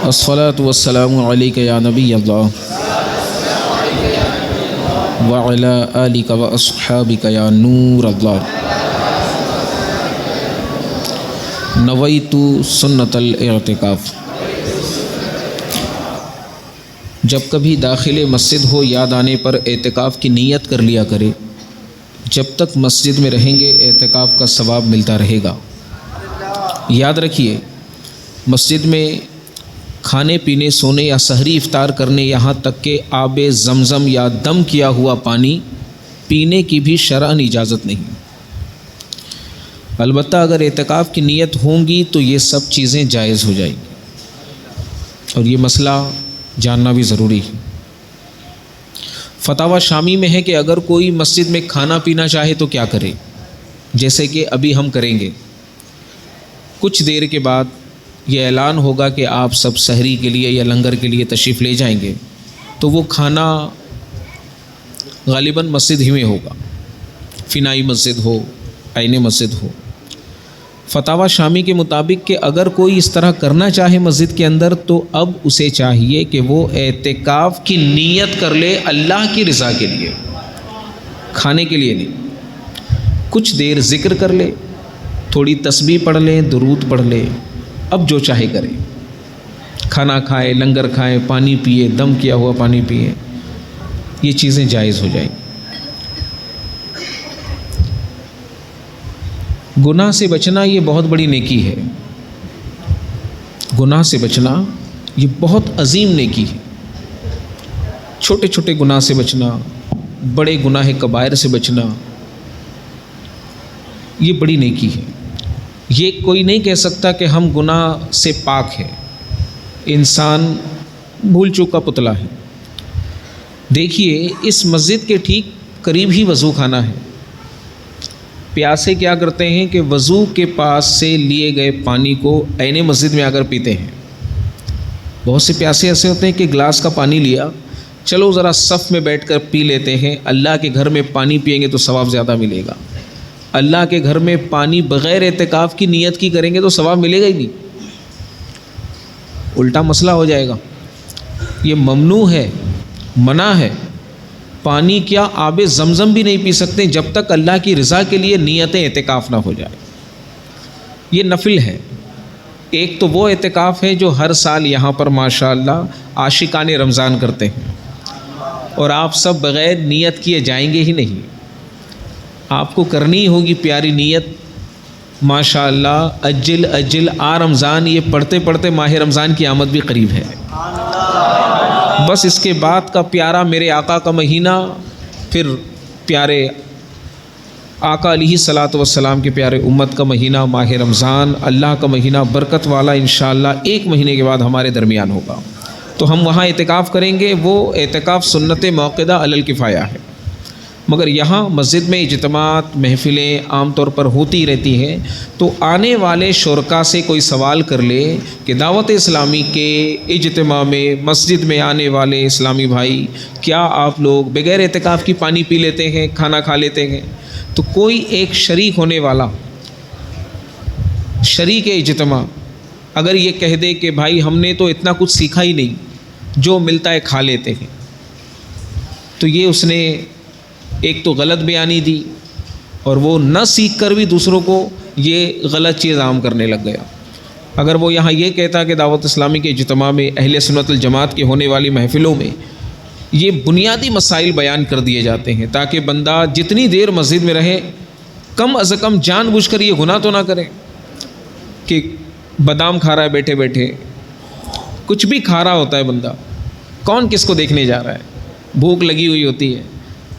الصلاۃ والسلام علیک یا نبی اللہ وعلی آلک واصحابک یا نور اللہ نویت سنت الاعتکاف۔ جب کبھی داخل مسجد ہو یاد آنے پر اعتکاف کی نیت کر لیا کرے، جب تک مسجد میں رہیں گے اعتکاف کا ثواب ملتا رہے گا۔ یاد رکھیے، مسجد میں کھانے پینے، سونے یا سحری افطار کرنے، یہاں تک کہ آب زمزم یا دم کیا ہوا پانی پینے کی بھی شرعاً اجازت نہیں۔ البتہ اگر اعتکاف کی نیت ہوں گی تو یہ سب چیزیں جائز ہو جائیں گی، اور یہ مسئلہ جاننا بھی ضروری ہے۔ فتاوی شامی میں ہے کہ اگر کوئی مسجد میں کھانا پینا چاہے تو کیا کرے، جیسے کہ ابھی ہم کریں گے۔ کچھ دیر کے بعد یہ اعلان ہوگا کہ آپ سب سحری کے لیے یا لنگر کے لیے تشریف لے جائیں گے، تو وہ کھانا غالباً مسجد ہی میں ہوگا، فنائی مسجد ہو، عین مسجد ہو۔ فتاوی شامی کے مطابق کہ اگر کوئی اس طرح کرنا چاہے مسجد کے اندر، تو اب اسے چاہیے کہ وہ اعتکاف کی نیت کر لے اللہ کی رضا کے لیے، کھانے کے لیے نہیں۔ کچھ دیر ذکر کر لے، تھوڑی تسبیح پڑھ لیں، درود پڑھ لے، اب جو چاہے کرے، کھانا کھائے، لنگر کھائے، پانی پیے، دم کیا ہوا پانی پیے، یہ چیزیں جائز ہو جائیں۔ گناہ سے بچنا یہ بہت بڑی نیکی ہے، گناہ سے بچنا یہ بہت عظیم نیکی ہے۔ چھوٹے چھوٹے گناہ سے بچنا، بڑے گناہ کبائر سے بچنا، یہ بڑی نیکی ہے۔ یہ کوئی نہیں کہہ سکتا کہ ہم گناہ سے پاک ہیں، انسان بھول چوک کا پتلا ہے۔ دیکھیے، اس مسجد کے ٹھیک قریب ہی وضو خانہ ہے۔ پیاسے کیا کرتے ہیں کہ وضو کے پاس سے لیے گئے پانی کو عین مسجد میں آ کر پیتے ہیں۔ بہت سے پیاسے ایسے ہوتے ہیں کہ گلاس کا پانی لیا، چلو ذرا صف میں بیٹھ کر پی لیتے ہیں، اللہ کے گھر میں پانی پئیں گے تو ثواب زیادہ ملے گا۔ اللہ کے گھر میں پانی بغیر اعتکاف کی نیت کی کریں گے تو ثواب ملے گا ہی نہیں، الٹا مسئلہ ہو جائے گا۔ یہ ممنوع ہے، منع ہے۔ پانی کیا آب زمزم بھی نہیں پی سکتے جب تک اللہ کی رضا کے لیے نیت اعتکاف نہ ہو جائے۔ یہ نفل ہے۔ ایک تو وہ اعتکاف ہے جو ہر سال یہاں پر ماشاءاللہ عاشقان رمضان کرتے ہیں، اور آپ سب بغیر نیت کیے جائیں گے ہی نہیں۔ آپ کو کرنی ہوگی پیاری نیت، ماشاءاللہ اجل اجل آ رمضان، یہ پڑھتے پڑھتے ماہ رمضان کی آمد بھی قریب ہے۔ بس اس کے بعد کا پیارا میرے آقا کا مہینہ، پھر پیارے آقا علیہ الصلاۃ والسلام کے پیارے امت کا مہینہ ماہ رمضان، اللہ کا مہینہ برکت والا، انشاءاللہ ایک مہینے کے بعد ہمارے درمیان ہوگا، تو ہم وہاں اعتکاف کریں گے۔ وہ اعتکاف سنت موقدہ علی الکفایہ ہے، مگر یہاں مسجد میں اجتماعات، محفلیں عام طور پر ہوتی رہتی ہیں، تو آنے والے شرکاء سے کوئی سوال کر لے کہ دعوت اسلامی کے اجتماع میں، مسجد میں آنے والے اسلامی بھائی، کیا آپ لوگ بغیر اعتکاف کی پانی پی لیتے ہیں، کھانا کھا لیتے ہیں؟ تو کوئی ایک شریک ہونے والا، شریک اجتماع اگر یہ کہہ دے کہ بھائی ہم نے تو اتنا کچھ سیکھا ہی نہیں، جو ملتا ہے کھا لیتے ہیں، تو یہ اس نے ایک تو غلط بیانی دی، اور وہ نہ سیکھ کر بھی دوسروں کو یہ غلط چیز عام کرنے لگ گیا۔ اگر وہ یہاں یہ کہتا کہ دعوت اسلامی کے اجتماع میں، اہل سنت الجماعت کے ہونے والی محفلوں میں یہ بنیادی مسائل بیان کر دیے جاتے ہیں تاکہ بندہ جتنی دیر مسجد میں رہے کم از کم جان بوجھ کر یہ گناہ تو نہ کرے کہ بادام کھا رہا ہے بیٹھے بیٹھے، کچھ بھی کھا رہا ہوتا ہے بندہ، کون کس کو دیکھنے جا رہا ہے، بھوک لگی ہوئی ہوتی ہے۔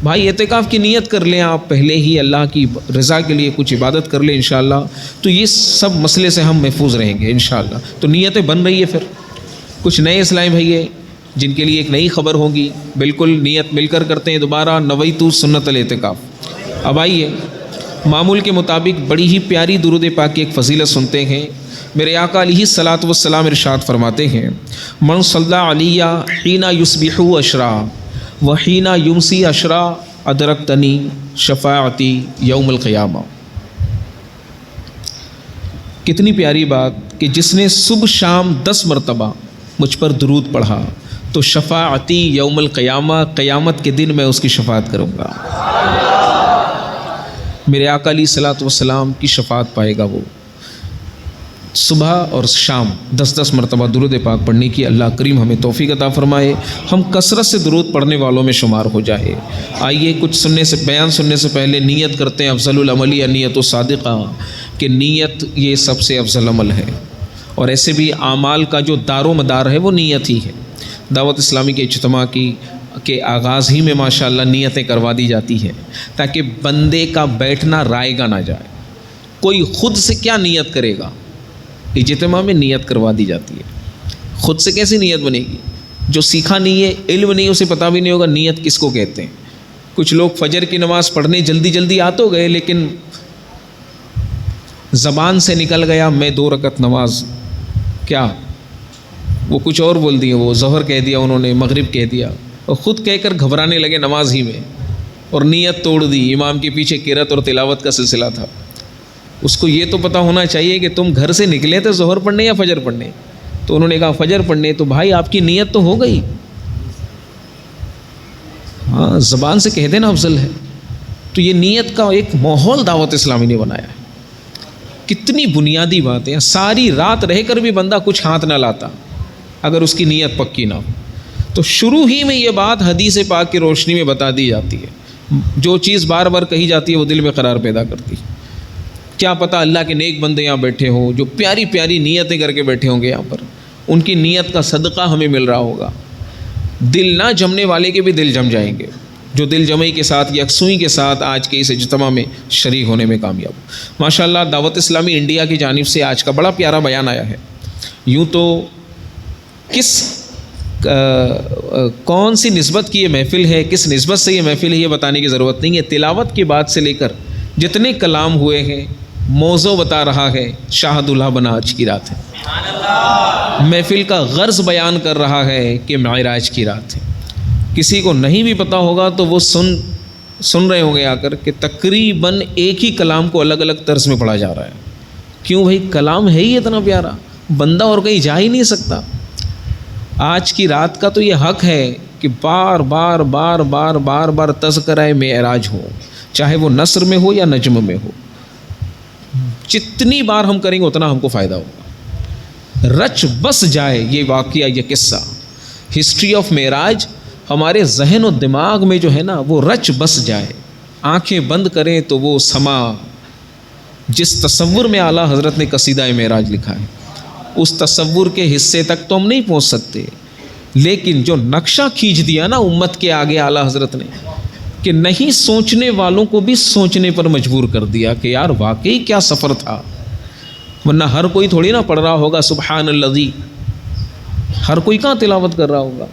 بھائی اعتکاف کی نیت کر لیں آپ پہلے ہی، اللہ کی رضا کے لیے کچھ عبادت کر لیں انشاءاللہ، تو یہ سب مسئلے سے ہم محفوظ رہیں گے انشاءاللہ۔ تو نیتیں بن رہی ہے۔ پھر کچھ نئے اسلامی بھائی ہیں جن کے لیے ایک نئی خبر ہوگی، بالکل نیت مل کر کرتے ہیں دوبارہ، نویت سنت الاعتکاف۔ اب آئیے معمول کے مطابق بڑی ہی پیاری درود پاک کی ایک فضیلت سنتے ہیں۔ میرے آقا علیہ الصلاۃ والسلام ارشاد فرماتے ہیں، من صلی علیہ حین یصبح عشرا وحین یمسی عشرا ادرکتنی شفاعتی یوم القیامہ۔ کتنی پیاری بات کہ جس نے صبح شام 10 مرتبہ مجھ پر درود پڑھا تو شفاعتی یوم القیامہ، قیامت کے دن میں اس کی شفاعت کروں گا، میرے آقا علیہ الصلوۃ والسلام کی شفاعت پائے گا وہ۔ صبح اور شام 10 مرتبہ درود پاک پڑھنے کی اللہ کریم ہمیں توفیق عطا فرمائے، ہم کثرت سے درود پڑھنے والوں میں شمار ہو جائے۔ آئیے کچھ بیان سننے سے پہلے نیت کرتے ہیں، افضل العمل نیت الصادقہ، کہ نیت یہ سب سے افضل عمل ہے، اور ایسے بھی اعمال کا جو دار و مدار ہے وہ نیت ہی ہے۔ دعوت اسلامی کے اجتماع کے آغاز ہی میں ماشاءاللہ نیتیں کروا دی جاتی ہے تاکہ بندے کا بیٹھنا رائے گا نہ جائے۔ کوئی خود سے کیا نیت کرے گا، اجتماع میں نیت کروا دی جاتی ہے۔ خود سے کیسی نیت بنے گی؟ جو سیکھا نہیں ہے، علم نہیں، اسے پتہ بھی نہیں ہوگا نیت کس کو کہتے ہیں۔ کچھ لوگ فجر کی نماز پڑھنے جلدی جلدی آ تو گئے، لیکن زبان سے نکل گیا میں 2 رکعت نماز، کیا وہ کچھ اور بول دیے، وہ ظہر کہہ دیا انہوں نے، مغرب کہہ دیا، اور خود کہہ کر گھبرانے لگے نماز ہی میں، اور نیت توڑ دی۔ امام کے پیچھے قرات اور تلاوت کا سلسلہ تھا۔ اس کو یہ تو پتہ ہونا چاہیے کہ تم گھر سے نکلے تھے ظہر پڑھنے یا فجر پڑھنے، تو انہوں نے کہا فجر پڑھنے، تو بھائی آپ کی نیت تو ہو گئی، ہاں زبان سے کہہ دینا افضل ہے۔ تو یہ نیت کا ایک ماحول دعوت اسلامی نے بنایا ہے۔ کتنی بنیادی باتیں، ساری رات رہ کر بھی بندہ کچھ ہاتھ نہ لاتا اگر اس کی نیت پکی نہ ہو۔ تو شروع ہی میں یہ بات حدیث پاک کی روشنی میں بتا دی جاتی ہے، جو چیز بار بار کہی جاتی ہے وہ دل میں قرار پیدا کرتی ہے۔ کیا پتہ اللہ کے نیک بندے یہاں بیٹھے ہوں جو پیاری پیاری نیتیں کر کے بیٹھے ہوں گے یہاں پر، ان کی نیت کا صدقہ ہمیں مل رہا ہوگا۔ دل نہ جمنے والے کے بھی دل جم جائیں گے، جو دل جمعی کے ساتھ، یکسوئی کے ساتھ آج کے اس اجتماع میں شریک ہونے میں کامیاب ہو۔ ماشاءاللہ دعوت اسلامی انڈیا کی جانب سے آج کا بڑا پیارا بیان آیا ہے۔ یوں تو کون سی نسبت کی یہ محفل ہے، کس نسبت سے یہ محفل ہے، یہ بتانے کی ضرورت نہیں ہے۔ تلاوت کی بات سے لے کر جتنے کلام ہوئے ہیں، موضوع بتا رہا ہے شاہ دلہا بنا آج کی رات ہے۔ محفل کا غرض بیان کر رہا ہے کہ معراج کی رات ہے۔ کسی کو نہیں بھی پتہ ہوگا تو وہ سن رہے ہوں گے آ کر کہ تقریباً ایک ہی کلام کو الگ الگ طرز میں پڑھا جا رہا ہے۔ کیوں بھائی؟ کلام ہے ہی اتنا پیارا، بندہ اور کہیں جا ہی نہیں سکتا۔ آج کی رات کا تو یہ حق ہے کہ بار بار بار بار بار بار تذکرہ معراج ہو، چاہے وہ نثر میں ہو یا نجم میں ہو۔ جتنی بار ہم کریں گے اتنا ہم کو فائدہ ہوگا۔ رچ بس جائے یہ واقعہ، یہ قصہ، ہسٹری آف معراج ہمارے ذہن و دماغ میں جو ہے نا وہ رچ بس جائے، آنکھیں بند کریں تو وہ سما جس تصور میں اعلیٰ حضرت نے قصیدہ معراج لکھا ہے، اس تصور کے حصے تک تو ہم نہیں پہنچ سکتے، لیکن جو نقشہ کھینچ دیا نا امت کے آگے اعلیٰ حضرت نے، کہ نہیں سوچنے والوں کو بھی سوچنے پر مجبور کر دیا کہ یار واقعی کیا سفر تھا۔ ورنہ ہر کوئی تھوڑی نہ پڑھ رہا ہوگا سبحان الذی، ہر کوئی کہاں تلاوت کر رہا ہوگا،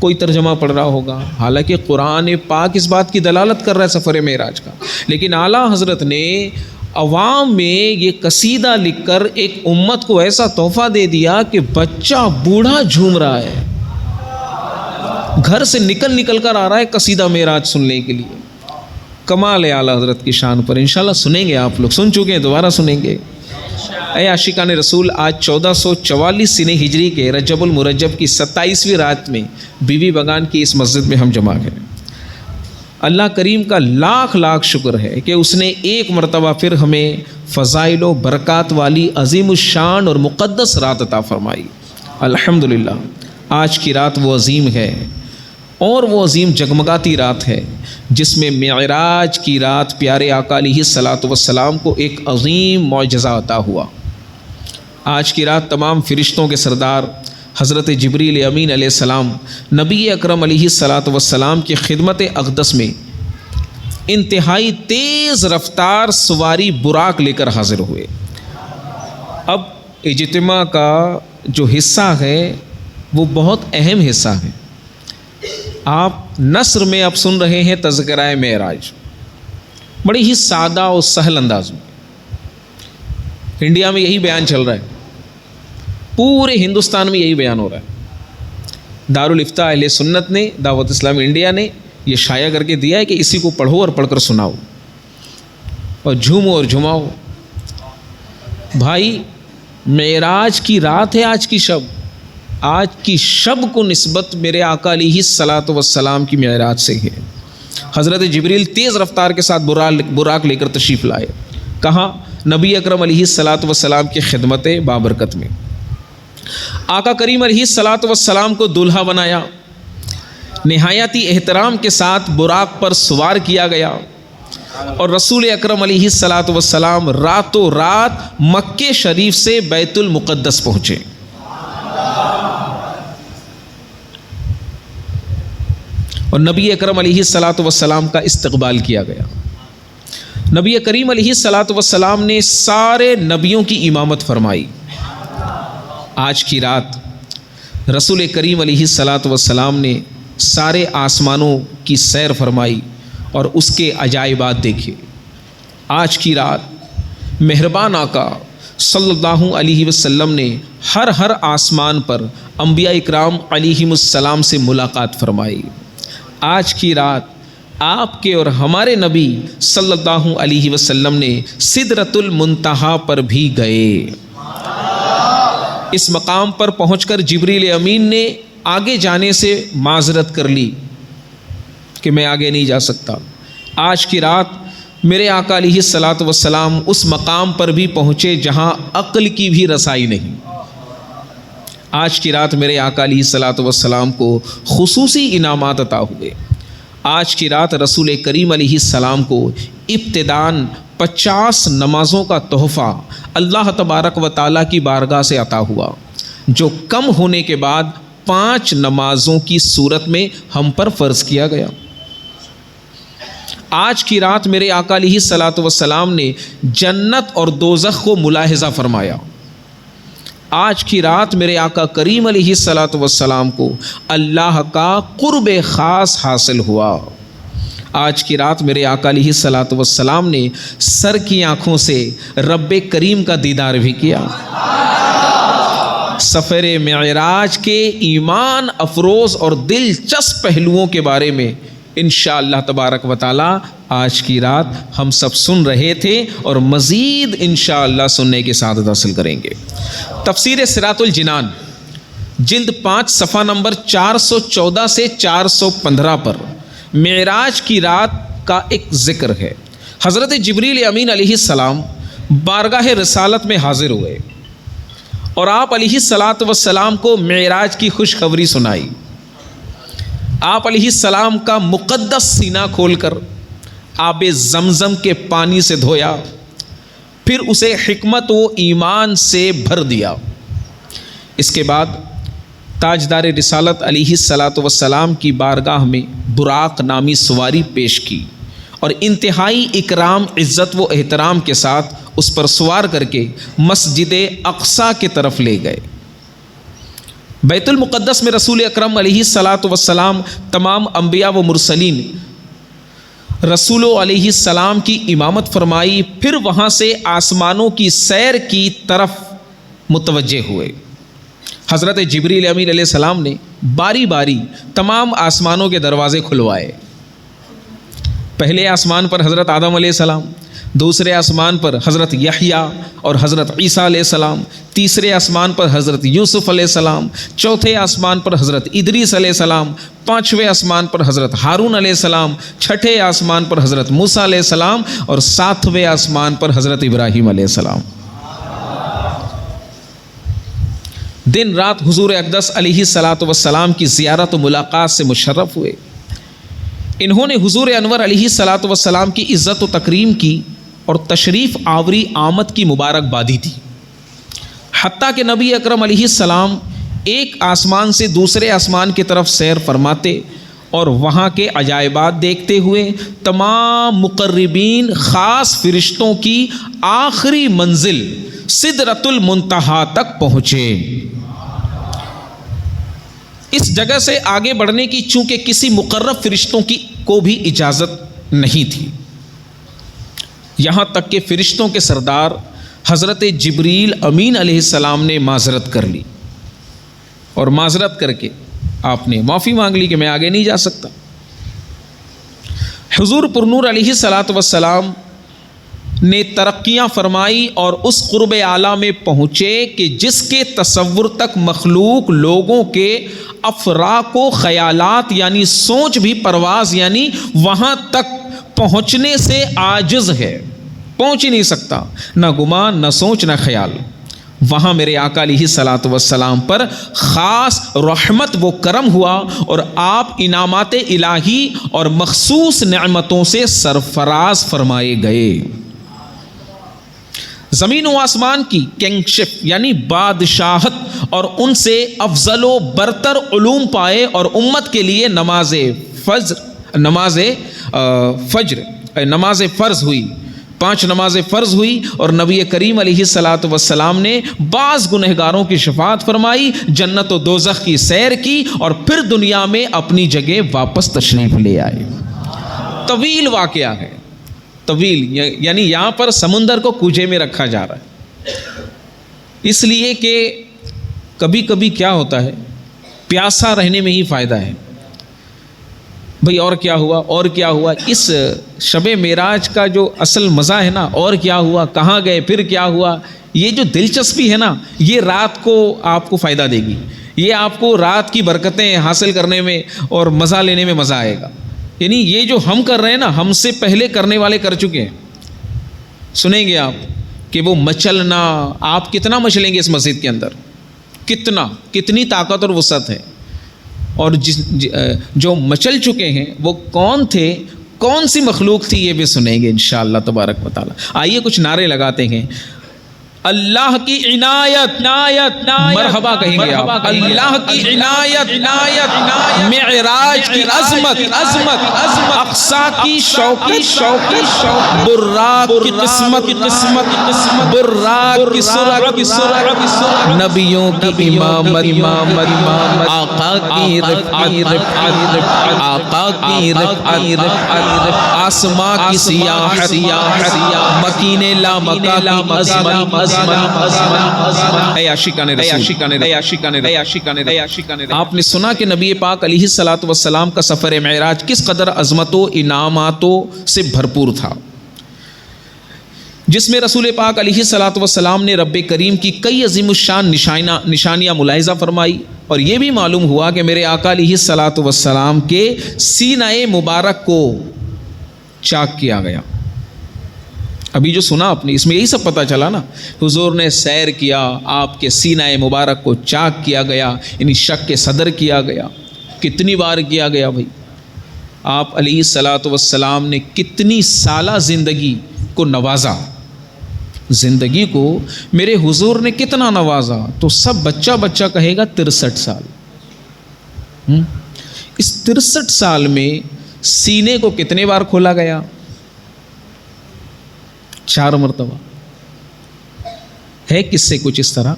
کوئی ترجمہ پڑھ رہا ہوگا۔ حالانکہ قرآن پاک اس بات کی دلالت کر رہا ہے سفر معراج کا، لیکن اعلیٰ حضرت نے عوام میں یہ قصیدہ لکھ کر ایک امت کو ایسا تحفہ دے دیا کہ بچہ بوڑھا جھوم رہا ہے، گھر سے نکل کر آ رہا ہے قصیدہ معراج سننے کے لیے۔ کمال ہے اعلیٰ حضرت کی شان پر، انشاءاللہ سنیں گے، آپ لوگ سن چکے ہیں، دوبارہ سنیں گے۔ اے عاشقان رسول، آج 1444 سنہ ہجری کے رجب المرجب کی 27ویں رات میں بی بی بگان کی اس مسجد میں ہم جمع ہیں۔ اللہ کریم کا لاکھ لاکھ شکر ہے کہ اس نے ایک مرتبہ پھر ہمیں فضائل و برکات والی عظیم الشان اور مقدس رات عطا فرمائی۔ الحمدللہ آج کی رات وہ عظیم ہے، اور وہ عظیم جگمگاتی رات ہے جس میں معراج کی رات پیارے آقا علیہ الصلاۃ والسلام کو ایک عظیم معجزہ عطا ہوا۔ آج کی رات تمام فرشتوں کے سردار حضرت جبریل امین علیہ السلام نبی اکرم علیہ الصلاۃ والسلام کی خدمت اقدس میں انتہائی تیز رفتار سواری براق لے کر حاضر ہوئے۔ اب اجتماع کا جو حصہ ہے وہ بہت اہم حصہ ہے۔ آپ نثر میں اب سن رہے ہیں تذکرہ معراج، بڑی ہی سادہ اور سہل انداز میں۔ انڈیا میں یہی بیان چل رہا ہے، پورے ہندوستان میں یہی بیان ہو رہا ہے۔ دارالافتاء اہل سنت نے، دعوت اسلامی انڈیا نے یہ شائع کر کے دیا ہے کہ اسی کو پڑھو اور پڑھ کر سناؤ اور جھومو اور جھماؤ۔ بھائی معراج کی رات ہے آج کی شب، آج کی شب کو نسبت میرے آقا علیہ الصلاۃ والسلام کی معراج سے ہے۔ حضرت جبریل تیز رفتار کے ساتھ براق لے کر تشریف لائے، کہاں؟ نبی اکرم علیہ الصلاۃ والسلام کی خدمت بابرکت میں۔ آقا کریم علیہ الصلاۃ والسلام کو دولہا بنایا، نہایتی احترام کے ساتھ براق پر سوار کیا گیا، اور رسول اکرم علیہ الصلاۃ والسلام راتوں رات مکہ شریف سے بیت المقدس پہنچے۔ اور نبی اکرم علیہ الصلاۃ والسلام کا استقبال کیا گیا۔ نبی کریم علیہ الصلاۃ والسلام نے سارے نبیوں کی امامت فرمائی۔ آج کی رات رسول کریم علیہ الصلاۃ والسلام نے سارے آسمانوں کی سیر فرمائی اور اس کے عجائبات دیکھے۔ آج کی رات مہربان آقا صلی اللہ علیہ وسلم نے ہر آسمان پر انبیاء اکرام علیہم السلام سے ملاقات فرمائی۔ آج کی رات آپ کے اور ہمارے نبی صلی اللہ علیہ وسلم نے سدرۃ المنتہا پر بھی گئے۔ اس مقام پر پہنچ کر جبریل امین نے آگے جانے سے معذرت کر لی کہ میں آگے نہیں جا سکتا۔ آج کی رات میرے آقا علیہ الصلاۃ والسلام اس مقام پر بھی پہنچے جہاں عقل کی بھی رسائی نہیں۔ آج کی رات میرے آقا علیہ الصلاۃ والسلام کو خصوصی انعامات عطا ہوئے۔ آج کی رات رسول کریم علیہ السلام کو ابتداً 50 نمازوں کا تحفہ اللہ تبارک و تعالیٰ کی بارگاہ سے عطا ہوا، جو کم ہونے کے بعد 5 نمازوں کی صورت میں ہم پر فرض کیا گیا۔ آج کی رات میرے آقا علیہ الصلاۃ والسلام نے جنت اور دوزخ کو ملاحظہ فرمایا۔ آج کی رات میرے آقا کریم علیہ الصلاۃ والسلام کو اللہ کا قرب خاص حاصل ہوا۔ آج کی رات میرے آقا علیہ الصلاۃ والسلام نے سر کی آنکھوں سے رب کریم کا دیدار بھی کیا۔ سفر معراج کے ایمان افروز اور دلچسپ پہلوؤں کے بارے میں انشاءاللہ تبارک و تعالی آج کی رات ہم سب سن رہے تھے اور مزید انشاءاللہ سننے کی سعادت حاصل کریں گے۔ تفسیر صراط الجنان جلد 5 صفحہ نمبر 414 سے 415 پر معراج کی رات کا ایک ذکر ہے۔ حضرت جبریل امین علیہ السلام بارگاہ رسالت میں حاضر ہوئے اور آپ علیہ الصلاۃ والسلام کو معراج کی خوشخبری سنائی۔ آپ علیہ السلام کا مقدس سینہ کھول کر آب زمزم کے پانی سے دھویا، پھر اسے حکمت و ایمان سے بھر دیا۔ اس کے بعد تاجدار رسالت علیہ الصلاۃ والسلام کی بارگاہ میں براق نامی سواری پیش کی اور انتہائی اکرام، عزت و احترام کے ساتھ اس پر سوار کر کے مسجد اقصیٰ کی طرف لے گئے۔ بیت المقدس میں رسول اکرم علیہ الصلاۃ والسلام تمام انبیاء و مرسلین رسولوں علیہ السلام کی امامت فرمائی، پھر وہاں سے آسمانوں کی سیر کی طرف متوجہ ہوئے۔ حضرت جبریل امین علیہ السلام نے باری باری تمام آسمانوں کے دروازے کھلوائے۔ پہلے آسمان پر حضرت آدم علیہ السلام، دوسرے آسمان پر حضرت یحییٰ اور حضرت عیسیٰ علیہ السلام، تیسرے آسمان پر حضرت یوسف علیہ السلام، چوتھے آسمان پر حضرت ادریس علیہ السلام، پانچویں آسمان پر حضرت ہارون علیہ السلام، چھٹے آسمان پر حضرت موسیٰ علیہ السلام اور ساتویں آسمان پر حضرت ابراہیم علیہ السلام۔ دن رات حضور اقدس علیہ الصلاۃ والسلام کی زیارت و ملاقات سے مشرف ہوئے۔ انہوں نے حضور انور علیہ الصلاۃ والسلام کی عزت و تکریم کی اور تشریف آوری آمد کی مبارکبادی دی، حتیٰ کہ نبی اکرم علیہ السلام ایک آسمان سے دوسرے آسمان کی طرف سیر فرماتے اور وہاں کے عجائبات دیکھتے ہوئے تمام مقربین خاص فرشتوں کی آخری منزل سدرۃ المنتہا تک پہنچے۔ اس جگہ سے آگے بڑھنے کی چونکہ کسی مقرب فرشتوں کو بھی اجازت نہیں تھی، یہاں تک کہ فرشتوں کے سردار حضرت جبریل امین علیہ السلام نے معذرت کر لی اور معذرت کر کے آپ نے معافی مانگ لی کہ میں آگے نہیں جا سکتا۔ حضور پرنور علیہ الصلاۃ والسلام نے ترقیاں فرمائی اور اس قرب اعلیٰ میں پہنچے کہ جس کے تصور تک مخلوق لوگوں کے افراق و خیالات یعنی سوچ بھی پرواز یعنی وہاں تک پہنچنے سے عاجز ہے، پہنچ ہی نہیں سکتا، نہ گمان، نہ سوچ، نہ خیال۔ وہاں میرے آقا علیہ الصلوۃ والسلام پر خاص رحمت و کرم ہوا اور آپ انعامات الہی اور مخصوص نعمتوں سے سرفراز فرمائے گئے۔ زمین و آسمان کی کنگشپ یعنی بادشاہت اور ان سے افضل و برتر علوم پائے اور امت کے لیے نماز فرض ہوئی، 5 نمازیں فرض ہوئی، اور نبی کریم علیہ الصلوۃ والسلام نے بعض گنہگاروں کی شفاعت فرمائی، جنت و دوزخ کی سیر کی، اور پھر دنیا میں اپنی جگہ واپس تشریف لے آئے۔ طویل واقعہ ہے، طویل، یعنی یہاں پر سمندر کو کوجے میں رکھا جا رہا ہے، اس لیے کہ کبھی کبھی کیا ہوتا ہے، پیاسا رہنے میں ہی فائدہ ہے۔ بھئی اور کیا ہوا، اور کیا ہوا، اس شب معراج کا جو اصل مزہ ہے نا، اور کیا ہوا، کہاں گئے، پھر کیا ہوا، یہ جو دلچسپی ہے نا، یہ رات کو آپ کو فائدہ دے گی، یہ آپ کو رات کی برکتیں حاصل کرنے میں اور مزہ لینے میں مزہ آئے گا۔ یعنی یہ جو ہم کر رہے ہیں نا، ہم سے پہلے کرنے والے کر چکے ہیں۔ سنیں گے آپ کہ وہ مچلنا، آپ کتنا مچلیں گے اس مسجد کے اندر، کتنی طاقت اور وسعت ہے، اور جو مچل چکے ہیں وہ کون تھے، کون سی مخلوق تھی، یہ بھی سنیں گے انشاءاللہ تبارک و تعالی۔ آئیے کچھ نعرے لگاتے ہیں۔ اللہ کی عنایت، مرحبا کہیں گے آپ، اللہ کی عنایت، معراج کی عظمت، اقصی کی شوقت، براق کی قسمت، براق کی سرعت، نبیوں کی امامت، آقا کی رفعت، آقا کی رفعت، آسماں کی سیاحت، مکین لامکہ کی عظمت، آپ نے سنا کہ نبی پاک علیہ الصلوۃ والسلام کا سفر معراج کس قدر عظمت و انعاماتوں سے بھرپور تھا، جس میں رسول پاک علیہ الصلوۃ والسلام نے رب کریم کی کئی عظیم الشان نشانیاں ملاحظہ فرمائی، اور یہ بھی معلوم ہوا کہ میرے آقا علیہ الصلوۃ والسلام کے سینہ مبارک کو چاک کیا گیا۔ ابھی جو سنا آپ نے، اس میں یہی سب پتہ چلا نا، حضور نے سیر کیا، آپ کے سینہ مبارک کو چاک کیا گیا، یعنی شق کے صدر کیا گیا۔ کتنی بار کیا گیا بھائی؟ آپ علیہ الصلوۃ والسلام نے کتنی سالہ زندگی کو نوازا، زندگی کو میرے حضور نے کتنا نوازا، تو سب بچہ کہے گا 63 سال۔ اس 63 سال میں سینے کو کتنے بار کھولا گیا؟ 4 مرتبہ ہے، کس سے کچھ اس طرح۔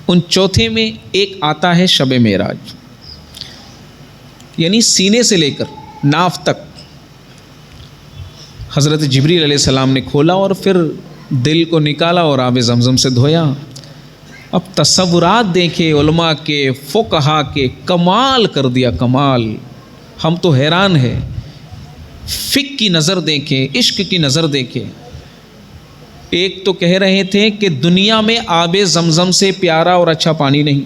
ان چوتھے میں ایک آتا ہے شب معراج، یعنی سینے سے لے کر ناف تک حضرت جبریل علیہ السلام نے کھولا اور پھر دل کو نکالا اور آب زمزم سے دھویا۔ اب تصورات دیکھے علماء کے، فقہا کے، کمال کر دیا، کمال۔ ہم تو حیران ہیں، فقہ کی نظر دیکھیں، عشق کی نظر دیکھیں۔ ایک تو کہہ رہے تھے کہ دنیا میں آب زمزم سے پیارا اور اچھا پانی نہیں،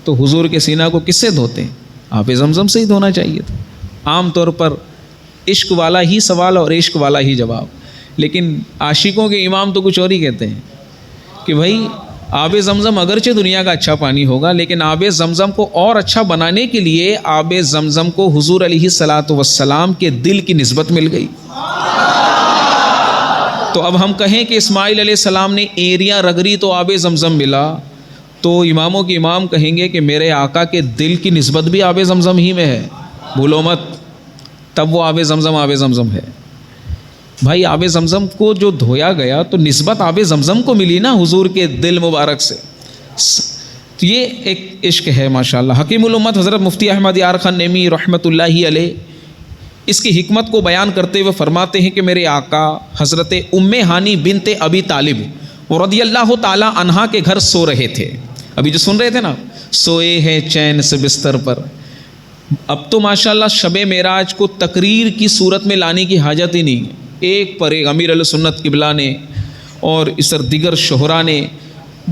تو حضور کے سینہ کو کس سے دھوتے ہیں؟ آب زمزم سے ہی دھونا چاہیے تھا۔ عام طور پر عشق والا ہی سوال اور عشق والا ہی جواب، لیکن عاشقوں کے امام تو کچھ اور ہی کہتے ہیں کہ بھائی آب زمزم اگرچہ دنیا کا اچھا پانی ہوگا، لیکن آب زمزم کو اور اچھا بنانے کے لیے آب زمزم کو حضور علیہ الصلوۃ والسلام کے دل کی نسبت مل گئی۔ تو اب ہم کہیں کہ اسماعیل علیہ السلام نے ایریا رگڑی تو آب زمزم ملا، تو اماموں کے امام کہیں گے کہ میرے آقا کے دل کی نسبت بھی آب زمزم ہی میں ہے، بھولو مت، تب وہ آب زمزم ہے۔ بھائی آب زمزم کو جو دھویا گیا تو نسبت آب زمزم کو ملی نا حضور کے دل مبارک سے۔ تو یہ ایک عشق ہے ماشاءاللہ۔ حکیم الامت حضرت مفتی احمد یار خان نیمی رحمۃ اللہ علیہ اس کی حکمت کو بیان کرتے ہوئے فرماتے ہیں کہ میرے آقا حضرت ام ہانی بنت ابی طالب رضی اللہ تعالی عنہا کے گھر سو رہے تھے۔ ابھی جو سن رہے تھے نا، سوئے ہیں چین سے بستر پر۔ اب تو ماشاءاللہ شب معراج کو تقریر کی صورت میں لانے کی حاجت ہی نہیں ہے، ایک پر ایک امیر علیہ سنت قبلہ نے اور اس طرح دیگر شہرا نے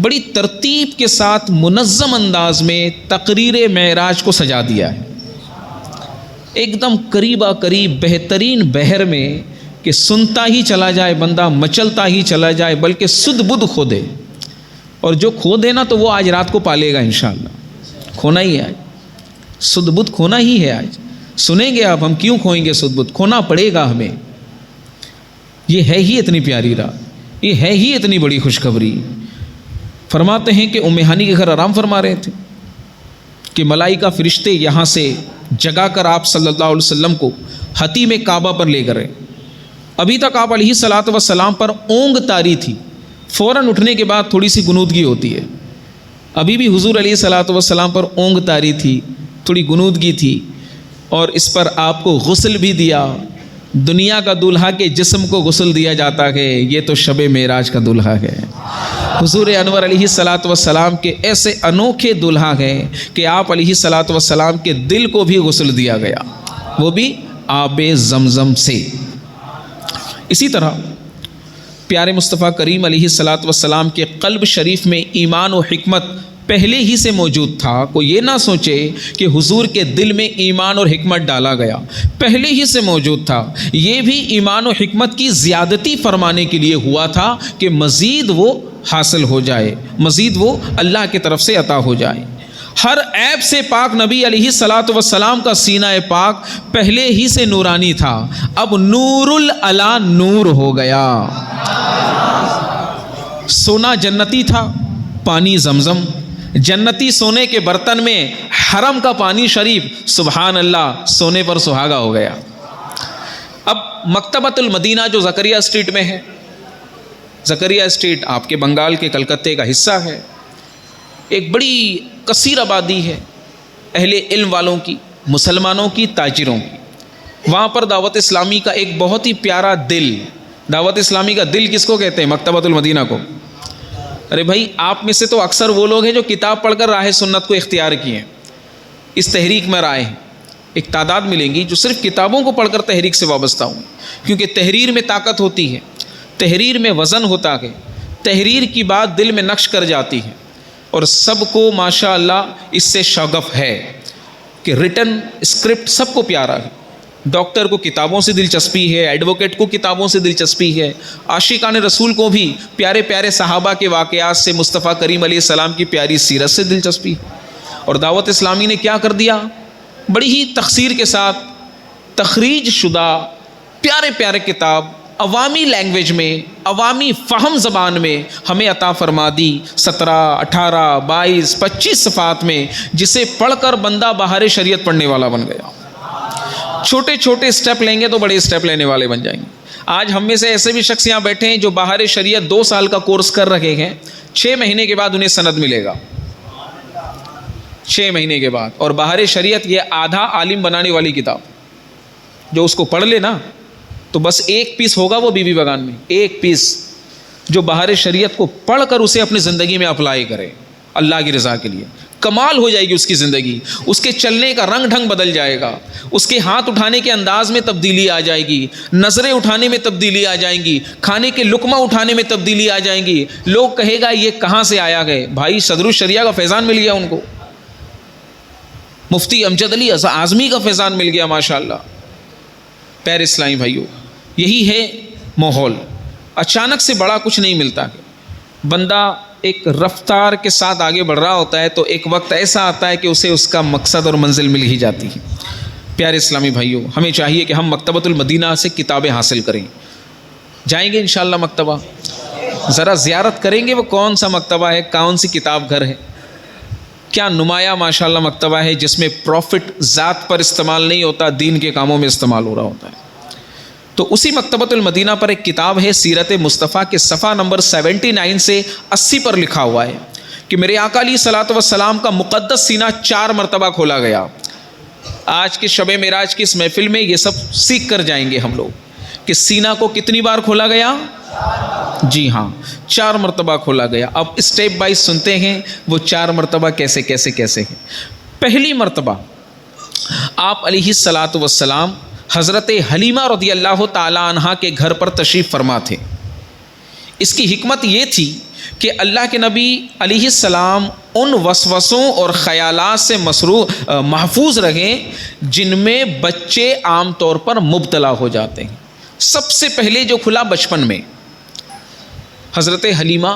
بڑی ترتیب کے ساتھ منظم انداز میں تقریر معراج کو سجا دیا ہے، ایک دم قریبا قریب بہترین بحر میں کہ سنتا ہی چلا جائے بندہ، مچلتا ہی چلا جائے، بلکہ سدھ بدھ کھو دے، اور جو کھو دے نا تو وہ آج رات کو پالے گا انشاءاللہ۔ کھونا ہی ہے آج، سدھ بدھ کھونا ہی ہے آج۔ سنیں گے آپ، ہم کیوں کھوئیں گے سدھ بدھ؟ کھونا پڑے گا ہمیں۔ یہ ہے ہی اتنی پیاری رات، یہ ہے ہی اتنی بڑی خوشخبری۔ فرماتے ہیں کہ ام ہانی کے گھر آرام فرما رہے تھے کہ ملائکہ فرشتے یہاں سے جگا کر آپ صلی اللہ علیہ وسلم کو حتیم کعبہ پر لے کر گئے۔ ابھی تک آپ علیہ الصلاۃ والسلام پر اونگ طاری تھی، فوراً اٹھنے کے بعد تھوڑی سی گنودگی ہوتی ہے، ابھی بھی حضور علیہ الصلاۃ والسلام پر اونگ طاری تھی، تھوڑی گنودگی تھی، اور اس پر آپ کو غسل بھی دیا۔ دنیا کا دولہا کے جسم کو غسل دیا جاتا ہے، یہ تو شب معراج کا دولہا ہے۔ حضور انور علیہ الصلاۃ والسلام کے ایسے انوکھے دولہا ہیں کہ آپ علیہ الصلاۃ والسلام کے دل کو بھی غسل دیا گیا، وہ بھی آب زمزم سے۔ اسی طرح پیارے مصطفیٰ کریم علیہ الصلاۃ والسلام کے قلب شریف میں ایمان و حکمت پہلے ہی سے موجود تھا۔ کوئی یہ نہ سوچے کہ حضور کے دل میں ایمان اور حکمت ڈالا گیا، پہلے ہی سے موجود تھا۔ یہ بھی ایمان و حکمت کی زیادتی فرمانے کے لیے ہوا تھا کہ مزید وہ حاصل ہو جائے، مزید وہ اللہ کی طرف سے عطا ہو جائے۔ ہر عیب سے پاک نبی علیہ الصلاۃ والسلام کا سینہ پاک پہلے ہی سے نورانی تھا، اب نور العلا نور ہو گیا۔ سونا جنتی تھا، پانی زمزم، جنتی سونے کے برتن میں حرم کا پانی شریف، سبحان اللہ، سونے پر سہاگا ہو گیا۔ اب مکتبۃ المدینہ جو زکریا اسٹریٹ میں ہے، زکریا اسٹریٹ آپ کے بنگال کے کلکتے کا حصہ ہے، ایک بڑی کثیر آبادی ہے اہل علم والوں کی، مسلمانوں کی، تاجروں کی۔ وہاں پر دعوت اسلامی کا ایک بہت ہی پیارا دل، دعوت اسلامی کا دل کس کو کہتے ہیں؟ مکتبۃ المدینہ کو۔ ارے بھائی، آپ میں سے تو اکثر وہ لوگ ہیں جو کتاب پڑھ کر راہ سنت کو اختیار کیے ہیں، اس تحریک میں رائے ہیں۔ ایک تعداد ملیں گی جو صرف کتابوں کو پڑھ کر تحریک سے وابستہ ہوں، کیونکہ تحریر میں طاقت ہوتی ہے، تحریر میں وزن ہوتا ہے، تحریر کی بات دل میں نقش کر جاتی ہے، اور سب کو ماشاء اللہ اس سے شغف ہے کہ ریٹن اسکرپٹ سب کو پیارا ہے۔ ڈاکٹر کو کتابوں سے دلچسپی ہے، ایڈوکیٹ کو کتابوں سے دلچسپی ہے، عاشقان رسول کو بھی پیارے پیارے صحابہ کے واقعات سے، مصطفیٰ کریم علیہ السلام کی پیاری سیرت سے دلچسپی ہے۔ اور دعوت اسلامی نے کیا کر دیا؟ بڑی ہی تخصیر کے ساتھ تخریج شدہ پیارے پیارے کتاب عوامی لینگویج میں، عوامی فہم زبان میں ہمیں عطا فرما دی، 17، 18، 22، 25 صفحات میں، جسے پڑھ کر بندہ بہار شریعت پڑھنے والا بن گیا۔ چھوٹے چھوٹے سٹیپ لیں گے تو بڑے سٹیپ لینے والے بن جائیں گے۔ آج ہم میں سے ایسے بھی شخص یہاں بیٹھے ہیں جو بہار شریعت 2 سال کا کورس کر رہے ہیں، 6 مہینے کے بعد انہیں سند ملے گا، 6 مہینے کے بعد۔ اور بہار شریعت یہ آدھا عالم بنانے والی کتاب، جو اس کو پڑھ لے نا تو بس ایک پیس ہوگا وہ بی بی بگان میں، ایک پیس جو بہار شریعت کو پڑھ کر اسے اپنی زندگی میں اپلائی کرے اللہ کی رضا کے لیے، کمال ہو جائے گی اس کی زندگی، اس کے چلنے کا رنگ ڈھنگ بدل جائے گا، اس کے ہاتھ اٹھانے کے انداز میں تبدیلی آ جائے گی، نظریں اٹھانے میں تبدیلی آ جائیں گی، کھانے کے لقمہ اٹھانے میں تبدیلی آ جائیں گی۔ لوگ کہے گا یہ کہاں سے آیا ہے؟ بھائی صدر الشریعہ کا فیضان مل گیا ان کو، مفتی امجد علی اعظمی کا فیضان مل گیا ماشاءاللہ۔ پیر اسلامی بھائیو، یہی ہے ماحول۔ اچانک سے بڑا کچھ نہیں ملتا ہے، بندہ ایک رفتار کے ساتھ آگے بڑھ رہا ہوتا ہے تو ایک وقت ایسا آتا ہے کہ اسے اس کا مقصد اور منزل مل ہی جاتی ہے۔ پیارے اسلامی بھائیوں، ہمیں چاہیے کہ ہم مکتبۃ المدینہ سے کتابیں حاصل کریں۔ جائیں گے انشاءاللہ مکتبہ، ذرا زیارت کریں گے وہ کون سا مکتبہ ہے، کون سی کتاب گھر ہے، کیا نمایاں ماشاءاللہ مکتبہ ہے جس میں پروفٹ ذات پر استعمال نہیں ہوتا، دین کے کاموں میں استعمال ہو رہا ہوتا ہے۔ تو اسی مکتبۃ المدینہ پر ایک کتاب ہے سیرت مصطفیٰ کے صفحہ نمبر 79 سے 80 پر لکھا ہوا ہے کہ میرے آقا علیہ الصلوۃ والسلام کا مقدس سینہ 4 مرتبہ کھولا گیا۔ آج کے شب معراج کی اس محفل میں یہ سب سیکھ کر جائیں گے ہم لوگ کہ سینہ کو کتنی بار کھولا گیا؟ جی ہاں، 4 مرتبہ کھولا گیا۔ اب اسٹیپ بائی سنتے ہیں وہ 4 مرتبہ کیسے کیسے کیسے ہیں۔ پہلی مرتبہ آپ علیہ الصلوۃ والسلام حضرت حلیمہ رضی اللہ تعالی عنہا کے گھر پر تشریف فرما تھے۔ اس کی حکمت یہ تھی کہ اللہ کے نبی علیہ السلام ان وسوسوں اور خیالات سے محفوظ رہیں جن میں بچے عام طور پر مبتلا ہو جاتے ہیں۔ سب سے پہلے جو کھلا بچپن میں، حضرت حلیمہ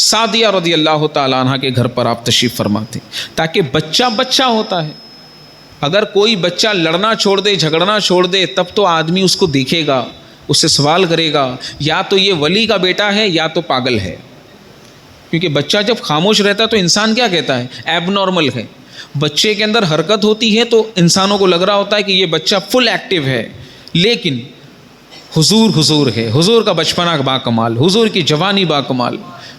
سعدیہ رضی اللہ تعالیٰ عنہ کے گھر پر آپ تشریف فرما تھے، تاکہ بچہ بچہ ہوتا ہے، اگر کوئی بچہ لڑنا چھوڑ دے، جھگڑنا چھوڑ دے، تب تو آدمی اس کو دیکھے گا، اس سے سوال کرے گا، یا تو یہ ولی کا بیٹا ہے یا تو پاگل ہے۔ کیونکہ بچہ جب خاموش رہتا ہے تو انسان کیا کہتا ہے؟ ایب نارمل ہے۔ بچے کے اندر حرکت ہوتی ہے تو انسانوں کو لگ رہا ہوتا ہے کہ یہ بچہ فل ایکٹیو ہے، لیکن حضور ہے، حضور کا بچپنا با کمال، حضور کی جوانی با کمال،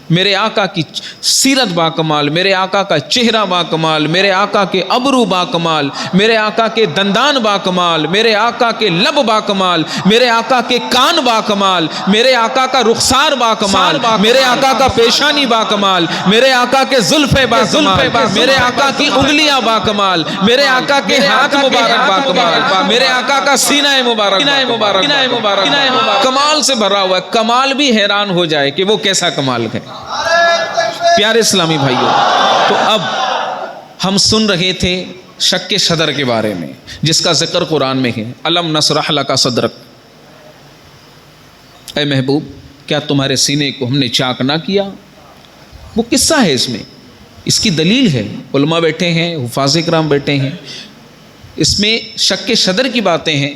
میرے آقا کی سیرت با کمال، میرے آقا کا چہرہ با کمال، میرے آقا کے ابرو با کمال، میرے آقا کے دندان با کمال، میرے آقا کے لب با کمال، میرے آقا کے کان با کمال، میرے آقا کا رخسار با کمال، میرے آقا کا پیشانی با کمال، میرے آقا کے زلف با کمال، میرے آقا کی انگلیاں با کمال، میرے آقا کے ہاتھ مبارک با کمال، میرے آقا کا سینہ مبارک کمال سے بھرا ہوا ہے۔ کمال بھی حیران ہو جائے کہ وہ کیسا کمال ہے۔ پیارے اسلامی بھائیوں، تو اب ہم سن رہے تھے شک صدر کے بارے میں، جس کا ذکر قرآن میں ہے، الم نشرح لک صدرک، اے محبوب کیا تمہارے سینے کو ہم نے چاک نہ کیا؟ وہ قصہ ہے، اس میں اس کی دلیل ہے، علماء بیٹھے ہیں، حفاظ کرام بیٹھے ہیں، اس میں شک صدر کی باتیں ہیں،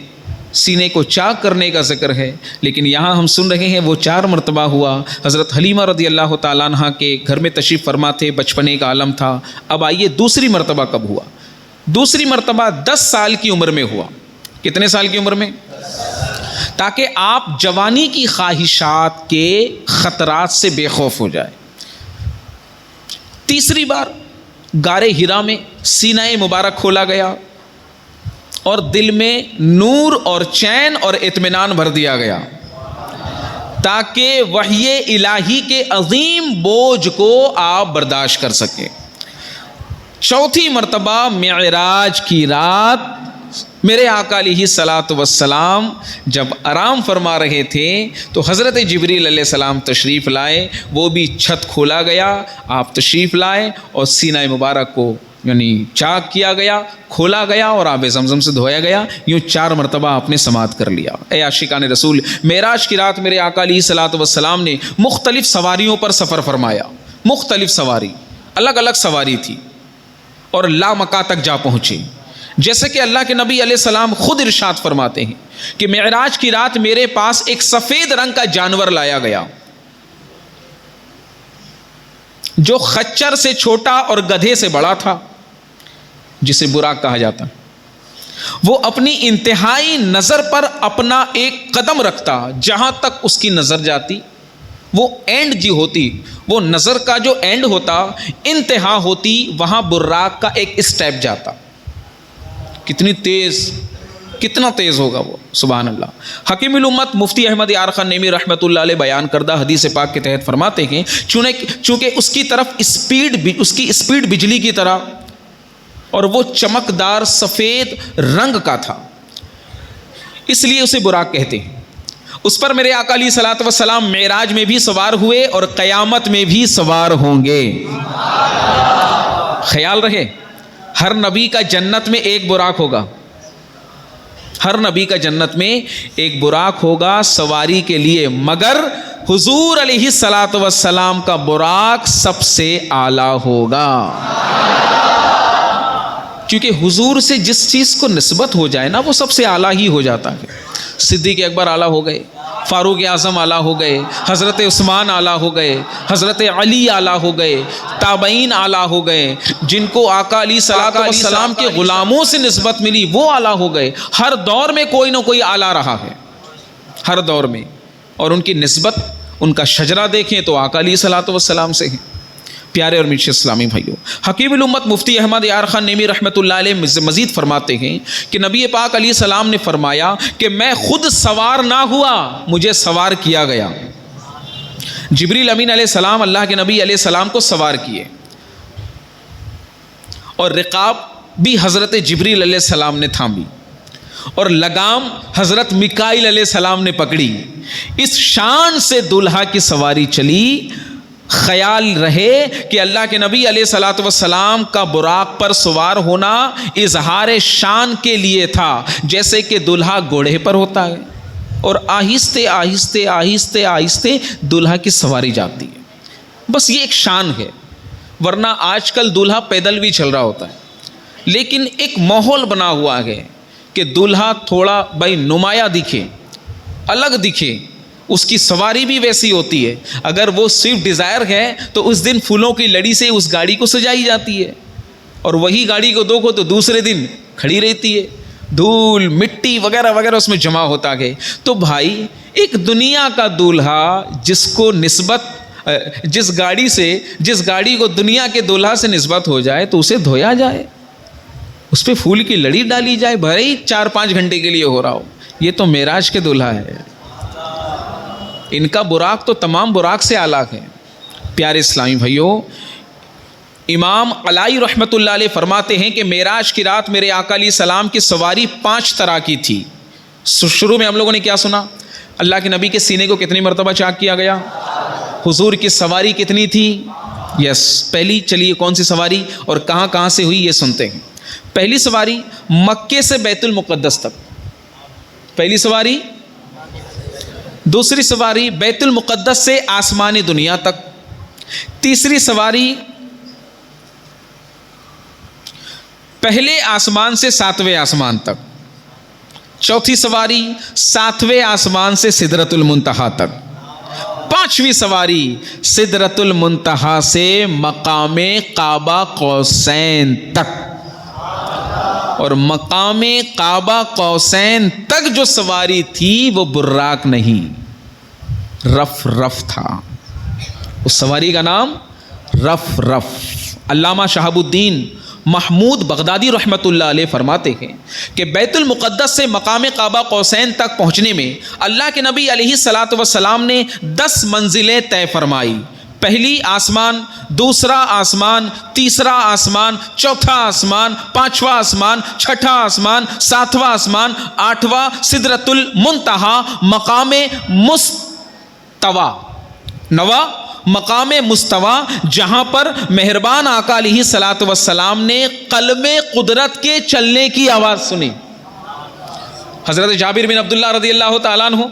سینے کو چاک کرنے کا ذکر ہے، لیکن یہاں ہم سن رہے ہیں وہ 4 مرتبہ ہوا۔ حضرت حلیمہ رضی اللہ تعالیٰ عنہ کے گھر میں تشریف فرما تھے، بچپنے کا عالم تھا۔ اب آئیے دوسری مرتبہ کب ہوا؟ دوسری مرتبہ 10 سال کی عمر میں ہوا۔ کتنے سال کی عمر میں؟ تاکہ آپ جوانی کی خواہشات کے خطرات سے بے خوف ہو جائے۔ تیسری بار غار حرا میں سینہ مبارک کھولا گیا اور دل میں نور اور چین اور اطمینان بھر دیا گیا، تاکہ وحی الہی کے عظیم بوجھ کو آپ برداشت کر سکیں۔ چوتھی مرتبہ معراج کی رات میرے آقا علیہ الصلاۃ والسلام جب آرام فرما رہے تھے تو حضرت جبریل علیہ السلام تشریف لائے، وہ بھی چھت کھولا گیا، آپ تشریف لائے اور سینہ مبارک کو یعنی چاک کیا گیا، کھولا گیا اور آب زمزم سے دھویا گیا۔ یوں 4 مرتبہ آپ نے سماعت کر لیا۔ اے عاشقان رسول، معراج کی رات میرے آقا علیہ الصلاۃ والسلام نے مختلف سواریوں پر سفر فرمایا، مختلف سواری، الگ الگ سواری تھی، اور لامکہ تک جا پہنچے۔ جیسے کہ اللہ کے نبی علیہ السلام خود ارشاد فرماتے ہیں کہ معراج کی رات میرے پاس ایک سفید رنگ کا جانور لایا گیا، جو خچر سے چھوٹا اور گدھے سے بڑا تھا، جسے براق کہا جاتا۔ وہ اپنی انتہائی نظر پر اپنا ایک قدم رکھتا، جہاں تک اس کی نظر جاتی، وہ اینڈ جی ہوتی، وہ نظر کا جو اینڈ ہوتا، انتہا ہوتی، وہاں براق کا ایک اسٹیپ جاتا۔ کتنی تیز، کتنا تیز ہوگا وہ، سبحان اللہ۔ حکیم الامت مفتی احمد یار خان نیمی رحمۃ اللہ علیہ بیان کردہ حدیث پاک کے تحت فرماتے ہیں چونکہ اس کی طرف اس کی اسپیڈ بجلی کی طرح اور وہ چمکدار سفید رنگ کا تھا، اس لیے اسے براق کہتے ہیں۔ اس پر میرے آقا علیہ الصلوۃ والسلام معراج میں بھی سوار ہوئے اور قیامت میں بھی سوار ہوں گے۔ خیال رہے، ہر نبی کا جنت میں ایک براق ہوگا، ہر نبی کا جنت میں ایک براق ہوگا سواری کے لیے، مگر حضور علیہ الصلوۃ والسلام کا براق سب سے اعلیٰ ہوگا، کیونکہ حضور سے جس چیز کو نسبت ہو جائے نا وہ سب سے اعلیٰ ہی ہو جاتا ہے۔ صدیق اکبر اعلیٰ ہو گئے، فاروق اعظم اعلیٰ ہو گئے، حضرت عثمان اعلیٰ ہو گئے، حضرت علی اعلیٰ ہو گئے، تابعین اعلیٰ ہو گئے، جن کو آقا علیہ الصلوۃ والسلام کے غلاموں سے نسبت ملی وہ اعلیٰ ہو گئے۔ ہر دور میں کوئی نہ کوئی اعلیٰ رہا ہے، ہر دور میں، اور ان کی نسبت، ان کا شجرہ دیکھیں تو آقا علیہ الصلوۃ والسلام سے ہیں۔ پیارے اور میٹھے اسلامی بھائیوں، حکیم الامت مفتی احمد یار خان نیمی رحمۃ اللہ علیہ مزید فرماتے ہیں کہ نبی پاک علیہ السلام نے فرمایا کہ میں خود سوار نہ ہوا، مجھے سوار کیا گیا۔ جبریل امین علیہ السلام اللہ کے نبی علیہ السلام کو سوار کیے، اور رقاب بھی حضرت جبریل علیہ السلام نے تھامی، اور لگام حضرت میکائیل علیہ السلام نے پکڑی. اس شان سے دولہا کی سواری چلی. خیال رہے کہ اللہ کے نبی علیہ الصلوۃ والسلام کا براق پر سوار ہونا اظہار شان کے لیے تھا، جیسے کہ دولہا گھوڑے پر ہوتا ہے اور آہستہ آہستہ آہستہ آہستہ دولہا کی سواری جاتی ہے. بس یہ ایک شان ہے، ورنہ آج کل دولہا پیدل بھی چل رہا ہوتا ہے. لیکن ایک ماحول بنا ہوا ہے کہ دولہا تھوڑا بھائی نمایاں دکھے، الگ دکھے، اس کی سواری بھی ویسی ہوتی ہے. اگر وہ سوئفٹ ڈیزائر ہے تو اس دن پھولوں کی لڑی سے اس گاڑی کو سجائی جاتی ہے، اور وہی گاڑی کو دیکھو تو دوسرے دن کھڑی رہتی ہے، دھول مٹی وغیرہ وغیرہ اس میں جمع ہوتا ہے. تو بھائی ایک دنیا کا دولہا جس کو نسبت جس گاڑی کو دنیا کے دولہا سے نسبت ہو جائے تو اسے دھویا جائے، اس پہ پھول کی لڑی ڈالی جائے، بھلے ہی 4-5 گھنٹے کے لیے ہو رہا ہو. یہ تو معراج کے دولہا ہے. ان کا براق تو تمام براق سے اعلیٰ ہے. پیارے اسلامی بھائیوں، امام علائی رحمۃ اللہ علیہ فرماتے ہیں کہ معراج کی رات میرے آقا علیہ السلام کی سواری 5 طرح کی تھی. شروع میں ہم لوگوں نے کیا سنا؟ اللہ کے نبی کے سینے کو کتنی مرتبہ چاک کیا گیا؟ حضور کی سواری کتنی تھی؟ پہلی. چلیے کون سی سواری اور کہاں کہاں سے ہوئی یہ سنتے ہیں. پہلی سواری مکے سے بیت المقدس تک، پہلی سواری. دوسری سواری بیت المقدس سے آسمانی دنیا تک. تیسری سواری پہلے آسمان سے 7ویں آسمان تک. چوتھی سواری 7ویں آسمان سے سدرۃ المنتہا تک. 5ویں سواری سدرۃ المنتہا سے مقام قاب قوسین تک. اور مقام قاب قوسین تک جو سواری تھی وہ براق نہیں، رف تھا. اس سواری کا نام رف. علامہ شہاب الدین محمود بغدادی رحمۃ اللہ علیہ فرماتے ہیں کہ بیت المقدس سے مقام قاب قوسین تک پہنچنے میں اللہ کے نبی علیہ الصلاۃ والسلام نے 10 منزلیں طے فرمائی. پہلی آسمان، دوسرا آسمان، تیسرا آسمان، چوتھا آسمان، 5واں آسمان، 6واں آسمان، 7واں آسمان، 8واں سدرۃ المنتہا، مقام مستوی، 9واں مقام مستوی، جہاں پر مہربان آقا علیہ الصلاۃ والسلام نے قلم قدرت کے چلنے کی آواز سنی. حضرت جابر بن عبداللہ رضی اللہ تعالیٰ عنہ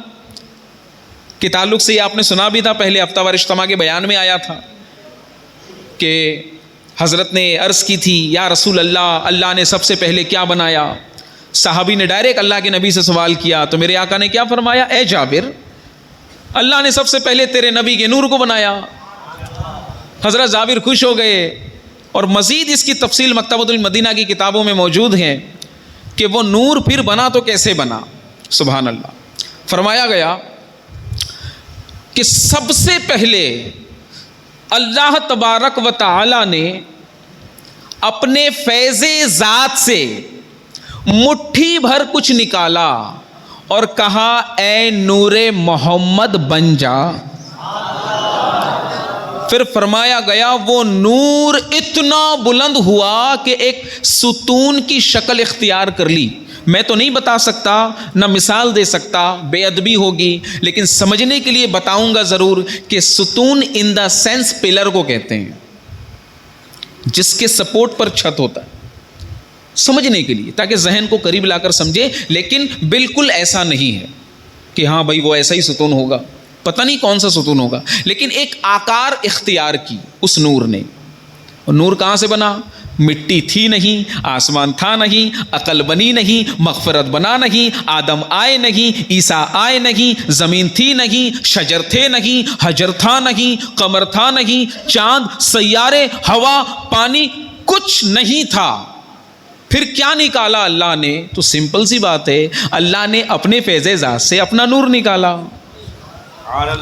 کے تعلق سے یہ آپ نے سنا بھی تھا، پہلے ہفتہ وار اجتماع کے بیان میں آیا تھا کہ حضرت نے عرض کی تھی یا رسول اللہ، اللہ نے سب سے پہلے کیا بنایا؟ صحابی نے ڈائریکٹ اللہ کے نبی سے سوال کیا تو میرے آقا نے کیا فرمایا؟ اے جابر، اللہ نے سب سے پہلے تیرے نبی کے نور کو بنایا. حضرت جابر خوش ہو گئے، اور مزید اس کی تفصیل مکتبۃ المدینہ کی کتابوں میں موجود ہے کہ وہ نور پھر بنا تو کیسے بنا. سبحان اللہ. فرمایا گیا کہ سب سے پہلے اللہ تبارک و تعالی نے اپنے فیض ذات سے مٹھی بھر کچھ نکالا اور کہا اے نور محمد بن جا. پھر فرمایا گیا وہ نور اتنا بلند ہوا کہ ایک ستون کی شکل اختیار کر لی. میں تو نہیں بتا سکتا، نہ مثال دے سکتا، بے ادبی ہوگی، لیکن سمجھنے کے لیے بتاؤں گا ضرور کہ ستون ان دا سینس پلر کو کہتے ہیں جس کے سپورٹ پر چھت ہوتا ہے، سمجھنے کے لیے تاکہ ذہن کو قریب لا کر سمجھے. لیکن بالکل ایسا نہیں ہے کہ ہاں بھائی وہ ایسا ہی ستون ہوگا، پتہ نہیں کون سا ستون ہوگا، لیکن ایک آکار اختیار کی اس نور نے. اور نور کہاں سے بنا؟ مٹی تھی نہیں، آسمان تھا نہیں، عقل بنی نہیں، مغفرت بنا نہیں، آدم آئے نہیں، عیسیٰ آئے نہیں، زمین تھی نہیں، شجر تھے نہیں، حجر تھا نہیں، قمر تھا نہیں، چاند، سیارے، ہوا، پانی، کچھ نہیں تھا. پھر کیا نکالا اللہ نے؟ تو سمپل سی بات ہے، اللہ نے اپنے فیض ذات سے اپنا نور نکالا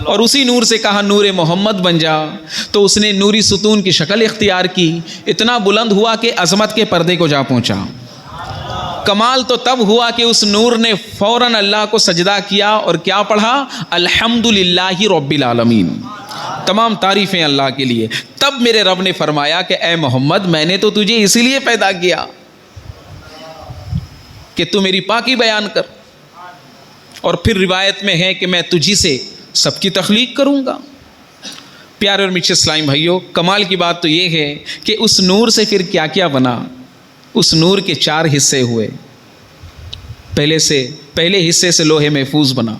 اور اسی نور سے کہا نور محمد بن جا. تو اس نے نوری ستون کی شکل اختیار کی، اتنا بلند ہوا کہ عظمت کے پردے کو جا پہنچا. کمال تو تب ہوا کہ اس نور نے فوراً اللہ کو سجدہ کیا اور کیا پڑھا؟ الحمدللہ رب العالمین، تمام تعریفیں اللہ کے لیے. تب میرے رب نے فرمایا کہ اے محمد میں نے تو تجھے اسی لیے پیدا کیا کہ تو میری پاکی بیان کر. اور پھر روایت میں ہے کہ میں تجھی سے سب کی تخلیق کروں گا. پیارے اور میٹھے اسلام بھائیوں، کمال کی بات تو یہ ہے کہ اس نور سے پھر کیا کیا بنا. اس نور کے 4 حصے ہوئے. پہلے حصے سے لوح محفوظ بنا.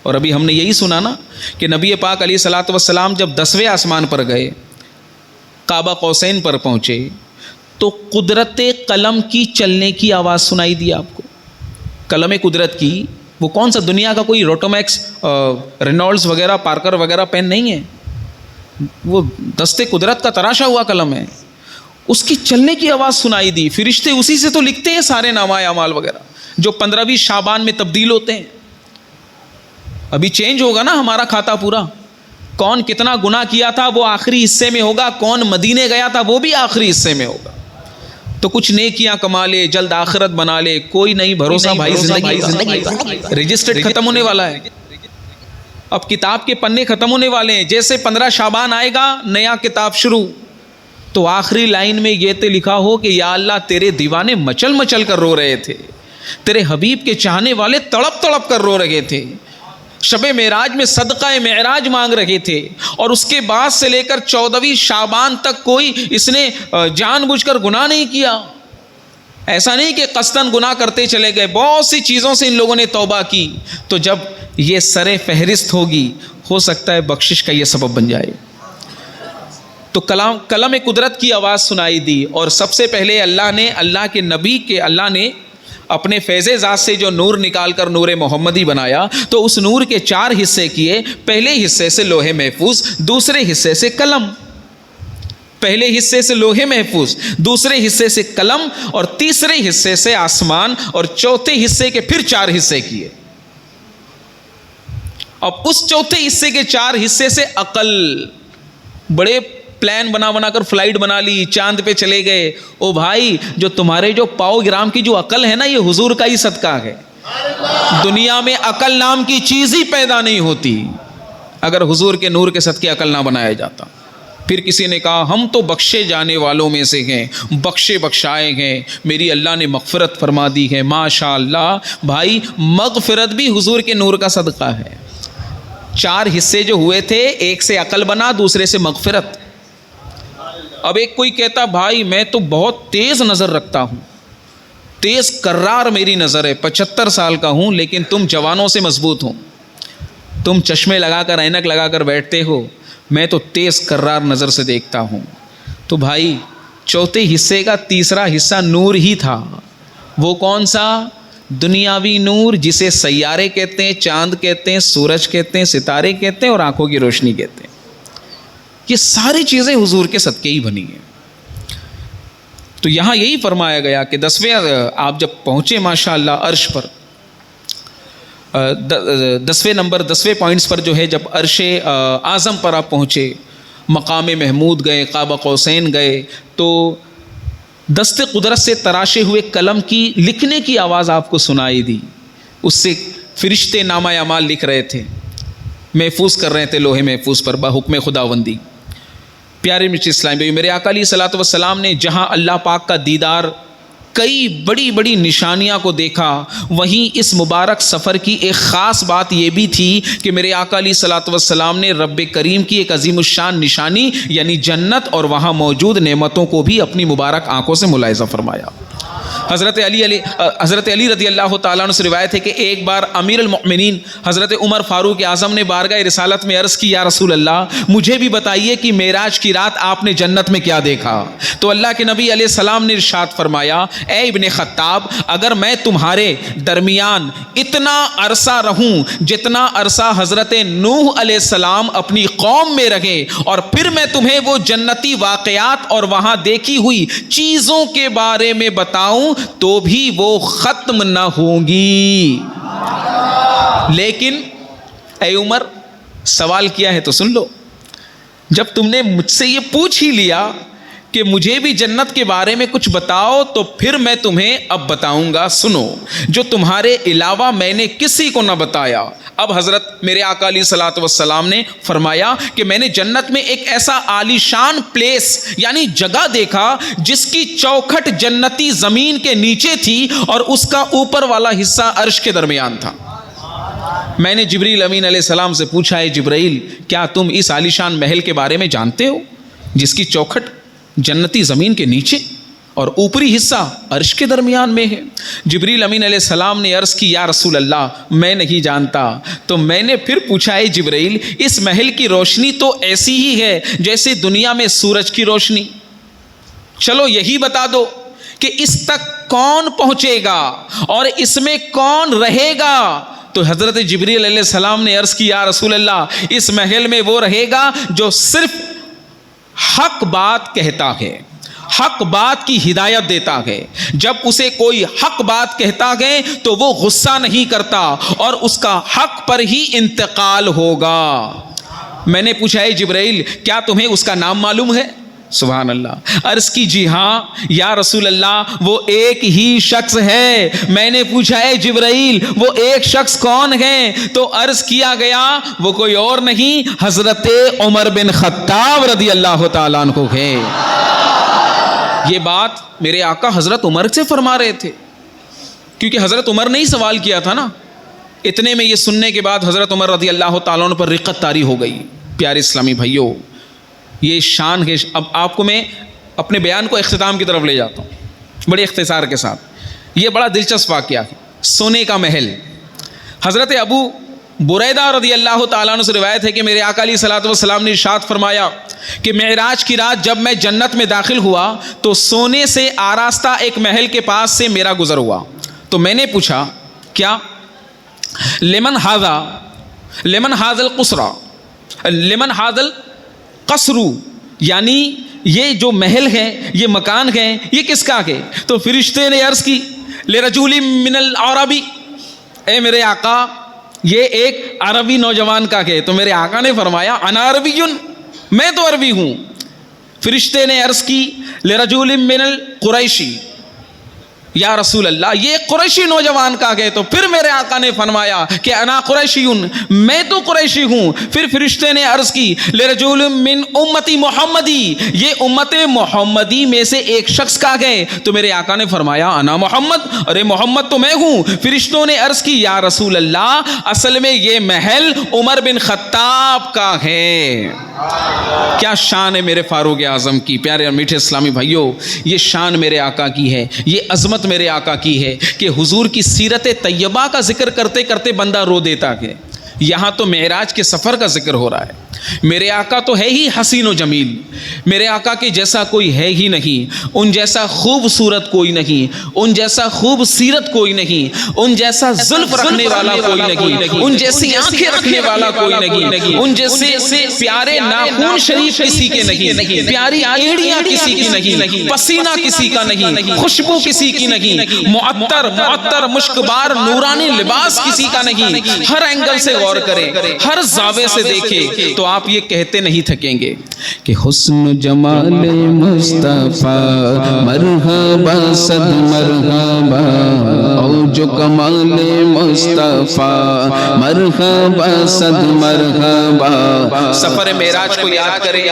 اور ابھی ہم نے یہی سنا نا کہ نبی پاک علیہ الصلوۃ والسلام جب 10ویں آسمان پر گئے، کعبہ قوسین پر پہنچے، تو قدرت قلم کی چلنے کی آواز سنائی دی آپ کو. قلم قدرت کی، وہ کون سا دنیا کا کوئی روٹومیکس رینالڈز وغیرہ پارکر وغیرہ پین نہیں ہے، وہ دست قدرت کا تراشا ہوا قلم ہے. اس کی چلنے کی آواز سنائی دی. فرشتے اسی سے تو لکھتے ہیں سارے نامہ اعمال وغیرہ جو 15ویں شعبان میں تبدیل ہوتے ہیں. ابھی چینج ہوگا نا ہمارا کھاتا پورا. کون کتنا گناہ کیا تھا وہ آخری حصے میں ہوگا، کون مدینے گیا تھا وہ بھی آخری حصے میں ہوگا. تو کچھ نیکیاں کما لے، جلد آخرت بنا لے، کوئی نہیں بھروسہ بھائی. زندگی رجسٹرڈ ختم ہونے والا ہے. اب کتاب کے پنے ختم ہونے والے ہیں. جیسے 15 شعبان آئے گا نیا کتاب شروع. تو آخری لائن میں یہ تو لکھا ہو کہ یا اللہ تیرے دیوانے مچل مچل کر رو رہے تھے، تیرے حبیب کے چاہنے والے تڑپ تڑپ کر رو رہے تھے، شب معراج میں صدقہ معراج مانگ رہے تھے. اور اس کے بعد سے لے کر 14ویں شعبان تک کوئی اس نے جان بوجھ کر گناہ نہیں کیا. ایسا نہیں کہ قصداً گناہ کرتے چلے گئے، بہت سی چیزوں سے ان لوگوں نے توبہ کی. تو جب یہ سر فہرست ہوگی، ہو سکتا ہے بخشش کا یہ سبب بن جائے. تو قلم قدرت کی آواز سنائی دی. اور سب سے پہلے اللہ کے نبی کے اللہ نے اپنے فیض ذات سے جو نور نکال کر نور محمدی بنایا، تو اس نور کے 4 حصے کیے. پہلے حصے سے لوح محفوظ، دوسرے حصے سے قلم. پہلے حصے سے لوح محفوظ، دوسرے حصے سے قلم، اور تیسرے حصے سے آسمان، اور چوتھے حصے کے پھر 4 حصے کیے. اب اس چوتھے حصے کے 4 حصے سے عقل. بڑے پلان بنا کر فلائٹ بنا لی، چاند پہ چلے گئے. او بھائی، جو تمہارے جو 100 گرام کی جو عقل ہے نا، یہ حضور کا ہی صدقہ ہے. دنیا میں عقل نام کی چیز ہی پیدا نہیں ہوتی اگر حضور کے نور کے صدقے عقل نہ بنایا جاتا. پھر کسی نے کہا ہم تو بخشے جانے والوں میں سے ہیں، بخشے بخشائے ہیں، میری اللہ نے مغفرت فرما دی ہے. ماشاء اللہ بھائی، مغفرت بھی حضور کے نور کا صدقہ ہے. 4 حصے جو ہوئے تھے، ایک سے عقل بنا، دوسرے سے مغفرت. اب ایک کوئی کہتا بھائی میں تو بہت تیز نظر رکھتا ہوں، تیز کرار میری نظر ہے، 75 سال کا ہوں، لیکن تم جوانوں سے مضبوط ہو، تم چشمے لگا کر اینک لگا کر بیٹھتے ہو، میں تو تیز کرار نظر سے دیکھتا ہوں. تو بھائی، چوتھے حصے کا تیسرا حصہ نور ہی تھا. وہ کون سا؟ دنیاوی نور، جسے سیارے کہتے ہیں، چاند کہتے ہیں، سورج کہتے ہیں، ستارے کہتے ہیں، اور آنکھوں کی روشنی کہتے ہیں. یہ ساری چیزیں حضور کے صدقے ہی بنی ہیں. تو یہاں یہی فرمایا گیا کہ 10ویں آپ جب پہنچے ماشاءاللہ عرش پر، 10ویں پوائنٹس پر جو ہے، جب عرش اعظم پر آپ پہنچے، مقام محمود گئے، قاب قوسین گئے، تو دست قدرت سے تراشے ہوئے قلم کی لکھنے کی آواز آپ کو سنائی دی. اس سے فرشتے نامہ اعمال لکھ رہے تھے، محفوظ کر رہے تھے لوح محفوظ پر بحکم خداوندی. پیارے میٹھے اسلام بھائی، میرے آقا علیہ الصلوۃ والسلام نے جہاں اللہ پاک کا دیدار، کئی بڑی بڑی نشانیاں کو دیکھا، وہیں اس مبارک سفر کی ایک خاص بات یہ بھی تھی کہ میرے آقا علیہ الصلوۃ والسلام نے رب کریم کی ایک عظیم الشان نشانی یعنی جنت اور وہاں موجود نعمتوں کو بھی اپنی مبارک آنکھوں سے ملاحظہ فرمایا. حضرت علی رضی اللہ تعالیٰ عنہ سے روایت ہے کہ ایک بار امیر المؤمنین حضرت عمر فاروق اعظم نے بارگاہ رسالت میں عرض کی، یا رسول اللہ مجھے بھی بتائیے کہ معراج کی رات آپ نے جنت میں کیا دیکھا؟ تو اللہ کے نبی علیہ السلام نے ارشاد فرمایا، اے ابن خطاب، اگر میں تمہارے درمیان اتنا عرصہ رہوں جتنا عرصہ حضرت نوح علیہ السلام اپنی قوم میں رہے، اور پھر میں تمہیں وہ جنتی واقعات اور وہاں دیکھی ہوئی چیزوں کے بارے میں بتاؤں تو بھی وہ ختم نہ ہوں گی. لیکن اے عمر، سوال کیا ہے تو سن لو. جب تم نے مجھ سے یہ پوچھ ہی لیا کہ مجھے بھی جنت کے بارے میں کچھ بتاؤ تو پھر میں تمہیں اب بتاؤں گا، سنو جو تمہارے علاوہ میں نے کسی کو نہ بتایا۔ اب حضرت میرے آقا علیہ الصلوۃ والسلام نے فرمایا کہ میں نے جنت میں ایک ایسا عالی شان پلیس یعنی جگہ دیکھا جس کی چوکھٹ جنتی زمین کے نیچے تھی اور اس کا اوپر والا حصہ عرش کے درمیان تھا۔ میں نے جبریل امین علیہ السلام سے پوچھا، اے جبرائیل کیا تم اس عالی شان محل کے بارے میں جانتے ہو جس کی چوکھٹ جنتی زمین کے نیچے اور اوپری حصہ عرش کے درمیان میں ہے؟ جبریل امین علیہ السلام نے عرض کی، یا رسول اللہ میں نہیں جانتا۔ تو میں نے پھر پوچھا، اے جبرائیل اس محل کی روشنی تو ایسی ہی ہے جیسے دنیا میں سورج کی روشنی، چلو یہی بتا دو کہ اس تک کون پہنچے گا اور اس میں کون رہے گا؟ تو حضرت جبریل علیہ السلام نے عرض کی، یا رسول اللہ اس محل میں وہ رہے گا جو صرف حق بات کہتا ہے، حق بات کی ہدایت دیتا ہے۔ جب اسے کوئی حق بات کہتا ہے تو وہ غصہ نہیں کرتا اور اس کا حق پر ہی انتقال ہوگا۔ میں نے پوچھا، اے جبرائیل کیا تمہیں اس کا نام معلوم ہے؟ سبحان اللہ۔ عرض کی، جی ہاں یا رسول اللہ وہ ایک ہی شخص ہے۔ میں نے پوچھا، اے جبرائیل وہ ایک شخص کون ہے؟ تو عرض کیا گیا وہ کوئی اور نہیں حضرت عمر بن خطاب رضی اللہ تعالیٰ عنہ ہے۔ یہ بات میرے آقا حضرت عمر سے فرما رہے تھے کیونکہ حضرت عمر نے ہی سوال کیا تھا نا۔ اتنے میں یہ سننے کے بعد حضرت عمر رضی اللہ تعالیٰ عنہ پر رقت طاری ہو گئی۔ پیارے اسلامی بھائیوں یہ شان ہے۔ اب آپ کو میں اپنے بیان کو اختتام کی طرف لے جاتا ہوں بڑے اختصار کے ساتھ۔ یہ بڑا دلچسپ واقعہ ہے، سونے کا محل۔ حضرت ابو بریدہ رضی اللہ تعالیٰ عنہ سے روایت ہے کہ میرے آقا علیہ الصلوۃ والسلام نے ارشاد فرمایا کہ معراج کی رات جب میں جنت میں داخل ہوا تو سونے سے آراستہ ایک محل کے پاس سے میرا گزر ہوا۔ تو میں نے پوچھا، کیا لمن هذا القصر، یعنی یہ جو محل ہے یہ مکان ہے یہ کس کا ہے؟ تو فرشتے نے عرض کی، لرجل من العرب، اے میرے آقا یہ ایک عربی نوجوان کا ہے۔ تو میرے آقا نے فرمایا، انا عربی، میں تو عربی ہوں۔ فرشتے نے عرض کی، لرجل من القریشی، یا رسول اللہ یہ قریشی نوجوان کا ہے۔ تو پھر میرے آقا نے فرمایا کہ انا قریشی، میں تو قریشی ہوں۔ پھر فرشتے نے عرض کی، لرجل من امتی محمدی، یہ امت محمدی میں سے ایک شخص کا ہے۔ تو میرے آقا نے فرمایا، انا محمد، ارے محمد تو میں ہوں۔ فرشتوں نے عرض کی، یا رسول اللہ اصل میں یہ محل عمر بن خطاب کا ہے۔ کیا شان ہے میرے فاروق اعظم کی۔ پیارے اور میٹھے اسلامی بھائیوں یہ شان میرے آقا کی ہے، یہ عظمت میرے آقا کی ہے کہ حضور کی سیرت طیبہ کا ذکر کرتے کرتے بندہ رو دیتا ہے۔ یہاں تو معراج کے سفر کا ذکر ہو رہا ہے۔ میرے آقا تو ہے ہی حسین و جمیل، میرے آقا کے جیسا کوئی ہے ہی نہیں، ان جیسا خوبصورت کوئی نہیں، ان جیسا خوب سیرت کوئی نہیں، ان جیسا زلف رکھنے والا کوئی نہیں، ان جیسی آنکھیں رکھنے والا کوئی نہیں، ان جیسے پیارے ناخن شریف کسی کے نہیں، پیاری ایڑیاں کسی کی نہیں، پسینہ کسی کا نہیں، خوشبو کسی کی نہیں، معطر مشکبار نورانی لباس کسی کا نہیں۔ ہر اینگل سے غور کریں، ہر زاویے سے دیکھیں تو آپ یہ کہتے نہیں تھکیں گے کہ حسن جمال مصطفیٰ مرحبا صد مرحبا، اوج کمال مصطفیٰ مرحبا صد مرحبا۔ سفر معراج کو یاد کرے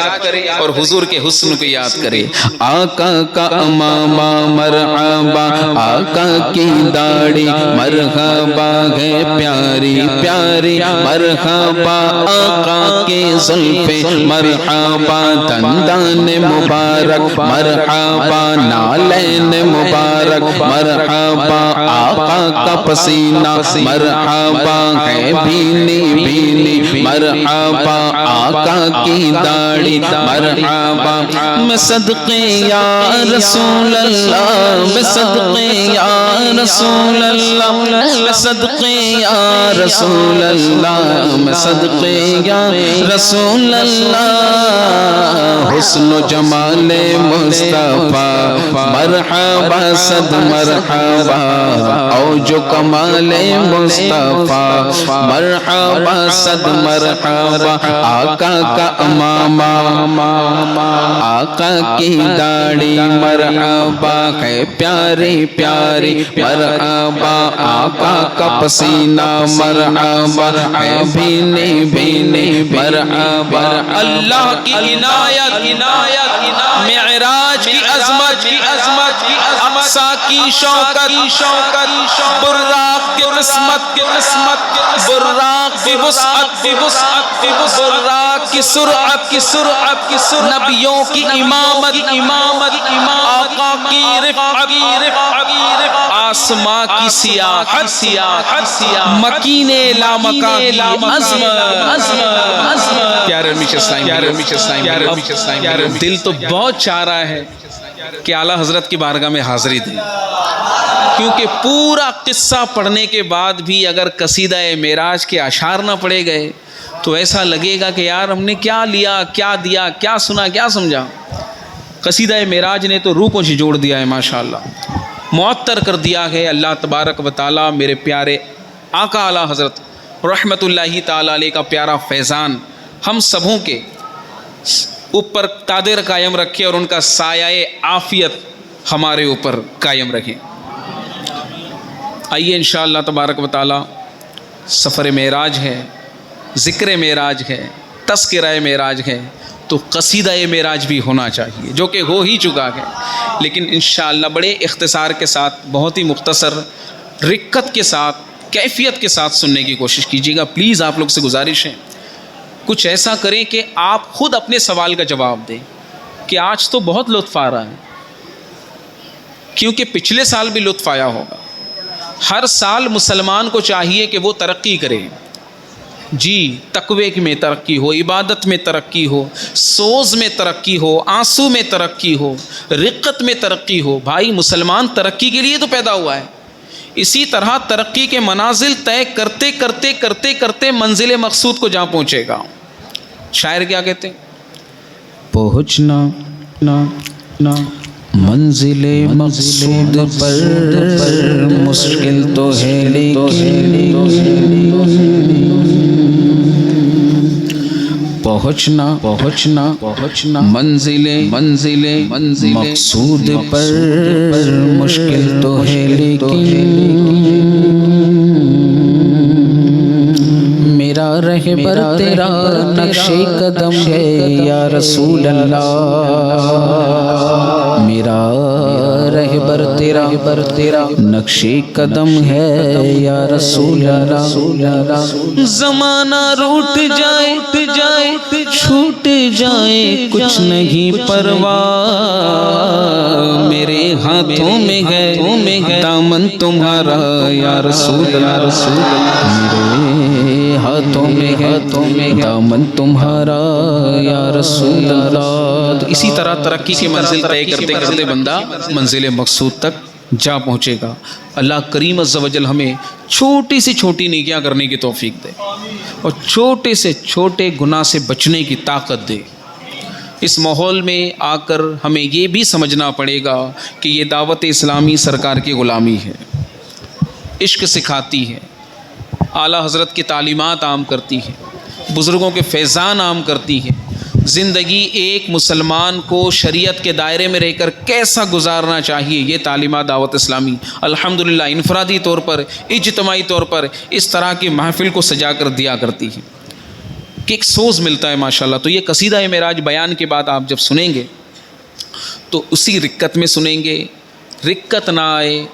اور حضور کے حسن کو یاد کرے۔ آقا کا امامہ مرحبا، آقا کی داڑھی مرحبا ہے پیاری پیاری مرحبا، آقا کی زلفیں مرحبا، دندان مبارک مرحبا، نالین مبارک مرحبا، آقا کا پسینہ مرحبا ہے بھینی بھینی مرحبا، آقا کی داڑھی مرحبا۔ میں صدقے یا رسول اللہ، میں صدقے یا رسول اللہ، میں صدقے یا رسول اللہ، اللہ میں صدقے یا رسول اللہ، حسن و جمال مصطفیٰ مرحبا صد مرحبا، اوج و کمال مصطفیٰ مرحبا صد مرحبا، آقا کا امامہ آقا کی داڑھی مرحبا ہے پیاری پیاری مرحبا، آقا کا پسینہ مرحبا ہے بھینے بھینے مرحبا، اللہ کی عنایت معراج کی عظمت اقصیٰ کی شوکت براق کی قسمت براق کی وسعت براق کی سرعت نبیوں کی امامت آقا کی رفعت آسماں کی سیاحت مکین لامکان عظمت۔ دل تو بہت چاہ رہا ہے کہ اعلیٰ حضرت کی بارگاہ میں حاضری دیں، کیونکہ پورا قصہ پڑھنے کے بعد بھی اگر قصیدہ معراج کے اشعار نہ پڑھے گئے تو ایسا لگے گا کہ یار ہم نے کیا لیا، کیا دیا، کیا سنا، کیا سمجھا۔ قصیدہ معراج نے تو روح کو جھنجھوڑ دیا ہے، ماشاءاللہ معطر کر دیا ہے۔ اللہ تبارک و تعالیٰ میرے پیارے آقا اعلیٰ حضرت رحمت اللہ تعالیٰ علیہ کا پیارا فیضان ہم سبوں کے اوپر قادر قائم رکھے اور ان کا سایہ عافیت ہمارے اوپر قائم رکھے۔ آئیے انشاءاللہ تبارک و تعالیٰ، سفر معراج ہے، ذکر معراج ہے، تذکرہ معراج ہے، تو قصیدہ معراج بھی ہونا چاہیے، جو کہ ہو ہی چکا ہے، لیکن انشاءاللہ بڑے اختصار کے ساتھ، بہت ہی مختصر، رقت کے ساتھ، کیفیت کے ساتھ سننے کی کوشش کیجیے گا۔ پلیز آپ لوگ سے گزارش ہے کچھ ایسا کریں کہ آپ خود اپنے سوال کا جواب دیں کہ آج تو بہت لطف آ رہا ہے، کیونکہ پچھلے سال بھی لطف آیا ہوگا۔ ہر سال مسلمان کو چاہیے کہ وہ ترقی کرے، جی، تقوی میں ترقی ہو، عبادت میں ترقی ہو، سوز میں ترقی ہو، آنسو میں ترقی ہو، رقت میں ترقی ہو۔ بھائی مسلمان ترقی کے لیے تو پیدا ہوا ہے، اسی طرح ترقی کے منازل طے کرتے کرتے کرتے کرتے منزل مقصود کو جہاں پہنچے گا۔ شاعر کیا کہتے ہیں؟ پہنچنا منزل مقصود پر مشکل تو ہے لیکن پہنچنا منزل مقصود پر مشکل تو ہے لیکن میرا رہبر تیرا نقش قدم ہے یا رسول اللہ، میرا رہبر تیرا نقش قدم ہے یا رسول اللہ۔ زمانہ روٹ جائے چھوٹ جائے کچھ نہیں پرواہ، میرے ہاتھوں میں ہے دامن تمہارا یا رسول اللہ، میرے ہاتھوں میں دامن تمہارا یا رسول اللہ۔ تو اسی طرح ترقی کی منزل طے کرتے کرتے بندہ منزل مقصود تک جا پہنچے گا۔ اللہ کریم عز و جل ہمیں چھوٹی سے چھوٹی نیکیاں کرنے کی توفیق دے اور چھوٹے سے چھوٹے گناہ سے بچنے کی طاقت دے۔ اس ماحول میں آ کر ہمیں یہ بھی سمجھنا پڑے گا کہ یہ دعوت اسلامی سرکار کی غلامی ہے، عشق سکھاتی ہے، اعلیٰ حضرت کی تعلیمات عام کرتی ہے، بزرگوں کے فیضان عام کرتی ہے۔ زندگی ایک مسلمان کو شریعت کے دائرے میں رہ کر کیسا گزارنا چاہیے، یہ تعلیمات دعوت اسلامی الحمدللہ انفرادی طور پر، اجتماعی طور پر اس طرح کی محفل کو سجا کر دیا کرتی ہے کہ ایک سوز ملتا ہے ماشاءاللہ۔ تو یہ قصیدہ معراج بیان کے بعد آپ جب سنیں گے تو اسی رقت میں سنیں گے، رقت نہ آئے،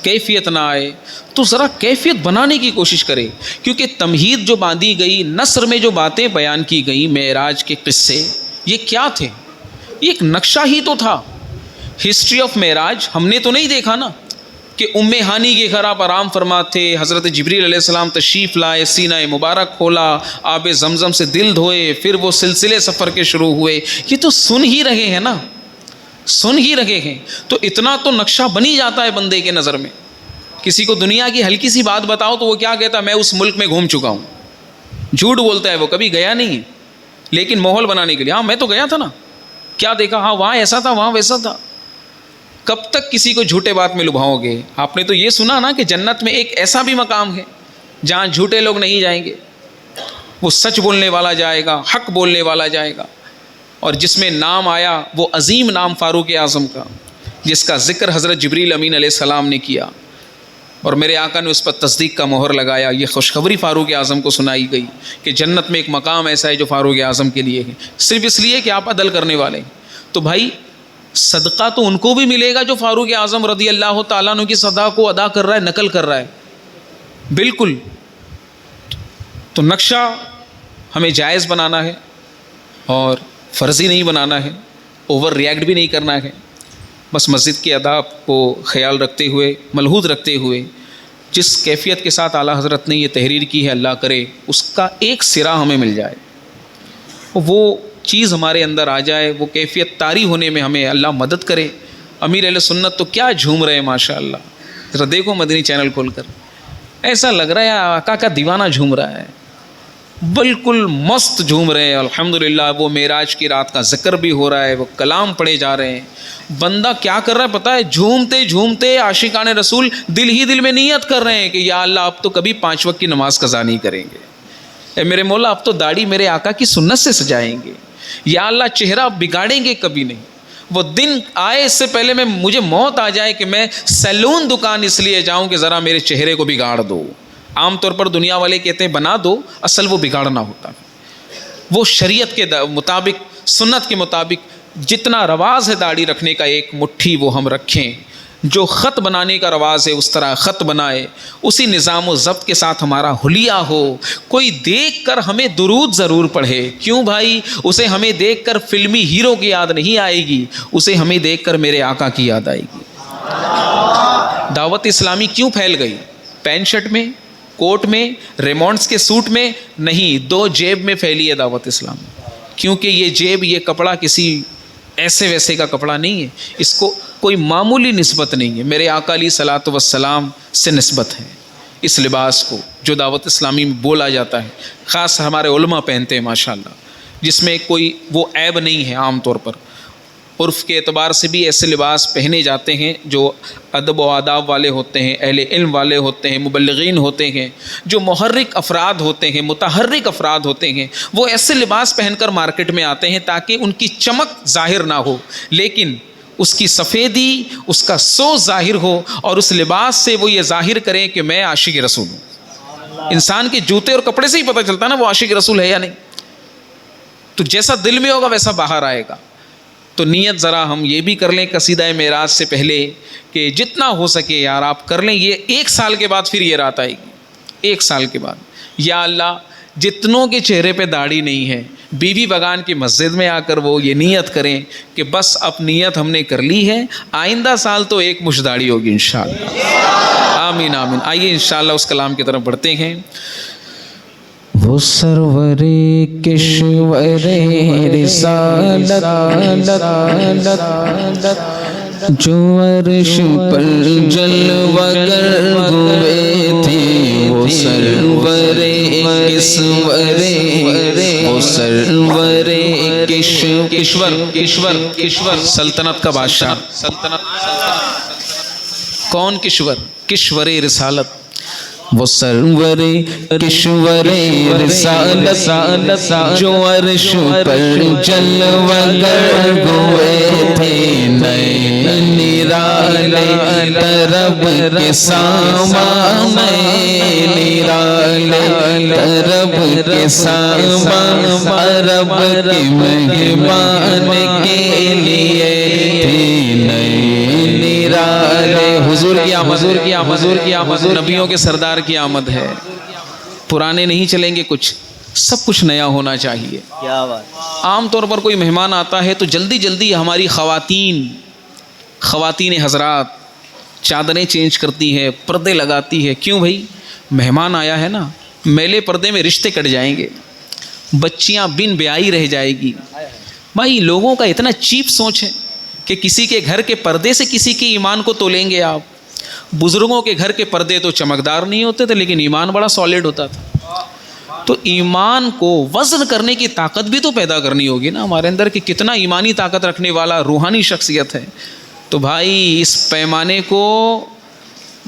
کیفیت نہ آئے تو ذرا کیفیت بنانے کی کوشش کرے، کیونکہ تمہید جو باندھی گئی، نثر میں جو باتیں بیان کی گئی، معراج کے قصے، یہ کیا تھے؟ یہ ایک نقشہ ہی تو تھا۔ ہسٹری آف معراج ہم نے تو نہیں دیکھا نا کہ ام ہانی کے گھر آپ آرام فرما تھے، حضرت جبریل علیہ السلام تشریف لائے، سینہ مبارک کھولا، آب زمزم سے دل دھوئے، پھر وہ سلسلے سفر کے شروع ہوئے۔ یہ تو سن ہی رہے ہیں نا، سن ہی رہے ہیں، تو اتنا تو نقشہ بنی جاتا ہے بندے کے نظر میں۔ کسی کو دنیا کی ہلکی سی بات بتاؤ تو وہ کیا کہتا ہے؟ میں اس ملک میں گھوم چکا ہوں، جھوٹ بولتا ہے وہ، کبھی گیا نہیں ہے، لیکن ماحول بنانے کے لیے، ہاں میں تو گیا تھا نا، کیا دیکھا، ہاں وہاں ایسا تھا، وہاں ویسا تھا۔ کب تک کسی کو جھوٹے بات میں لبھاؤ گے؟ آپ نے تو یہ سنا نا کہ جنت میں ایک ایسا بھی مقام ہے جہاں جھوٹے لوگ نہیں جائیں گے، وہ سچ بولنے والا جائے گا، حق بولنے والا جائے گا، اور جس میں نام آیا وہ عظیم نام فاروق اعظم کا، جس کا ذکر حضرت جبریل امین علیہ السلام نے کیا اور میرے آقا نے اس پر تصدیق کا مہر لگایا۔ یہ خوشخبری فاروق اعظم کو سنائی گئی کہ جنت میں ایک مقام ایسا ہے جو فاروق اعظم کے لیے ہے، صرف اس لیے کہ آپ عدل کرنے والے ہیں۔ تو بھائی صدقہ تو ان کو بھی ملے گا جو فاروق اعظم رضی اللہ تعالیٰ عنہ کی صدا کو ادا کر رہا ہے، نقل کر رہا ہے، بالکل۔ تو نقشہ ہمیں جائز بنانا ہے اور فرضی نہیں بنانا ہے، اوور ریئیکٹ بھی نہیں کرنا ہے، بس مسجد کے آداب کو خیال رکھتے ہوئے، ملحوظ رکھتے ہوئے، جس کیفیت کے ساتھ اعلیٰ حضرت نے یہ تحریر کی ہے، اللہ کرے اس کا ایک سرا ہمیں مل جائے، وہ چیز ہمارے اندر آ جائے، وہ کیفیت طاری ہونے میں ہمیں اللہ مدد کرے۔ امیر اہل سنت تو کیا جھوم رہے ہیں ماشاء اللہ، ذرا دیکھو مدنی چینل کھول کر، ایسا لگ رہا ہے آقا کا دیوانہ جھوم رہا ہے، بالکل مست جھوم رہے ہیں الحمدللہ۔ وہ معراج کی رات کا ذکر بھی ہو رہا ہے، وہ کلام پڑھے جا رہے ہیں، بندہ کیا کر رہا ہے پتہ ہے؟ جھومتے جھومتے عاشقان رسول دل ہی دل میں نیت کر رہے ہیں کہ یا اللہ اب تو کبھی 5 وقت کی نماز قضا نہیں کریں گے، اے میرے مولا اب تو داڑھی میرے آقا کی سنت سے سجائیں گے، یا اللہ چہرہ اب بگاڑیں گے کبھی نہیں۔ وہ دن آئے اس سے پہلے میں مجھے موت آ جائے کہ میں سیلون دکان اس لیے جاؤں کہ ذرا میرے چہرے کو بگاڑ دو۔ عام طور پر دنیا والے کہتے ہیں بنا دو، اصل وہ بگاڑنا ہوتا ہے۔ وہ شریعت کے مطابق، سنت کے مطابق جتنا رواج ہے داڑھی رکھنے کا، ایک مٹھی وہ ہم رکھیں، جو خط بنانے کا رواج ہے اس طرح خط بنائے، اسی نظام و ضبط کے ساتھ ہمارا حلیہ ہو۔ کوئی دیکھ کر ہمیں درود ضرور پڑھے، کیوں بھائی؟ اسے ہمیں دیکھ کر فلمی ہیرو کی یاد نہیں آئے گی، اسے ہمیں دیکھ کر میرے آقا کی یاد آئے گی۔ دعوت اسلامی کیوں پھیل گئی؟ پینٹ شرٹ میں، کوٹ میں، ریمونڈس کے سوٹ میں نہیں، 2 جیب میں پھیلی ہے دعوت اسلامی، کیونکہ یہ جیب، یہ کپڑا کسی ایسے ویسے کا کپڑا نہیں ہے، اس کو کوئی معمولی نسبت نہیں ہے، میرے آقا علیہ صلاۃ والسلام سے نسبت ہے اس لباس کو جو دعوت اسلامی میں بولا جاتا ہے، خاص ہمارے علماء پہنتے ہیں ماشاءاللہ، جس میں کوئی وہ عیب نہیں ہے۔ عام طور پر عرف کے اعتبار سے بھی ایسے لباس پہنے جاتے ہیں جو ادب و آداب والے ہوتے ہیں، اہل علم والے ہوتے ہیں، مبلغین ہوتے ہیں، جو محرک افراد ہوتے ہیں، متحرک افراد ہوتے ہیں، وہ ایسے لباس پہن کر مارکیٹ میں آتے ہیں تاکہ ان کی چمک ظاہر نہ ہو، لیکن اس کی سفیدی، اس کا سوز ظاہر ہو، اور اس لباس سے وہ یہ ظاہر کریں کہ میں عاشق رسول ہوں۔ انسان کے جوتے اور کپڑے سے ہی پتہ چلتا ہے نا وہ عاشق رسول ہے یا نہیں۔ تو جیسا دل میں ہوگا ویسا باہر آئے گا۔ تو نیت ذرا ہم یہ بھی کر لیں قصیدہ معراج سے پہلے کہ جتنا ہو سکے یار آپ کر لیں، یہ 1 سال کے بعد پھر یہ رات آئے گی، 1 سال کے بعد، یا اللہ جتنوں کے چہرے پہ داڑھی نہیں ہے، بیوی بگان کی مسجد میں آ کر وہ یہ نیت کریں کہ بس اب نیت ہم نے کر لی ہے، آئندہ سال تو 1 مشت داڑھی ہوگی انشاءاللہ۔ آمین آمین۔ آئیے انشاءاللہ اس کلام کی طرف بڑھتے ہیں۔ وہ سرور کشور رسالت جو عرش پر جلوہ گر ہوئے تھے، وہ سرور کشور، وہ سرور کشور سلطنت کا بادشاہ، کون کشور؟ کشور رسالت، وہ سرور کشور رسالت جو عرش پر جلوہ گر ہوئے تھے، نئے نرالے طرب کے سامان، نرالے طرب کے سامان، عرب کے مہمان کے لیے تھے نئے نرالے۔ حضور کی آمد، حضور کی آمد، نبیوں کے سردار کی آمد ہے۔ پرانے نہیں چلیں گے، کچھ سب کچھ نیا ہونا چاہیے۔ کیا بات۔ عام طور پر کوئی مہمان آتا ہے تو جلدی جلدی ہماری خواتین حضرات چادریں چینج کرتی ہے، پردے لگاتی ہے، کیوں بھائی؟ مہمان آیا ہے نا، میلے پردے میں رشتے کٹ جائیں گے، بچیاں بن بیائی رہ جائے گی۔ بھائی لوگوں کا اتنا چیپ سوچ ہے کہ کسی کے گھر کے پردے سے کسی کے ایمان کو تولیں گے آپ۔ بزرگوں کے گھر کے پردے تو چمکدار نہیں ہوتے تھے لیکن ایمان بڑا سالڈ ہوتا تھا۔ تو ایمان کو وزن کرنے کی طاقت بھی تو پیدا کرنی ہوگی نا ہمارے اندر کہ کتنا ایمانی طاقت رکھنے والا روحانی شخصیت ہے. تو بھائی اس پیمانے کو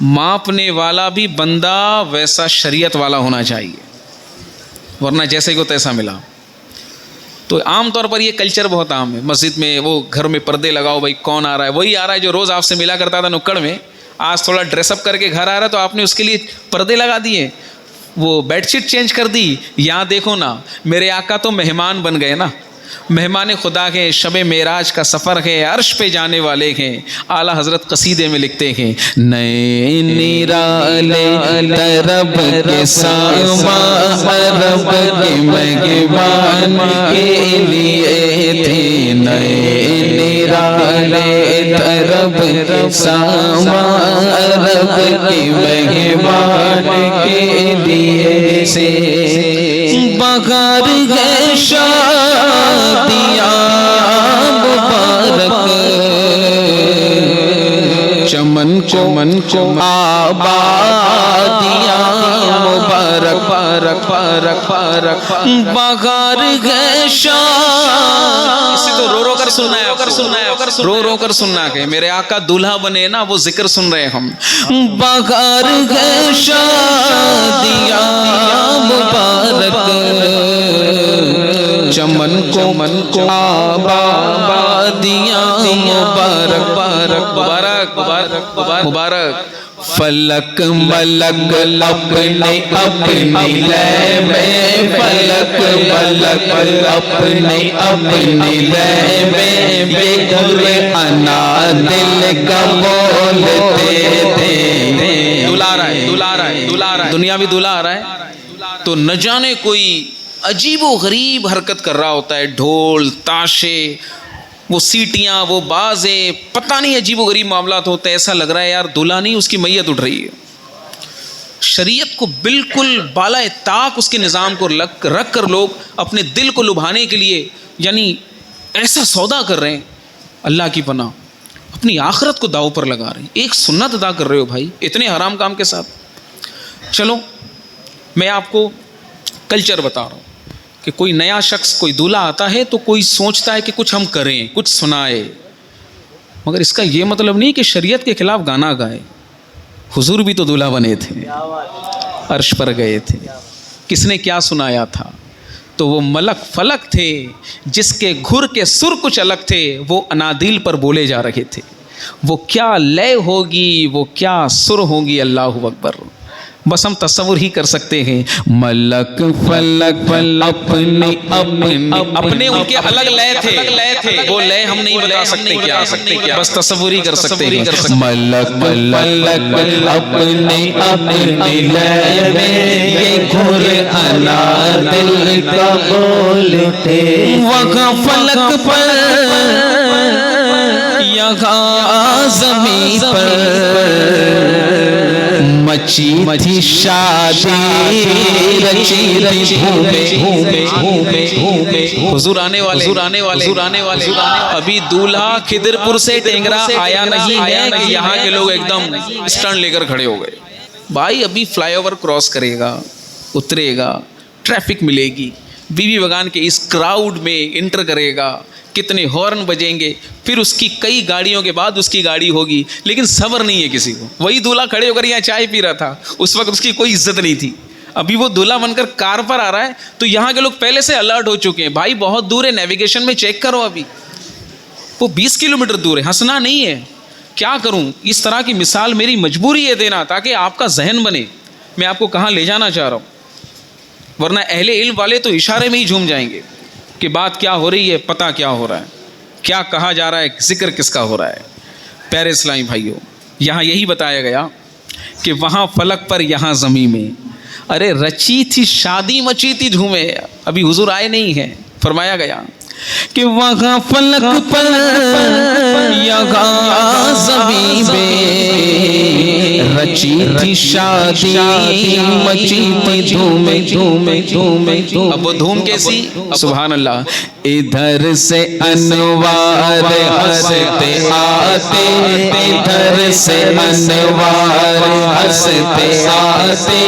ماپنے والا بھی بندہ ویسا شریعت والا ہونا چاہیے, ورنہ جیسے کو تیسا ملا. تو عام طور پر یہ کلچر بہت عام ہے, مسجد میں وہ گھر میں پردے لگاؤ, بھائی کون آ رہا ہے, وہی آ رہا ہے جو روز آپ سے ملا کرتا تھا نکڑ میں, آج تھوڑا ڈریس اپ کر کے گھر آ رہا ہے تو آپ نے اس کے لیے پردے لگا دیے, وہ بیڈ شیٹ چینج کر دی. یہاں دیکھو نا, میرے آقا تو مہمان بن گئے نا, مہمان خدا کے, شب معراج کا سفر ہے, عرش پہ جانے والے ہیں. اعلیٰ حضرت قصیدے میں لکھتے ہیں, نئے نرالے طرب کے سامان عرب کے مہمان کے لیے تھے. نئے نرالے طرب کے سامان عرب کے مہمان کے لیے سے. بغیر ہے شادیاں مبارک, چمن کو آبادیاں مبارک, پارک پارک پارک بغیر ہے شادیاں. اسے تو رو رو کر سننا ہے, رو رو کر سننا کہ میرے آقا دولہا بنے نا, وہ ذکر سن رہے ہم. بغیر ہے شادیاں مبارک, چمن کو آبادیاں مبارک, مبارک مبارک مبارک مبارک. فلک ملک اپنے اپنی لے میں, فلک ملک اپنے اپنی لے میں, بے قرآن دل کا بولتے تھے. دلہا رہا ہے, دنیا بھی دلہا آ رہا ہے, تو نہ جانے کوئی عجیب و غریب حرکت کر رہا ہوتا ہے, ڈھول تاشے, وہ سیٹیاں, وہ بازیں, پتہ نہیں عجیب و غریب معاملات ہوتے ہیں. ایسا لگ رہا ہے یار دلہا نہیں, اس کی میت اٹھ رہی ہے. شریعت کو بالکل بالائے طاق اس کے نظام کو رکھ کر لوگ اپنے دل کو لبھانے کے لیے یعنی ایسا سودا کر رہے ہیں, اللہ کی پناہ اپنی آخرت کو داؤ پر لگا رہے ہیں. ایک سنت ادا کر رہے ہو بھائی اتنے حرام کام کے ساتھ. چلو میں آپ کو کلچر بتا رہا ہوں کہ کوئی نیا شخص, کوئی دولہا آتا ہے تو کوئی سوچتا ہے کہ کچھ ہم کریں, کچھ سنائے, مگر اس کا یہ مطلب نہیں کہ شریعت کے خلاف گانا گائے. حضور بھی تو دولہا بنے تھے, عرش پر گئے تھے, کس نے کیا سنایا تھا؟ تو وہ ملک فلک تھے جس کے گھر کے سر کچھ الگ تھے, وہ انادیل پر بولے جا رہے تھے. وہ کیا لے ہوگی, وہ کیا سر ہوگی, اللہ اکبر, بس ہم تصور ہی کر سکتے ہیں. ملک فلک اپنے ان کے الگ لے تھے, وہ لے ہم نہیں بتا سکتے کیا, بس تصور ہی کر سکتے ہیں. ملک فلک اپنی لے میں, یہ قرآن دل کا بولتے. وہاں فلک پر یہاں زمین پر مچی تھی شادی, رچی تھی حضور آنے والے. ابھی دولہا کھدر پور سے ٹینگرا آیا نہیں ہے کہ یہاں کے لوگ ایک دم اسٹنڈ لے کر کھڑے ہو گئے. بھائی ابھی فلائی اوور کراس کرے گا, اترے گا, ٹریفک ملے گی, بیوی بگان کے اس کراؤڈ میں انٹر کرے گا, کتنے ہارن بجیں گے, پھر اس کی کئی گاڑیوں کے بعد اس کی گاڑی ہوگی, لیکن صبر نہیں ہے کسی کو. وہی دولہا کھڑے ہو کر یہاں چائے پی رہا تھا, اس وقت اس کی کوئی عزت نہیں تھی. ابھی وہ دولہا بن کر کار پر آ رہا ہے تو یہاں کے لوگ پہلے سے الرٹ ہو چکے ہیں, بھائی بہت دور ہے, نیویگیشن میں چیک کرو, ابھی وہ 20 کلومیٹر دور ہے, ہنسنا نہیں ہے. کیا کروں, اس طرح کی مثال میری مجبوری ہے دینا تاکہ آپ کا ذہن بنے. میں آپ کو کہاں لے جانا چاہ رہا ہوں, ورنہ اہل علم والے تو اشارے میں ہی جھوم جائیں گے کہ بات کیا ہو رہی ہے, پتہ کیا ہو رہا ہے, کیا کہا جا رہا ہے, ذکر کس کا ہو رہا ہے. پیارے اسلامی بھائیوں, یہاں یہی بتایا گیا کہ وہاں فلک پر یہاں زمین میں, ارے رچی تھی شادی مچی تھی دھومے. ابھی حضور آئے نہیں ہیں, فرمایا گیا کہ وہاں فلک پر یہاں زمین میں رچی تھی شادی مچی تھی دھوم دھوم دھوم دھوم اب وہ دھوم کیسی؟ سبحان اللہ. ادھر سے انوار ہنستے آتے ادھر سے انوار ہنستے آتے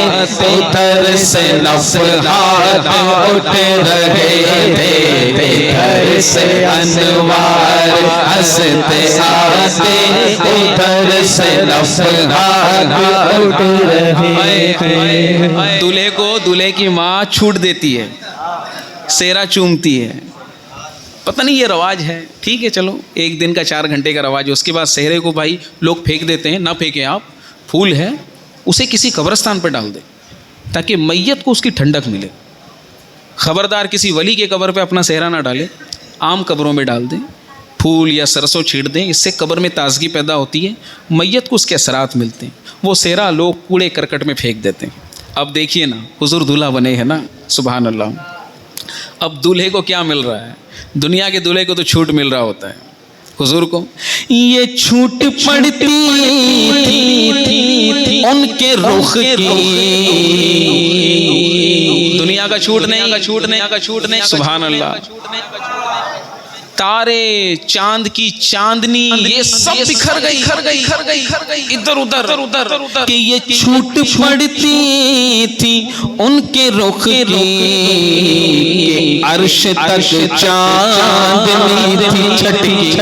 ادھر سے نفحات اٹھ رہے تھے ادھر سے انوار ہنستے آتے ادھر سے نفحات اٹھ رہے تھے. دولہے کو دولہے کی ماں چھوٹ دیتی ہے, سیرا چومتی ہے. پتہ نہیں یہ رواج ہے, ٹھیک ہے چلو, ایک دن کا 4 گھنٹے کا رواج ہے. اس کے بعد سہرے کو بھائی لوگ پھینک دیتے ہیں. نہ پھینکیں آپ, پھول ہے اسے کسی قبرستان پہ ڈال دیں تاکہ میت کو اس کی ٹھنڈک ملے. خبردار کسی ولی کے قبر پہ اپنا سہرا نہ ڈالے, عام قبروں میں ڈال دیں, پھول یا سرسوں چھیڑ دیں. اس سے قبر میں تازگی پیدا ہوتی ہے, میت کو اس کے اثرات ملتے ہیں. وہ سہرا لوگ کوڑے کرکٹ میں پھینک دیتے ہیں. اب دیکھیے نا, حضور دولہا بنے ہیں نا, سبحان اللہ. اب دولہے کو کیا مل رہا ہے؟ دنیا کے دولہے کو تو چھوٹ مل رہا ہوتا ہے, حضور کو یہ چھوٹ پڑتی تھی ان کے رخ کی, دنیا کا چھوٹ نہیں, سبحان اللہ. تارے, چاند کی چاندنی, یہ سب بکھر گئی ادھر ادھر کہ یہ چھوٹ پڑتی تھی ان کے رخ کی, عرش تک چاندنی تھی چھٹکی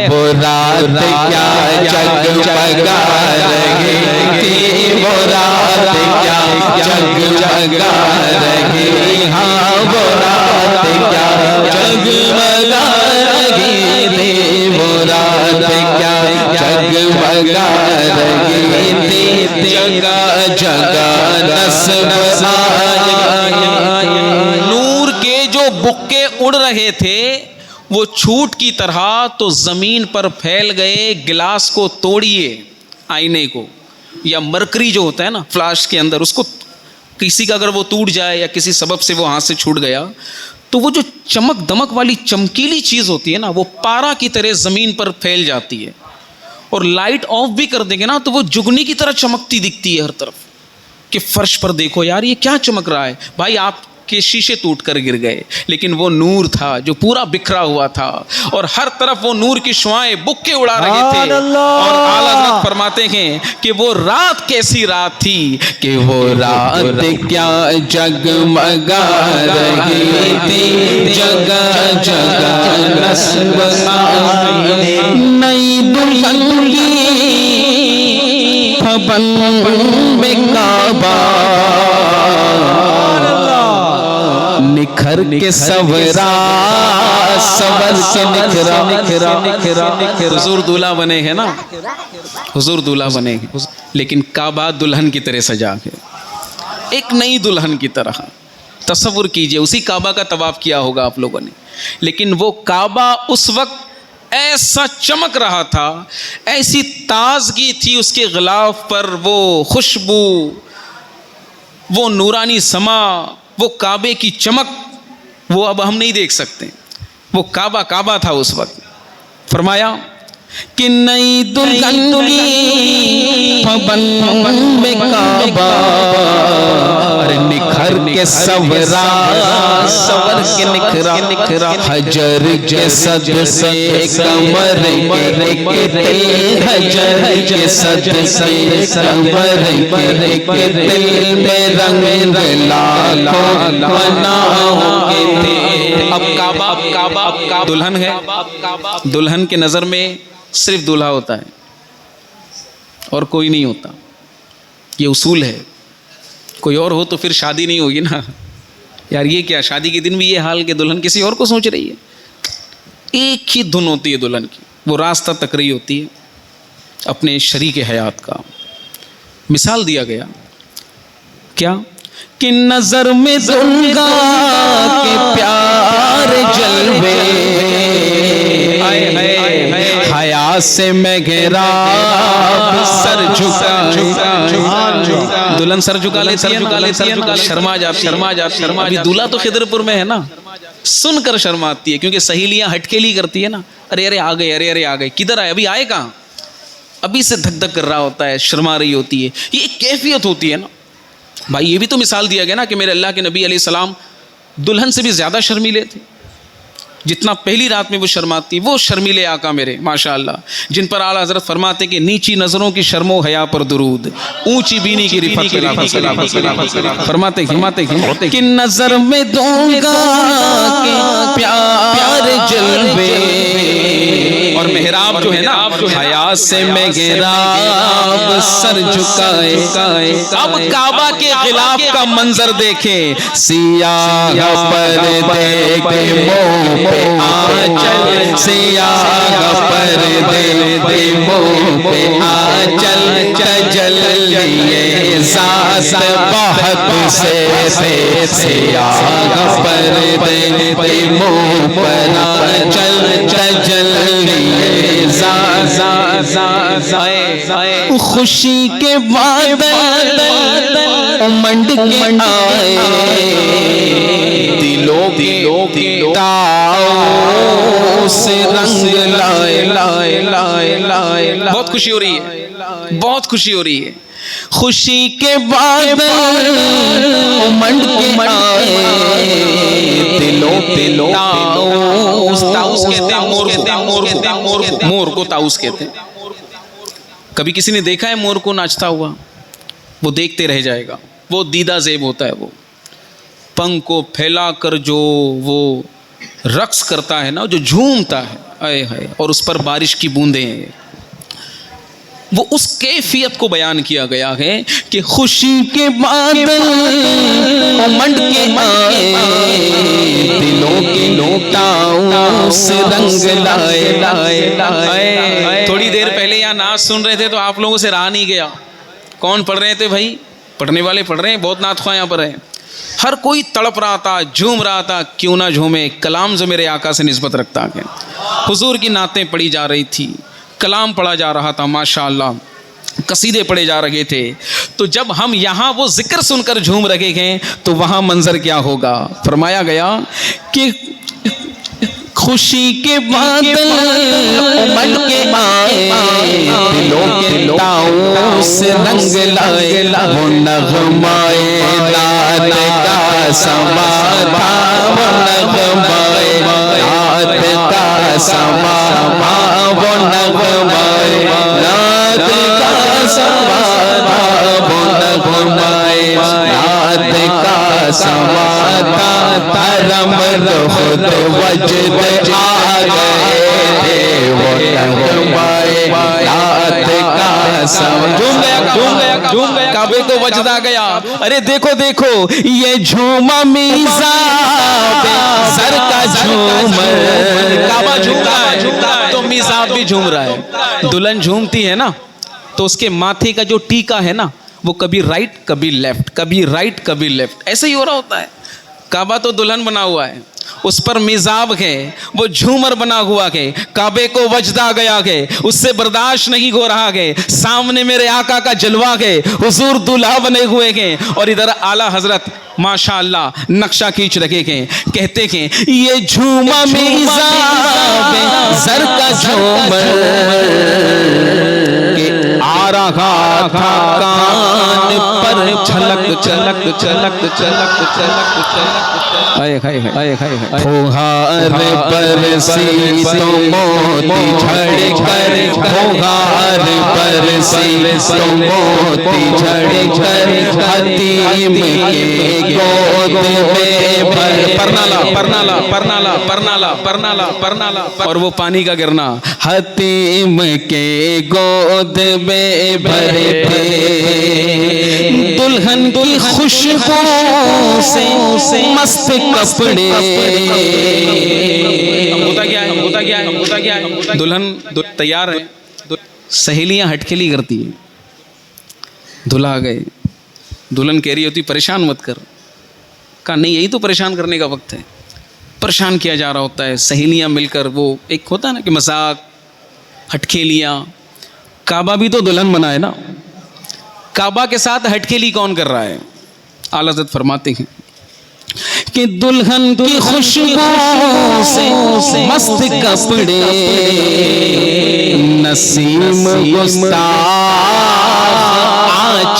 وہ رات کیا جگمگا رہی تھی, وہ رات کیا جگمگا رہی, ہاں وہ رات کیا جگمگا رہی تھی, وہ رات کیا جگمگا رہی تھی, جگہ جگہ نسب آئی. نور کے جو بکے اڑ رہے تھے وہ چھوٹ کی طرح تو زمین پر پھیل گئے. گلاس کو توڑیے, آئینے کو, یا مرکری جو ہوتا ہے نا فلاش کے اندر, اس کو کسی کا اگر وہ ٹوٹ جائے یا کسی سبب سے وہ ہاتھ سے چھوٹ گیا تو وہ جو چمک دمک والی چمکیلی چیز ہوتی ہے نا, وہ پارا کی طرح زمین پر پھیل جاتی ہے. اور لائٹ آف بھی کر دیں گے نا تو وہ جگنی کی طرح چمکتی دکھتی ہے ہر طرف, کہ فرش پر دیکھو یار یہ کیا چمک رہا ہے. بھائی آپ کے شیشے ٹوٹ کر گر گئے, لیکن وہ نور تھا جو پورا بکھرا ہوا تھا, اور ہر طرف وہ نور کی شعائیں بکے اڑا رہے تھے. اور اعلیٰ حضرت فرماتے ہیں کہ وہ رات کیسی رات تھی کہ وہ رات کیا جگمگا رہی تھی, جگہ جگہ نسب آئی. نئی دلہن بھون میں کعبہ نکھر کے سورا سور کے نکھرا. حضور دولہا بنے ہیں نا, حضور دولہا بنے ہیں, لیکن کعبہ دلہن کی طرح سجا ہے, ایک نئی دلہن کی طرح. تصور کیجئے اسی کعبہ کا طواف کیا ہوگا آپ لوگوں نے, لیکن وہ کعبہ اس وقت ایسا چمک رہا تھا, ایسی تازگی تھی اس کے غلاف پر, وہ خوشبو, وہ نورانی سما, وہ کعبے کی چمک, وہ اب ہم نہیں دیکھ سکتے. وہ کعبہ کعبہ تھا اس وقت. فرمایا کہ نئی دلہن بھون میں کعبہ نکھر کے سورا سور کے نکھرا, حجر کے صد سے کمر کے دل, حجر کے صد سے کمر کے دل میں رنگ لالوں بناؤ کے تھے. اب کعبہ دلہن ہے, دلہن کے نظر میں صرف دولہا ہوتا ہے اور کوئی نہیں ہوتا. یہ اصول ہے. کوئی اور ہو تو پھر شادی نہیں ہوگی نا یار. یہ کیا شادی کے دن بھی یہ حال کہ دلہن کسی اور کو سوچ رہی ہے. ایک ہی دھن ہوتی ہے دلہن کی, وہ راستہ تک رہی ہوتی ہے اپنے شریک حیات کا. مثال دیا گیا کیا کہ نظر میں دلہا کے پیار جلوے, حیا سے میں گھرا سر جھکا. دلہن سر جھکا لیتی ہے, شرما جاتی. ابھی دولہا تو خضر پور میں ہے نا, سن کر شرماتی ہے کیونکہ سہیلیاں ہٹکیلی کرتی ہے نا, ارے ارے آ گئے, ارے ارے آ گئے, کدھر آئے, ابھی آئے کہاں, ابھی سے دھک دھک کر رہا ہوتا ہے, شرما رہی ہوتی ہے. یہ ایک کیفیت ہوتی ہے نا بھائی. یہ بھی تو مثال دیا گیا نا کہ میرے اللہ کے نبی علیہ السلام دلہن سے بھی زیادہ شرمیلے تھے. جتنا پہلی رات میں وہ شرماتی, وہ شرمیلے آقا میرے ماشاء اللہ, جن پر اعلیٰ حضرت فرماتے کہ نیچی نظروں کی شرم و حیا پر درود, اونچی بینی کی رفت پہ فرماتے کہ نظر میں دوں گا کہ پیار جلوے, اور محراب جو ہے نا حیا سے محراب سر جھکائے. اب کعبہ کے غلاف کا منظر دیکھیں, سیاہ پردے کے منہ پہ آنچل, سیاہ پردے کے منہ پہ آنچل, تجلی ذات بہت سے سیاہ پردے کے منہ پر آنچل, تجلی خوشی کے بادل امنڈ کے آئے, دلوں کے تاؤ سے رنگ لائے. بہت خوشی ہو رہی ہے, بہت خوشی ہو رہی ہے. خوشی کے بادل امنڈ کے آئے, دلوں تاؤس کہتے ہیں مور کو تاؤس کہتے ہیں. کبھی کسی نے دیکھا ہے مور کو ناچتا ہوا؟ وہ دیکھتے رہ جائے گا. وہ دیدہ زیب ہوتا ہے. وہ پنکھ کو پھیلا کر جو وہ رقص کرتا ہے نا, جو جھومتا ہے, آئے ہائے, اور اس پر بارش کی بوندیں ہیں, وہ اس کیفیت کو بیان کیا گیا ہے کہ خوشی کے بادل امنڈ کے آئے, دلوں کے تاؤس رنگ لائے. تھوڑی دیر پہلے یہاں نعت سن رہے تھے تو آپ لوگوں سے رہا نہیں گیا. کون پڑھ رہے تھے بھائی؟ پڑھنے والے پڑھ رہے ہیں, بہت نعت خواہ یہاں پر ہیں. ہر کوئی تڑپ رہا تھا, جھوم رہا تھا. کیوں نہ جھومے, کلام جو میرے آقا سے نسبت رکھتا ہے. حضور کی نعتیں پڑھی جا رہی تھی, کلام پڑھا جا رہا تھا, ماشاءاللہ قصیدے پڑھے جا رہے تھے. تو جب ہم یہاں وہ ذکر سن کر جھوم رہے ہیں تو وہاں منظر کیا ہوگا؟ فرمایا گیا کہ خوشی کے بادل امنڈ کے آئے, دلوں کے تاؤس رنگ لائے. وہ نغمائے نعت کا سما تھا, وہ نغمائے نعت کا سما تھا, وہ نغمائے نعت کا سما تھا, وہ نغمائے نعت کا سما تھا. ترم خود وجد آ گئے, وہ نغمائے نعت کا سما. جھوم گیا کعبے کو وجد آ گیا. ارے دیکھو یہ جھوما میزاب سر کا جھومر, کعبہ جھوم رہا ہے تو میزاب بھی جھوم رہا ہے. دلہن جھومتی ہے نا تو اس کے ماتھے کا جو ٹیکا ہے نا وہ کبھی رائٹ کبھی لیفٹ, کبھی رائٹ کبھی لیفٹ, ایسے ہی ہو رہا ہوتا ہے. کعبہ تو دلہن بنا ہوا ہے, اس پر میزاب ہے, وہ جھومر بنا ہوا ہے. کعبے کو وجد آ گیا ہے, اس سے برداشت نہیں ہو رہا ہے. سامنے میرے آقا کا جلوہ ہے, حضور دولہا بنے ہوئے ہیں, اور ادھر اعلیٰ حضرت ماشاءاللہ نقشہ کھینچ رکھے ہیں. کہتے ہیں یہ جھوما میزاب زر کا جھومر آ رہا تھا کان پر چھلک چھلک چھلک چھلک چھلک. پھوہار برسی تو موتی جھڑ کر, پھوہار برسی تو موتی جھڑ کر, حتیم کے گود میں بھر. پرنالا اور وہ پانی کا گرنا. حتیم کے گود میں بھرے تھے, دلہن کی خوشبو سے مست کپڑے. ہوتا کیا ہے دلہن تیار ہے, سہیلیاں ہٹکھیلی کرتی ہیں. دلہا گئے, دلہن کہہ رہی ہوتی پریشان مت کر. کہا نہیں, یہی تو پریشان کرنے کا وقت ہے. پریشان کیا جا رہا ہوتا ہے. سہیلیاں مل کر, وہ ایک ہوتا ہے نا کہ مذاق, ہٹکھیلیاں. کعبہ بھی تو دلہن بنا ہے نا, کعبہ کے ساتھ ہٹکھیلی کون کر رہا ہے؟ اعلیٰ حضرت فرماتے ہیں کہ دلہن کی خوشبو سے مست کپڑے, نسیم گستاخ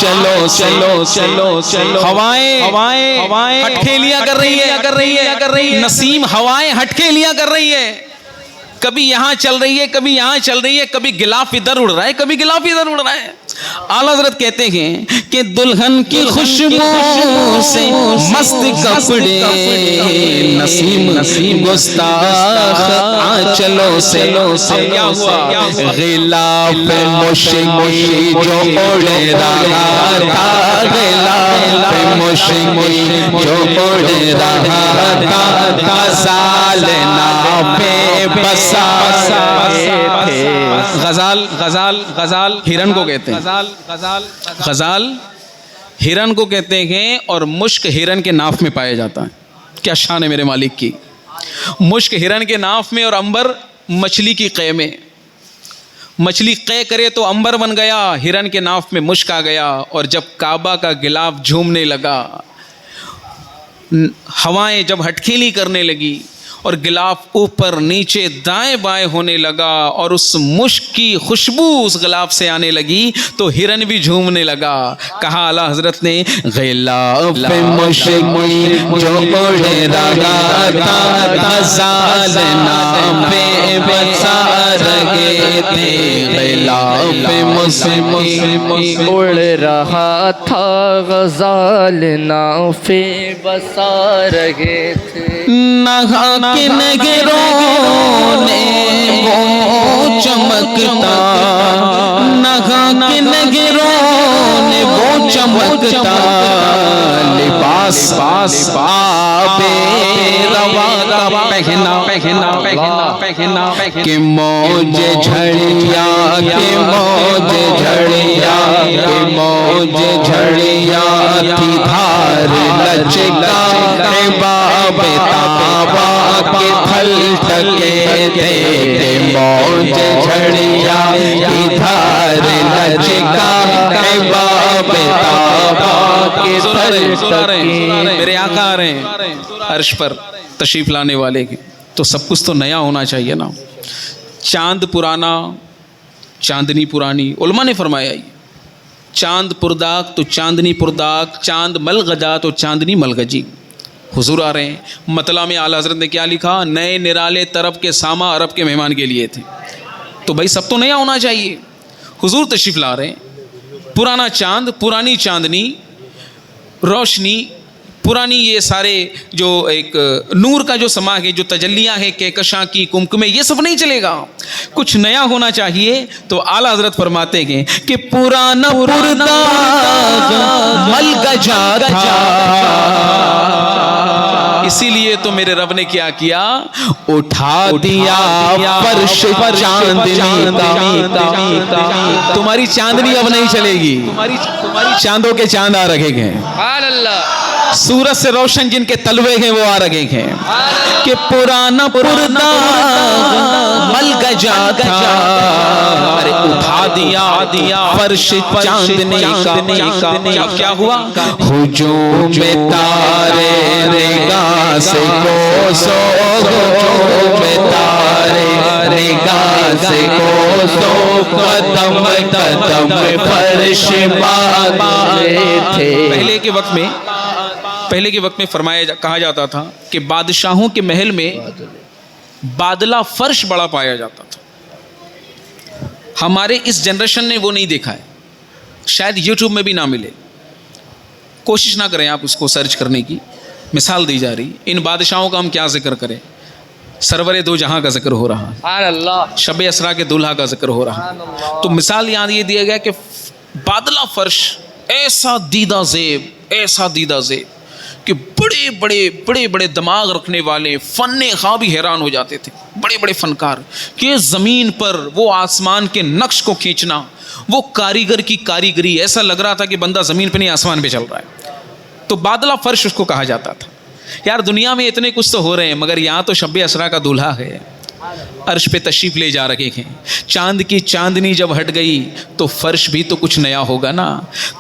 چلو چلو چلو چلو ہوائیں ہٹکھیلیاں کر رہی ہے نسیم ہوائیں ہٹکھیلیاں کر رہی ہے، کبھی یہاں چل رہی ہے کبھی یہاں چل رہی ہے، کبھی غلاف ادھر اڑ رہا ہے کبھی غلاف ادھر اڑ رہا ہے۔ اعلیٰ حضرت کہتے ہیں کہ دلہن کی خوشبو سے مست کپڑے نسیم گستاخ آنچلوں سے کیا ہوا؟ غلاف مشکی جو اڑ رہا تھا، غلاف مشکی جو اڑ رہا تھا، غزال ناپے بسا تھے۔ غزال ہرن کو کہتے ہیں، غزال ہرن کو کہتے ہیں، اور مشک ہرن کے ناف میں پایا جاتا ہے۔ کیا شان ہے میرے مالک کی، مشک ہرن کے ناف میں اور عنبر مچھلی کی قے میں۔ مچھلی قے کرے تو عنبر بن گیا، ہرن کے ناف میں مشک آ گیا، اور جب کعبہ کا غلاف جھومنے لگا، ہوائیں جب ہٹکھیلی کرنے لگی اور غلاف اوپر نیچے دائیں بائیں ہونے لگا اور اس مشک کی خوشبو اس غلاف سے آنے لگی تو ہرن بھی جھومنے لگا۔ کہا اعلیٰ حضرت نے غلاف مشکی جو اڑ رہا تھا، غزال ناپے بسا رہے تھے۔ غلاف مشکی اڑ رہا تھا، غزال نافے بسا رہے تھے۔ نہا کے نگروں نے وہ چمکتا، نہا کے نگروں نے وہ چمکتا، لباس آبے روا کا پہنا کہ موج جھڑیا، کہ موج جھڑیا، کہ موج جھڑیا تھی دھار لچکا، باب تابا کے پھل ٹکے تھے، کہ موج جھڑیا کی دھار لچکا، باب تابا کے پھل ٹکے۔ میرے آقا آ رہے ہیں عرش پر تشریف لانے والے کے، تو سب کچھ تو نیا ہونا چاہیے نا۔ چاند پرانا چاندنی پرانی، علماء نے فرمایا یہ چاند پرداغ تو چاندنی پرداغ، چاند ملغجا تو چاندنی ملغجی۔ حضور آ رہے ہیں، مطلع میں اعلیٰ حضرت نے کیا لکھا؟ نئے نرالے طرب کے ساما عرب کے مہمان کے لیے تھے، تو بھائی سب تو نیا ہونا چاہیے۔ حضور تشریف لا رہے ہیں، پرانا چاند، پرانی چاندنی، روشنی پرانی، یہ سارے جو ایک نور کا جو سما ہے، جو تجلیاں ہیں کہکشاں کی، کمکمے، یہ سب نہیں چلے گا، کچھ نیا ہونا چاہیے۔ تو اعلیٰ حضرت فرماتے ہیں کہ پرانا پرداغ ملغجا تھا، اسی لیے تو میرے رب نے کیا کیا؟ اٹھا دیا فرش چاندنی کا۔ تمہاری چاندنی اب نہیں چلے گی، چاندوں کے چاند آ رکھے گئے، سورج سے روشن جن کے تلوے ہیں وہ آ رہے ہیں، کہ پرانا پرداغ ملغجا تھا، اٹھا دیا فرش چاندنی کا۔ کیا ہوا؟ ہجوم تارے رگا سے کوسو، ہجوم تارے رگا سے کوسو، قدم قدم فرش باندھے تھے۔ پہلے کے وقت میں کہا جاتا تھا کہ بادشاہوں کے محل میں بادلہ فرش بڑا پایا جاتا تھا۔ ہمارے اس جنریشن نے وہ نہیں دیکھا ہے، شاید یوٹیوب میں بھی نہ ملے، کوشش نہ کریں آپ اس کو سرچ کرنے کی۔ مثال دی جا رہی، ان بادشاہوں کا ہم کیا ذکر کریں، سرور دو جہاں کا ذکر ہو رہا، شب اسرا کے دولہا کا ذکر ہو رہا، تو مثال یہاں یہ دیا گیا کہ بادلہ فرش ایسا دیدہ زیب کہ بڑے بڑے دماغ رکھنے والے فن خواہ بھی حیران ہو جاتے تھے، بڑے بڑے فنکار، کہ زمین پر وہ آسمان کے نقش کو کھینچنا، وہ کاریگر کی کاریگری، ایسا لگ رہا تھا کہ بندہ زمین پہ نہیں آسمان پہ چل رہا ہے۔ تو بادلہ فرش اس کو کہا جاتا تھا۔ یار دنیا میں اتنے کچھ تو ہو رہے ہیں، مگر یہاں تو شب اسرا کا دولہا ہے، عرش پہ تشریف لے جا رکھے ہیں. چاند کی چاندنی جب ہٹ گئی تو فرش بھی تو کچھ نیا ہوگا نا.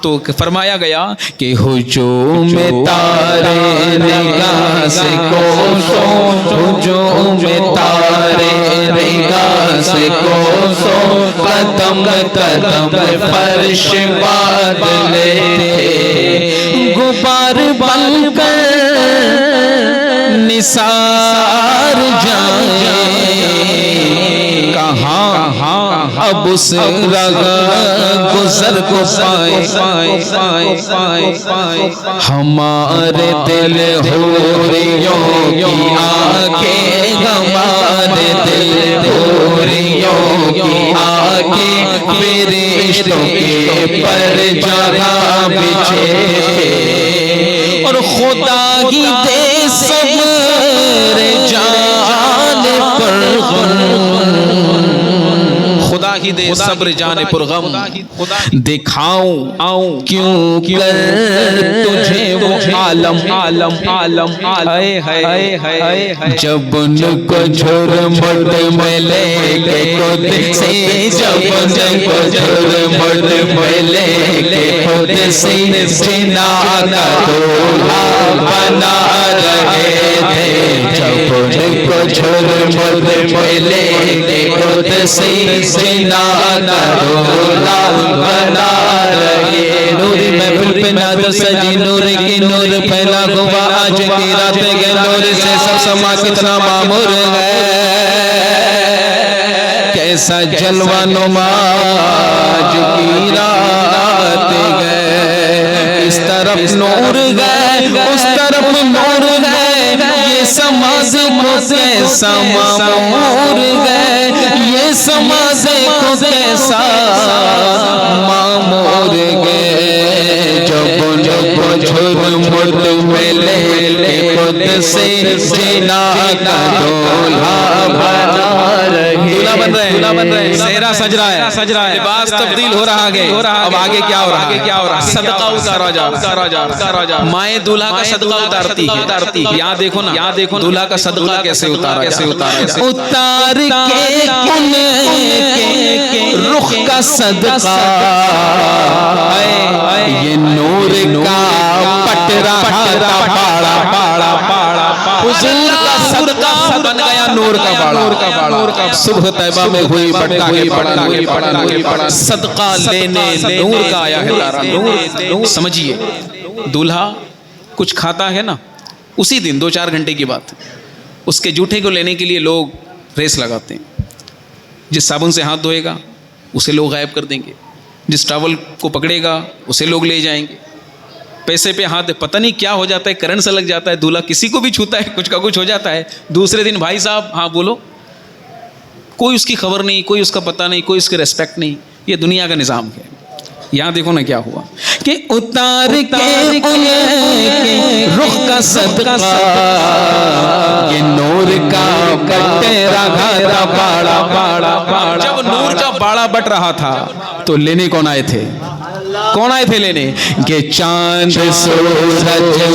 تو فرمایا گیا کہ ہجوم تارے نگاہ سے کوسوں، ہجوم تارے نگاہ سے کوسوں، قدم قدم فرش بادلے تھے، غبار بن کر نثار جائیں، کہاں اب اس رگا گزر کو پائے، ہمارے دل حوریوں کی آنکھیں، ہمارے دل حوریوں کی آنکھیں، فرشتوں کے پر جگہ بچھے، اور خدا ہی دے صبر جان پر غم، خدا ہی دے صبر جان پر غم، دکھاؤں کیوں کر تجھے وہ عالم، جب ان کو جھرمٹ میں لے کے خود سے، جب ان کو جھرمٹ میں لے کے خود سے جنا کا دولہا بنا رہے تھے، جب ان کو جھرمٹ میں لے کے خود سے جنا کا دولہا بنا رہے. نور محفل پہ نادر سجی، نور کی نور پھیلا ہوا آج کی رات کے نور سے سب سما کتنا معمور ہے، کیسا جلوہ نما آج کی رات گئے، اس طرف نور گئے اس طرف نور گئے، یہ سماز کو کیسا معمور گئے، یہ سماز کو کیسا معمور گئے، جب جھرمٹ میں لے کے خود سے جنا کا دولہا بنا رہے، دولہا بن رہے، صحرا سج رہا ہے، لباس تبدیل ہو رہا ہے. اب آگے کیا ہو رہا ہے؟ صدقہ اتارا جا رہا ہے، مائیں دولہا کا صدقہ اتارتی ہے. یہاں دیکھو نا، دولہا کا صدقہ کیسے اتارا اتار کے ان کے رخ کا صدقہ، یہ نور کا پٹ رہا تھا پاڑا، حضور کا صدقہ بن گیا نور کا باڑا. صبح طیبہ میں ہوئی پڑھنا، صدقہ لینے نور کا آیا ہے تارا. نور سمجھیے، دولہا کچھ کھاتا ہے نا، اسی دن 2-4 گھنٹے کی بات، اس کے جوٹے کو لینے کے لیے لوگ ریس لگاتے ہیں. جس صابن سے ہاتھ دھوئے گا اسے لوگ غائب کر دیں گے، جس ٹاول کو پکڑے گا اسے لوگ لے جائیں گے. پیسے پہ ہاتھ، پتہ نہیں کیا ہو جاتا ہے، کرنٹ سے لگ جاتا ہے، دولہا کسی کو بھی چھوتا ہے کچھ کا کچھ ہو جاتا ہے. دوسرے دن بھائی صاحب ہاں بولو، کوئی اس کی خبر نہیں، کوئی اس کا پتہ نہیں، کوئی اس کی ریسپیکٹ نہیں. یہ دنیا کا نظام ہے. یہاں دیکھو نا کیا ہوا کہ اتار کے ان کے رخ کا صدقہ، یہ نور کا بٹ رہا تھا باڑا. جب نور کا باڑا بٹ رہا تھا تو لینے کون آئے تھے لینے؟ کہ چاند سورج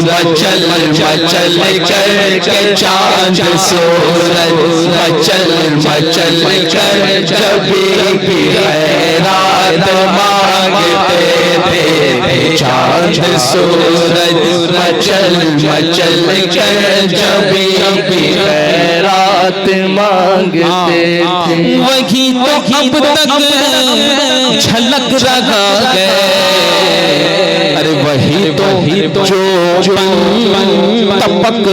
مچل مچل کر کے، چاند سورج مچل مچل کر جب بھی خیرات مانگتے تھے، چاند سورج مچل مچل کر جب بھی خیرات مانگتے تھے، وہی تو اب تک جھلک رہا ہے، ارے وہی تو جو ٹپک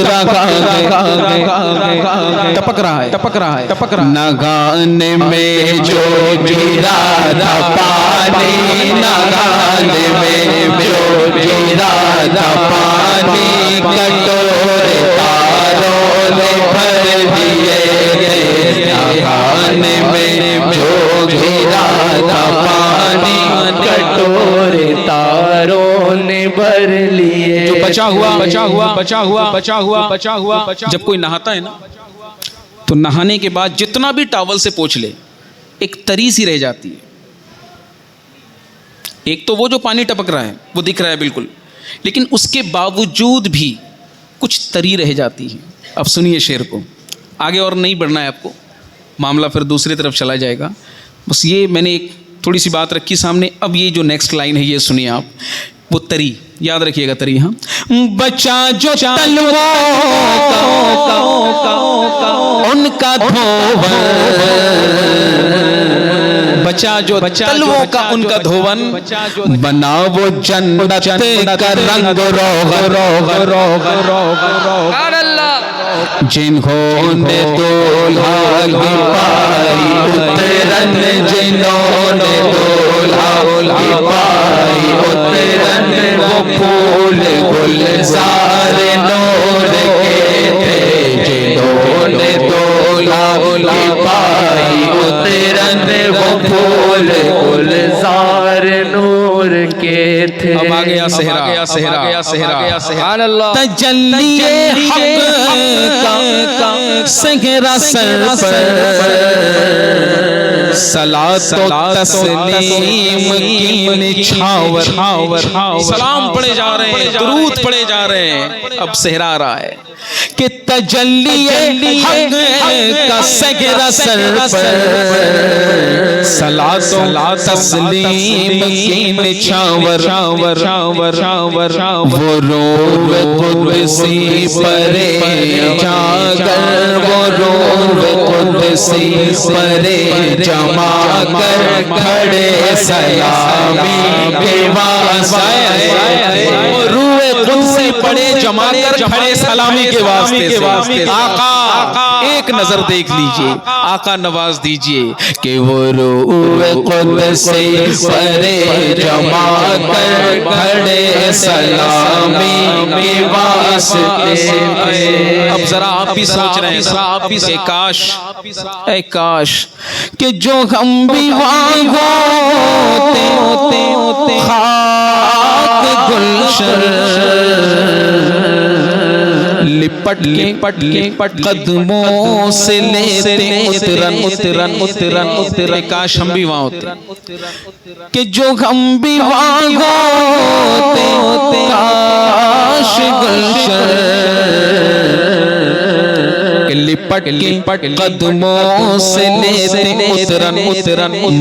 رہا ہے، نگان میں جو گرا تھا پانی، نگان میں جو گرا تھا پانی، کٹورے تاروں نے بھر دیے تھے، نگان میں جو گرا تھا پانی، کٹورے تاروں نے بھر لیے. جو بچا ہوا. جب کوئی نہاتا ہے نا تو نہانے کے بعد جتنا بھی ٹاول سے پوچھ لے ایک تری سی رہ جاتی ہے. ایک تو وہ جو پانی ٹپک رہا ہے وہ دکھ رہا ہے بالکل، لیکن اس کے باوجود بھی کچھ تری رہ جاتی ہے. اب سنیے شعر کو، آگے اور نہیں بڑھنا ہے آپ کو. معاملہ پھر دوسری طرف چلا جائے گا. بس یہ میں نے ایک تھوڑی سی بات رکھی سامنے. اب یہ جو نیکسٹ لائن ہے یہ سنیے آپ, وہ تری یاد رکھیے گا, تری. ہاں, بچا جو تلووں کا ان کا دھوون, بچا جو تلووں کا ان کا دھون, بنا وہ جنت کا رنگ روغن جنہوں نے دولہا کی پائی اترن, جنہوں نے دولہا کی پائی اترن, وہ پھول گلزار نور کے تھے, جنہوں نے دولہا کی پائی اترن, وہ پھول گلزار نور کے تھے. اب آ گیا صحرا, صحرا, سبحان اللہ. تجلی حق کا صحرا سر پر, صلاۃ و تسلیم کی نچھاور, سلام پڑھے جا رہے ہیں, درود پڑھے جا رہے ہیں. اب صحرا آ رہا ہے کہ تجلی حق کا صحرا سر پر, صلاۃ و تسلیم کی نچھاور, وہ روح قدسی پرے جاگر, وہ روح قدسی پرے جما کر کھڑے سلامی کے واسطے, وہ روح قدسی پڑھے جما کر کھڑے سلامی کے واسطے سے. آقا ایک نظر دیکھ لیجئے, آقا نواز دیجئے کہ وہ روح قدسی پرے جما کر کھڑے سلامی کے واسطے. اب ذرا آپ بھی سوچ رہے ہیں کہ کاش, اے کاش کہ جو ہم بھی وہاں ہوتے خاک گلشن لپٹ قدموں سے لیتے اترن, کاش ہم بھی وہاں ہوتے کہ جو ہم بھی وہاں ہوتے کاش گلشن لپٹ قدموں سے لیتے اترن,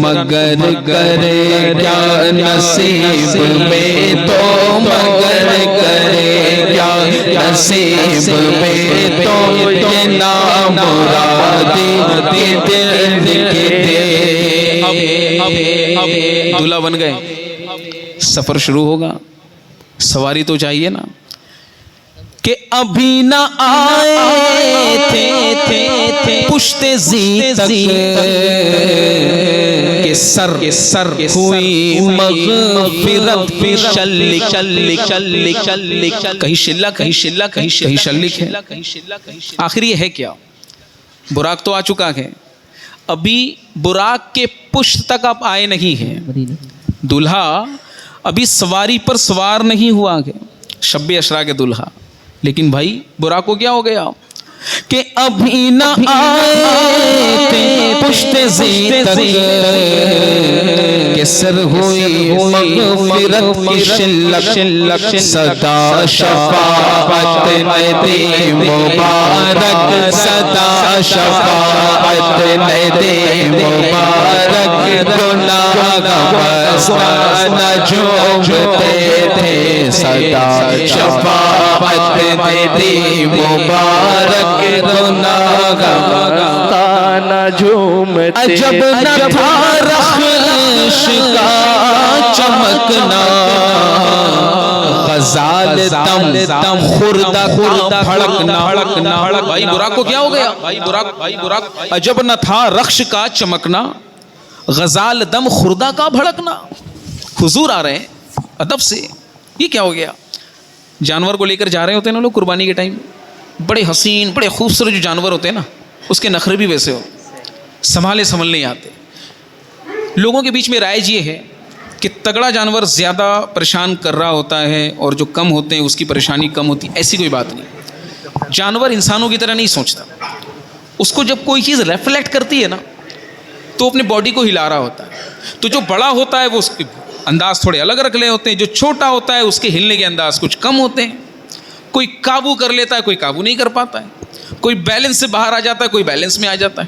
مگر کرے کیا نصیب میں تو, مگر کرے کیا نصیب میں تو, یہ نامرادی دل لکھتے. دلہا بن گئے, سفر شروع ہوگا, سواری تو چاہیے نا. کہ ابھی نہ آئے تھے پشت زی تک, کہ سر ہوئی مغفرت پہ شلک, کہیں شلک, کہیں شلک, کہیں شلک ہے. آخر یہ ہے کیا, براق تو آ چکا ہے, ابھی براق کے پشت تک آپ آئے نہیں ہیں. دلہا ابھی سواری پر سوار نہیں ہوا ہے, شب اشرا کے دلہا. لیکن بھائی براق کو کیا ہو گیا کہ ابھی نہ آئے تھے پشت زی تک, کہ سر ہوئی مغفرت کی شلک, صدا شفاعت نے دی مبارک, صدا شفاعت نے دی مبارک, گناہ بستہ نجومتے تھے, صدا شفاعت نے دی مبارک, عجب نہ تھا رخش کا چمکنا, غزال دم خردہ کا پھڑکنا. بھائی براق کو کیا ہو گیا, براق عجب نہ تھا رخش کا چمکنا, غزال دم خردہ کا بھڑکنا. حضور آ رہے ہیں ادب سے, یہ کیا ہو گیا. جانور کو لے کر جا رہے ہوتے ہیں نا لوگ قربانی کے ٹائم, بڑے حسین بڑے خوبصورت جو جانور ہوتے ہیں نا, اس کے نخرے بھی ویسے ہو, سنبھالے سنبھل نہیں آتے. لوگوں کے بیچ میں رائج یہ ہے کہ تگڑا جانور زیادہ پریشان کر رہا ہوتا ہے اور جو کم ہوتے ہیں اس کی پریشانی کم ہوتی ہے. ایسی کوئی بات نہیں. جانور انسانوں کی طرح نہیں سوچتا. اس کو جب کوئی چیز ریفلیکٹ کرتی ہے نا تو اپنے باڈی کو ہلا رہا ہوتا ہے. تو جو بڑا ہوتا ہے وہ اس کے انداز تھوڑے الگ رکھ لے ہوتے ہیں, جو چھوٹا ہوتا ہے اس کے ہلنے کے انداز کچھ کم ہوتے ہیں. کوئی قابو کر لیتا ہے, کوئی قابو نہیں کر پاتا ہے, کوئی بیلنس سے باہر آ جاتا ہے, کوئی بیلنس میں آ جاتا ہے.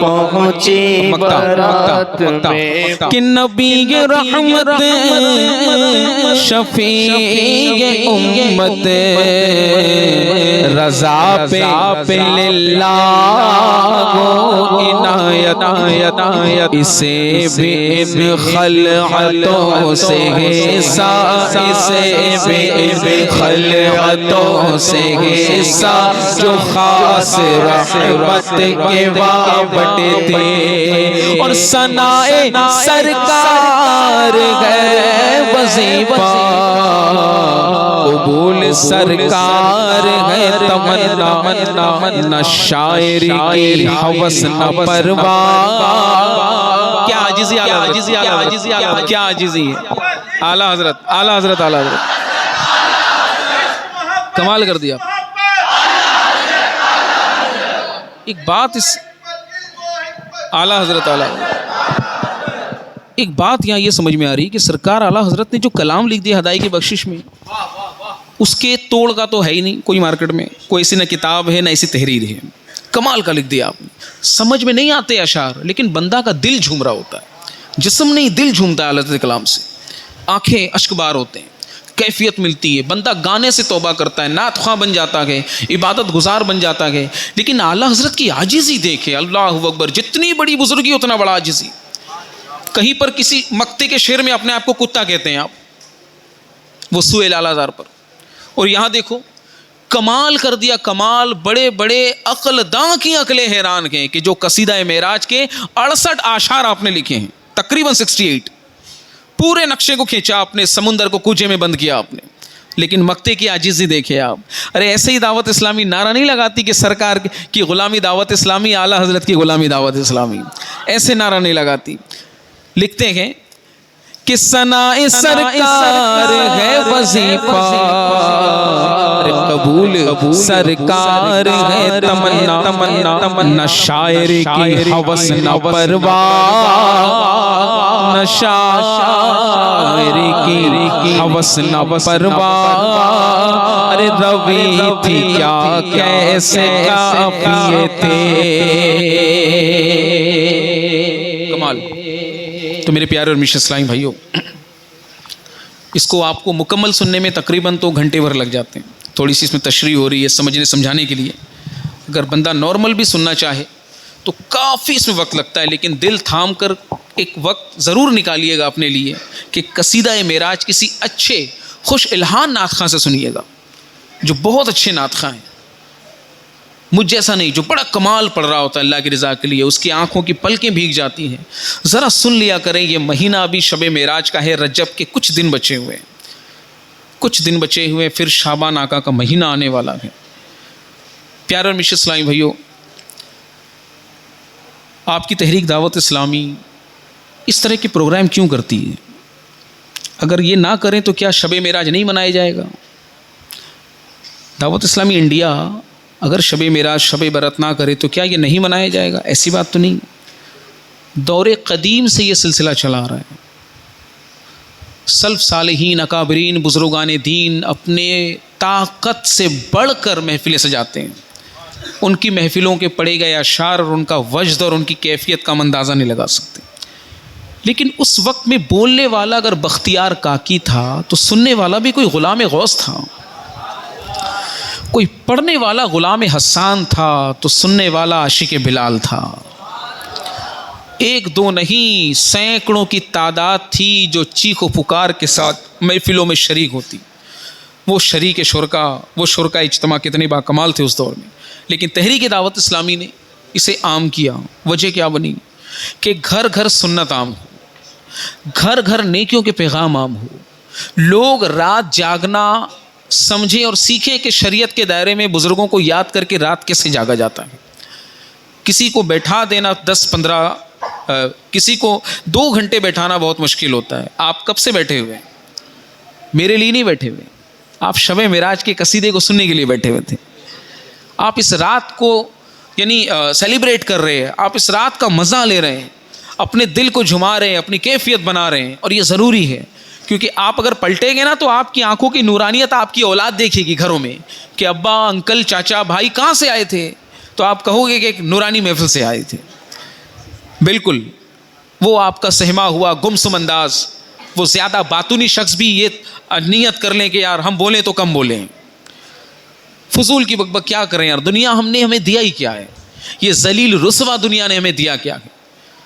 پہنچی بارات میں کہ نبی رحمت شفیع امت رضا پہ للہ عنایت اسے بھی ابن خلعتوں سے حصہ اسے بھی ابن خلعتوں سے حصہ جو خاص رحمت کے وابٹے تھے اور ثنائے سرکار ہے وظیفہ قبول سرکار ہے تمنا نہ شاعری کی ہوس نہ پرواہ کیا عاجزی کیا عاجزی ہے اعلیٰ حضرت اعلیٰ حضرت اعلیٰ حضرت کمال کر دیا. ایک بات اس اعلیٰ حضرت ایک بات یہاں یہ سمجھ میں آ رہی کہ سرکار اعلیٰ حضرت نے جو کلام لکھ دیا ہدایت کی بخشش میں اس کے توڑ کا تو ہے ہی نہیں کوئی مارکیٹ میں، کوئی ایسی نہ کتاب ہے نہ ایسی تحریر ہے. کمال کا لکھ دیا آپ نے. سمجھ میں نہیں آتے اشعار لیکن بندہ کا دل جھوم رہا ہوتا ہے، جسم نہیں دل جھومتا ہے اللہ کے کلام سے، آنکھیں اشک بار ہوتے ہیں، کیفیت ملتی ہے، بندہ گانے سے توبہ کرتا ہے، نعت خواں بن جاتا ہے، عبادت گزار بن جاتا ہے. لیکن اعلیٰ حضرت کی عاجزی دیکھے، اللہ اکبر، جتنی بڑی بزرگی اتنا بڑا عاجزی. کہیں پر کسی مقطع کے شعر میں اپنے آپ کو کتا کہتے ہیں آپ، وہ سوئے لالہ زار پر، اور یہاں دیکھو کمال کر دیا. کمال بڑے بڑے عقل داں کی عقلیں حیران ہیں کہ جو قصیدہ معراج کے 68 اشعار آپ نے لکھے ہیں، تقریباً 68، پورے نقشے کو کھینچا آپ نے، سمندر کو کوجے میں بند کیا آپ نے، لیکن مقطع کی عاجزی دیکھے آپ. ارے ایسے ہی دعوت اسلامی نعرہ نہیں لگاتی کہ سرکار کی غلامی دعوت اسلامی، اعلیٰ حضرت کی غلامی دعوت اسلامی، ایسے نعرہ نہیں لگاتی. لکھتے ہیں کہ ثنائے سرکار ہے وظیفہ قبول سرکار ہے تمنا نہ شاعر کی ہوس نہ پرواہ نہ شاعر کی ہوس نہ پرواہ. ارے روی تھی کیا کیسے کافیے تھے. کمال. تو میرے پیارے اور میٹھے اسلامی بھائیوں، اس کو آپ کو مکمل سننے میں تقریباً تو گھنٹے بھر لگ جاتے ہیں. تھوڑی سی اس میں تشریح ہو رہی ہے سمجھنے سمجھانے کے لیے. اگر بندہ نارمل بھی سننا چاہے تو کافی اس میں وقت لگتا ہے، لیکن دل تھام کر ایک وقت ضرور نکالیے گا اپنے لیے کہ قصیدہ معراج کسی اچھے خوش الہان نعت خواں سے سنیے گا، جو بہت اچھے نعت خواں ہیں، مجھ جیسا نہیں، جو بڑا کمال پڑھ رہا ہوتا ہے اللہ کی رضا کے لیے، اس کی آنکھوں کی پلکیں بھیگ جاتی ہیں. ذرا سن لیا کریں. یہ مہینہ ابھی شب معراج کا ہے، رجب کے کچھ دن بچے ہوئے ہیں، کچھ دن بچے ہوئے، پھر شعبان آقا کا مہینہ آنے والا ہے. پیارے اور میٹھے اسلامی بھائیوں، آپ کی تحریک دعوت اسلامی اس طرح کے پروگرام کیوں کرتی ہے؟ اگر یہ نہ کریں تو کیا شب معراج نہیں منایا جائے گا؟ دعوت اسلامی انڈیا اگر شب معراج شب برات نہ کرے تو کیا یہ نہیں منایا جائے گا؟ ایسی بات تو نہیں. دور قدیم سے یہ سلسلہ چلا آ رہا ہے. سلف صالحین اکابرین بزرگان دین اپنے طاقت سے بڑھ کر محفلیں سجاتے ہیں. ان کی محفلوں کے پڑھے گئے اشعار اور ان کا وجد اور ان کی کیفیت کا اندازہ نہیں لگا سکتے. لیکن اس وقت میں بولنے والا اگر بختیار کاکی تھا تو سننے والا بھی کوئی غلام غوث تھا. کوئی پڑھنے والا غلام حسان تھا تو سننے والا عاشق بلال تھا. ایک دو نہیں، سینکڑوں کی تعداد تھی جو چیخ و پکار کے ساتھ محفلوں میں شریک ہوتی. وہ شریک شرکا، وہ شرکا اجتماع کتنے با کمال تھے اس دور میں. لیکن تحریک دعوت اسلامی نے اسے عام کیا. وجہ کیا بنی؟ کہ گھر گھر سنت عام ہو، گھر گھر نیکیوں کے پیغام عام ہو، لوگ رات جاگنا سمجھیں اور سیکھیں کہ شریعت کے دائرے میں بزرگوں کو یاد کر کے رات کیسے جاگا جاتا ہے. کسی کو بیٹھا دینا 10-15، کسی کو 2 گھنٹے بیٹھانا بہت مشکل ہوتا ہے. آپ کب سے بیٹھے ہوئے ہیں؟ میرے لیے نہیں بیٹھے ہوئے، آپ شب معراج کے قصیدے کو سننے کے لیے بیٹھے ہوئے تھے. آپ اس رات کو یعنی سیلیبریٹ کر رہے ہیں، آپ اس رات کا مزہ لے رہے ہیں، اپنے دل کو جھما رہے ہیں، اپنی کیفیت بنا رہے ہیں. اور یہ ضروری ہے کیونکہ آپ اگر پلٹیں گے نا تو آپ کی آنکھوں کی نورانیت آپ کی اولاد دیکھے گی گھروں میں کہ ابا، انکل، چاچا، بھائی کہاں سے آئے تھے، تو آپ کہو گے کہ ایک نورانی محفل سے آئے تھے. بالکل وہ آپ کا سہما ہوا گمسم انداز، وہ زیادہ باطنی شخص بھی یہ نیت کر لیں کہ یار ہم بولیں تو کم بولیں، فضول کی بک بک کیا کریں یار، دنیا ہمیں دیا ہی کیا ہے، یہ ذلیل رسوا دنیا نے ہمیں دیا کیا ہے،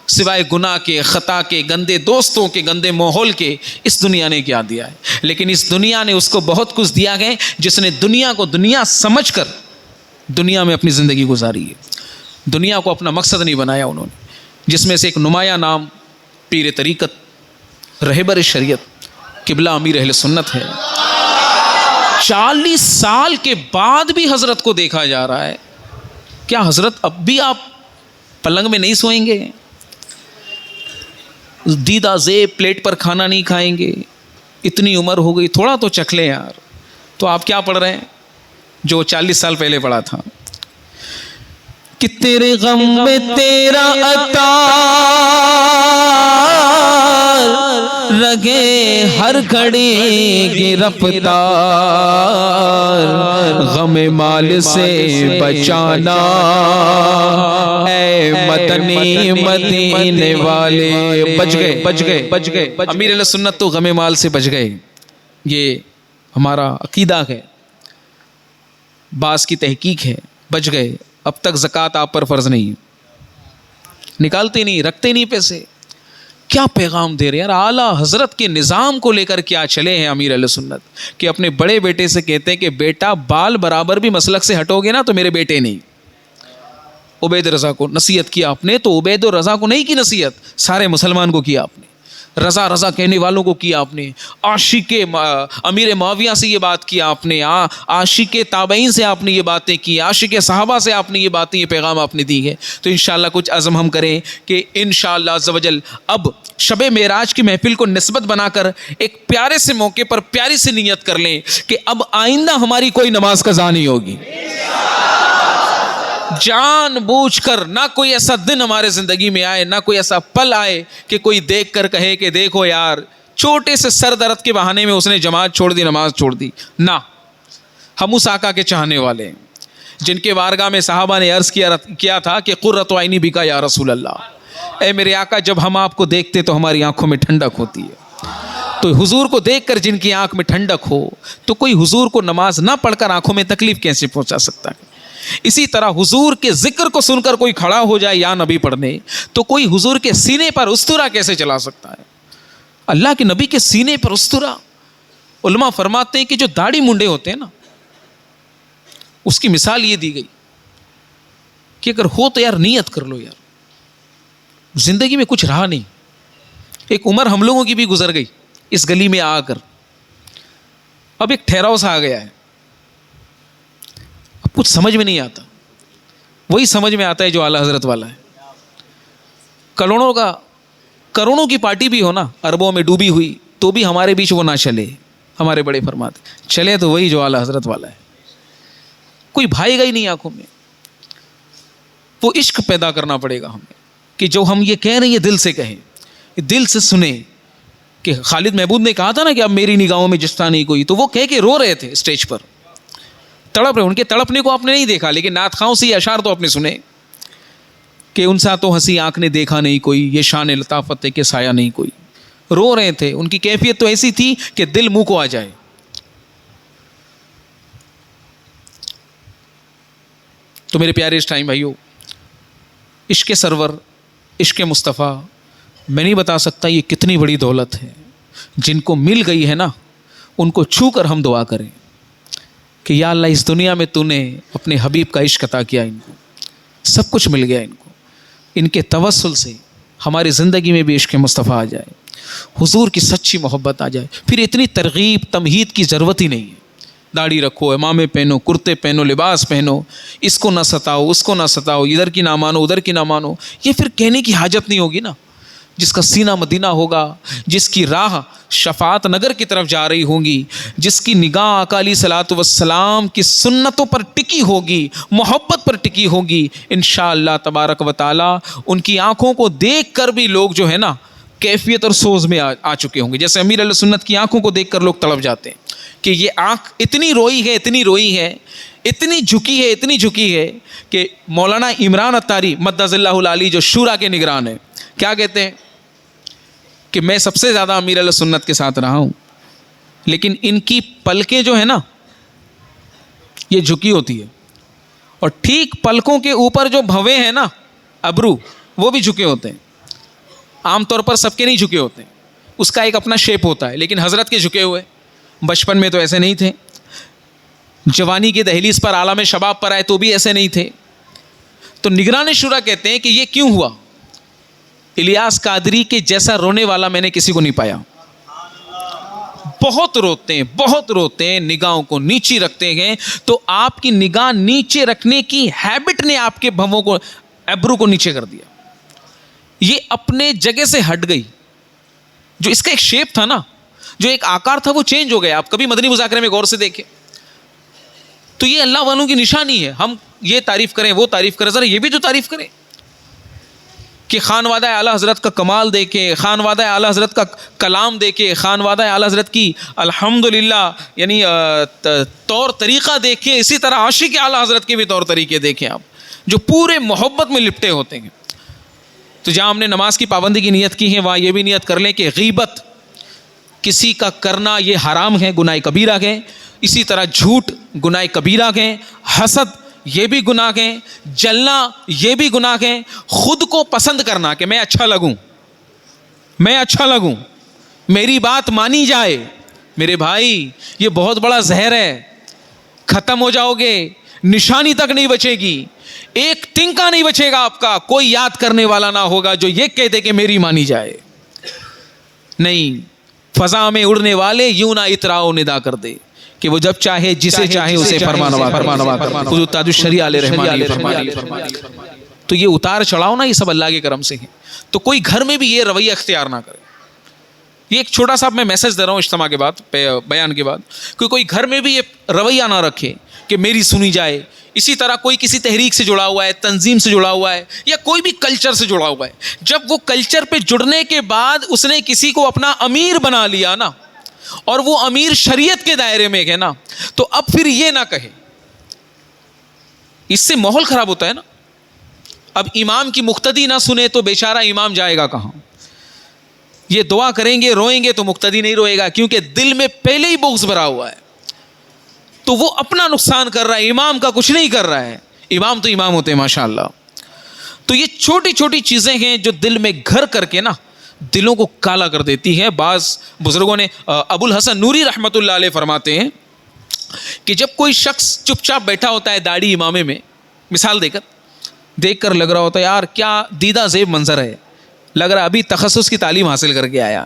سوائے گناہ کے، خطا کے، گندے دوستوں کے، گندے ماحول کے، اس دنیا نے کیا دیا ہے؟ لیکن اس دنیا نے اس کو بہت کچھ دیا ہے جس نے دنیا کو دنیا سمجھ کر دنیا میں اپنی زندگی گزاری ہے، دنیا کو اپنا مقصد نہیں بنایا انہوں نے، جس میں سے ایک نمایاں نام پیر طریقت، رہبر شریعت، قبلہ امیر اہل سنت ہے۔ 40 سال کے بعد بھی حضرت کو دیکھا جا رہا ہے، کیا حضرت اب بھی آپ پلنگ میں نہیں سوئیں گے؟ دیدہ زیب پلیٹ پر کھانا نہیں کھائیں گے؟ اتنی عمر ہو گئی، تھوڑا تو چکھ لیں یار۔ تو آپ کیا پڑھ رہے ہیں جو 40 سال پہلے پڑھا تھا کہ تیرے غم میں تیرا عطار رگے ہر گھڑی گرفتار، غم مال سے بچانا اے مدنی مدینے والے، بچ گئے امیر علیہ سنت تو غم مال سے بچ گئے، یہ ہمارا عقیدہ ہے، بعض کی تحقیق ہے، بچ گئے۔ اب تک زکوٰۃ آپ پر فرض نہیں، نکالتے نہیں، رکھتے نہیں پیسے۔ کیا پیغام دے رہے ہیں یار، اعلیٰ حضرت کے نظام کو لے کر کیا چلے ہیں امیر اہل سنت، کہ اپنے بڑے بیٹے سے کہتے ہیں کہ بیٹا بال برابر بھی مسلک سے ہٹو گے نا تو میرے بیٹے نہیں۔ عبید رضا کو نصیحت کیا آپ نے تو عبید الرضا کو نہیں کی نصیحت، سارے مسلمان کو کیا آپ نے، رضا رضا کہنے والوں کو کیا آپ نے، عاشق امیر معاویہ سے یہ بات کیا آپ نے، عاشق تابعین سے آپ نے یہ باتیں کی، عاشق صحابہ سے آپ نے یہ باتیں، یہ پیغام آپ نے دی ہے۔ تو انشاءاللہ کچھ عزم ہم کریں کہ انشاءاللہ عز و جل اب شب معراج کی محفل کو نسبت بنا کر ایک پیارے سے موقع پر پیاری سے نیت کر لیں کہ اب آئندہ ہماری کوئی نماز قضا نہیں ہوگی، جان بوجھ کر نہ کوئی ایسا دن ہمارے زندگی میں آئے، نہ کوئی ایسا پل آئے کہ کوئی دیکھ کر کہے کہ دیکھو یار چھوٹے سے سر درد کے بہانے میں اس نے جماعت چھوڑ دی، نماز چھوڑ دی۔ نہ، ہم اس آقا کے چاہنے والے ہیں جن کے بارگاہ میں صحابہ نے عرض کیا تھا کہ قرۃ عینی بکا یا رسول اللہ، اے میرے آقا جب ہم آپ کو دیکھتے تو ہماری آنکھوں میں ٹھنڈک ہوتی ہے۔ تو حضور کو دیکھ کر جن کی آنکھ میں ٹھنڈک ہو تو کوئی حضور کو نماز نہ پڑھ کر آنکھوں میں تکلیف کیسے پہنچا سکتا ہے؟ اسی طرح حضور کے ذکر کو سن کر کوئی کھڑا ہو جائے یا نبی پڑھنے تو کوئی حضور کے سینے پر استورا کیسے چلا سکتا ہے؟ اللہ کے نبی کے سینے پر استورا، علماء فرماتے ہیں کہ جو داڑھی منڈے ہوتے ہیں نا، اس کی مثال یہ دی گئی کہ اگر ہو تو یار نیت کر لو یار، زندگی میں کچھ رہا نہیں۔ ایک عمر ہم لوگوں کی بھی گزر گئی اس گلی میں آ کر، اب ایک ٹھہراؤ سا آ گیا ہے، اب کچھ سمجھ میں نہیں آتا، وہی سمجھ میں آتا ہے جو اعلیٰ حضرت والا ہے۔ کروڑوں کی پارٹی بھی ہو نا، اربوں میں ڈوبی ہوئی، تو بھی ہمارے بیچ وہ نہ چلے، ہمارے بڑے فرماتے چلے تو وہی جو اعلیٰ حضرت والا ہے، کوئی بھائی گا ہی نہیں آنکھوں میں۔ وہ عشق پیدا کرنا پڑے گا ہمیں کہ جو ہم یہ کہہ رہے ہیں یہ دل سے کہیں، دل سے سنیں۔ کہ خالد محمود نے کہا تھا نا کہ اب میری نگاہوں میں جستا نہیں کوئی، تو وہ کہہ کے رو رہے تھے اسٹیج پر، تڑپ رہے، ان کے تڑپنے کو آپ نے نہیں دیکھا لیکن نعت خواہوں سے یہ اشعار تو آپ نے سنے کہ ان سا تو ہنسی آنکھ نے دیکھا نہیں کوئی، یہ شان لطافت ہے کہ سایہ نہیں کوئی۔ رو رہے تھے، ان کی کیفیت تو ایسی تھی کہ دل منہ کو آ جائے۔ تو میرے پیارے اس ٹائم بھائیو، عشق سرور، عشق مصطفیٰ، میں نہیں بتا سکتا یہ کتنی بڑی دولت ہے، جن کو مل گئی ہے نا ان کو چھو کر ہم دعا کریں کہ یا اللہ اس دنیا میں تو نے اپنے حبیب کا عشق عطا کیا، ان کو سب کچھ مل گیا، ان کو ان کے توسل سے ہماری زندگی میں بھی عشق مصطفیٰ آ جائے، حضور کی سچی محبت آ جائے، پھر اتنی ترغیب تمہید کی ضرورت ہی نہیں ہے۔ داڑھی رکھو، امامے پہنو، کرتے پہنو، لباس پہنو، اس کو نہ ستاؤ، اس کو نہ ستاؤ، ادھر کی نہ مانو، ادھر کی نہ مانو، یہ پھر کہنے کی حاجت نہیں ہوگی نا۔ جس کا سینہ مدینہ ہوگا، جس کی راہ شفاعت نگر کی طرف جا رہی ہوں گی، جس کی نگاہ آقا علیہ صلاۃ والسلام کی سنتوں پر ٹکی ہوگی، محبت پر ٹکی ہوگی، انشاءاللہ تبارک و تعالی ان کی آنکھوں کو دیکھ کر بھی لوگ جو ہے نا کیفیت اور سوز میں آ چکے ہوں گے۔ جیسے امیر علیہ سنت کی آنکھوں کو دیکھ کر لوگ تڑپ جاتے ہیں کہ یہ آنکھ اتنی روئی ہے، اتنی روئی ہے، اتنی جھکی ہے، اتنی جھکی ہے کہ مولانا عمران اتاری مدظ اللہ العلی جو شورا کے نگران ہیں، کیا کہتے ہیں کہ میں سب سے زیادہ امیر علیہ سنت کے ساتھ رہا ہوں، لیکن ان کی پلکیں جو ہیں نا یہ جھکی ہوتی ہے، اور ٹھیک پلکوں کے اوپر جو بھویں ہیں نا ابرو وہ بھی جھکے ہوتے ہیں. عام طور پر سب کے نہیں جھکے ہوتے ہیں، اس کا ایک اپنا شیپ ہوتا ہے، لیکن حضرت کے جھکے ہوئے. بچپن میں تو ایسے نہیں تھے، جوانی کے دہلیز پر عالم شباب پر آئے تو بھی ایسے نہیں تھے. تو نگران شورا کہتے ہیں کہ یہ کیوں ہوا؟ الیاس قادری کے جیسا رونے والا میں نے کسی کو نہیں پایا. بہت روتے ہیں، نگاہوں کو نیچی رکھتے ہیں. تو آپ کی نگاہ نیچے رکھنے کی ہیبٹ نے آپ کے بھووں کو، ایبرو کو نیچے کر دیا. یہ اپنے جگہ سے ہٹ گئی. جو اس کا ایک شیپ تھا نا، جو ایک آکار تھا، وہ چینج ہو گیا. آپ کبھی مدنی مذاکرے میں غور سے دیکھیں تو یہ اللہ والوں کی نشانی ہے. ہم یہ تعریف کریں، وہ تعریف کریں، ذرا یہ بھی تو تعریف کریں کہ خانوادہ اعلیٰ حضرت کا کمال دیکھیں، خانوادہ اعلیٰ حضرت کا کلام دیکھیں، خانوادہ اعلیٰ حضرت کی الحمدللہ یعنی طور طریقہ دیکھیں. اسی طرح عاشق اعلیٰ حضرت کے بھی طور طریقے دیکھیں آپ، جو پورے محبت میں لپٹے ہوتے ہیں. تو جہاں ہم نے نماز کی پابندی کی نیت کی ہے، وہاں یہ بھی نیت کر لیں کہ غیبت کسی کا کرنا یہ حرام ہے، گناہ کبیرہ ہے. اسی طرح جھوٹ گناہ کبیرہ ہے، حسد یہ بھی گناہ ہے، جلنا یہ بھی گناہ ہے، خود کو پسند کرنا کہ میں اچھا لگوں، میری بات مانی جائے. میرے بھائی یہ بہت بڑا زہر ہے، ختم ہو جاؤ گے، نشانی تک نہیں بچے گی، ایک تنکا نہیں بچے گا آپ کا. کوئی یاد کرنے والا نہ ہوگا جو یہ کہہ دے کہ میری مانی جائے. نہیں، فضا میں اڑنے والے یوں نہ اتراؤ ندا کر دے کہ وہ جب چاہے جسے چاہے اسے فرمانوا حضور تاج الشریعہ علیہ رحمانی. تو یہ اتار چڑھاؤ نا، یہ سب اللہ کے کرم سے ہیں. تو کوئی گھر میں بھی یہ رویہ اختیار نہ کرے. یہ ایک چھوٹا سا میں میسج دے رہا ہوں اجتماع کے بعد، بیان کے بعد، کہ کوئی گھر میں بھی یہ رویہ نہ رکھے کہ میری سنی جائے. اسی طرح کوئی کسی تحریک سے جڑا ہوا ہے، تنظیم سے جڑا ہوا ہے، یا کوئی بھی کلچر سے جڑا ہوا ہے، جب وہ کلچر پہ جڑنے کے بعد اس نے کسی کو اپنا امیر بنا لیا نا، اور وہ امیر شریعت کے دائرے میں ہے نا، تو اب پھر یہ نہ کہے. اس سے ماحول خراب ہوتا ہے نا. اب امام کی مقتدی نہ سنے تو بیچارہ امام جائے گا کہاں؟ یہ دعا کریں گے، روئیں گے تو مقتدی نہیں روئے گا، کیونکہ دل میں پہلے ہی بغض بھرا ہوا ہے. تو وہ اپنا نقصان کر رہا ہے، امام کا کچھ نہیں کر رہا ہے. امام تو امام ہوتے ہیں ماشاء اللہ. تو یہ چھوٹی چھوٹی چیزیں ہیں جو دل میں گھر کر کے نا دلوں کو کالا کر دیتی ہے. بعض بزرگوں نے، ابو الحسن نوری رحمۃ اللہ علیہ فرماتے ہیں کہ جب کوئی شخص چپ چاپ بیٹھا ہوتا ہے داڑھی امامے میں، مثال دیکھ کر لگ رہا ہوتا ہے یار کیا دیدہ زیب منظر ہے، لگ رہا ابھی تخصص کی تعلیم حاصل کر کے آیا،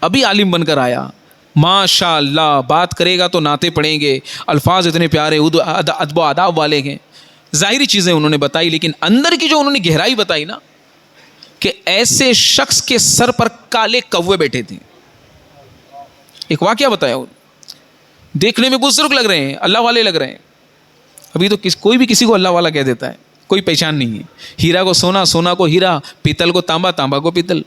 ابھی عالم بن کر آیا، ماشاء اللہ بات کرے گا تو نعتیں پڑھیں گے، الفاظ اتنے پیارے ادب و آداب والے ہیں. ظاہری چیزیں انہوں نے بتائی، لیکن اندر کی جو انہوں نے گہرائی بتائی نا، کہ ایسے شخص کے سر پر کالے کوے بیٹھے تھے. ایک واقعہ بتایا، دیکھنے میں بزرگ لگ رہے ہیں، اللہ والے لگ رہے ہیں. ابھی تو کوئی بھی کسی کو اللہ والا کہہ دیتا ہے، کوئی پہچان نہیں ہے. ہیرا کو سونا، سونا کو ہیرا، پیتل کو تانبا، تانبا کو پیتل.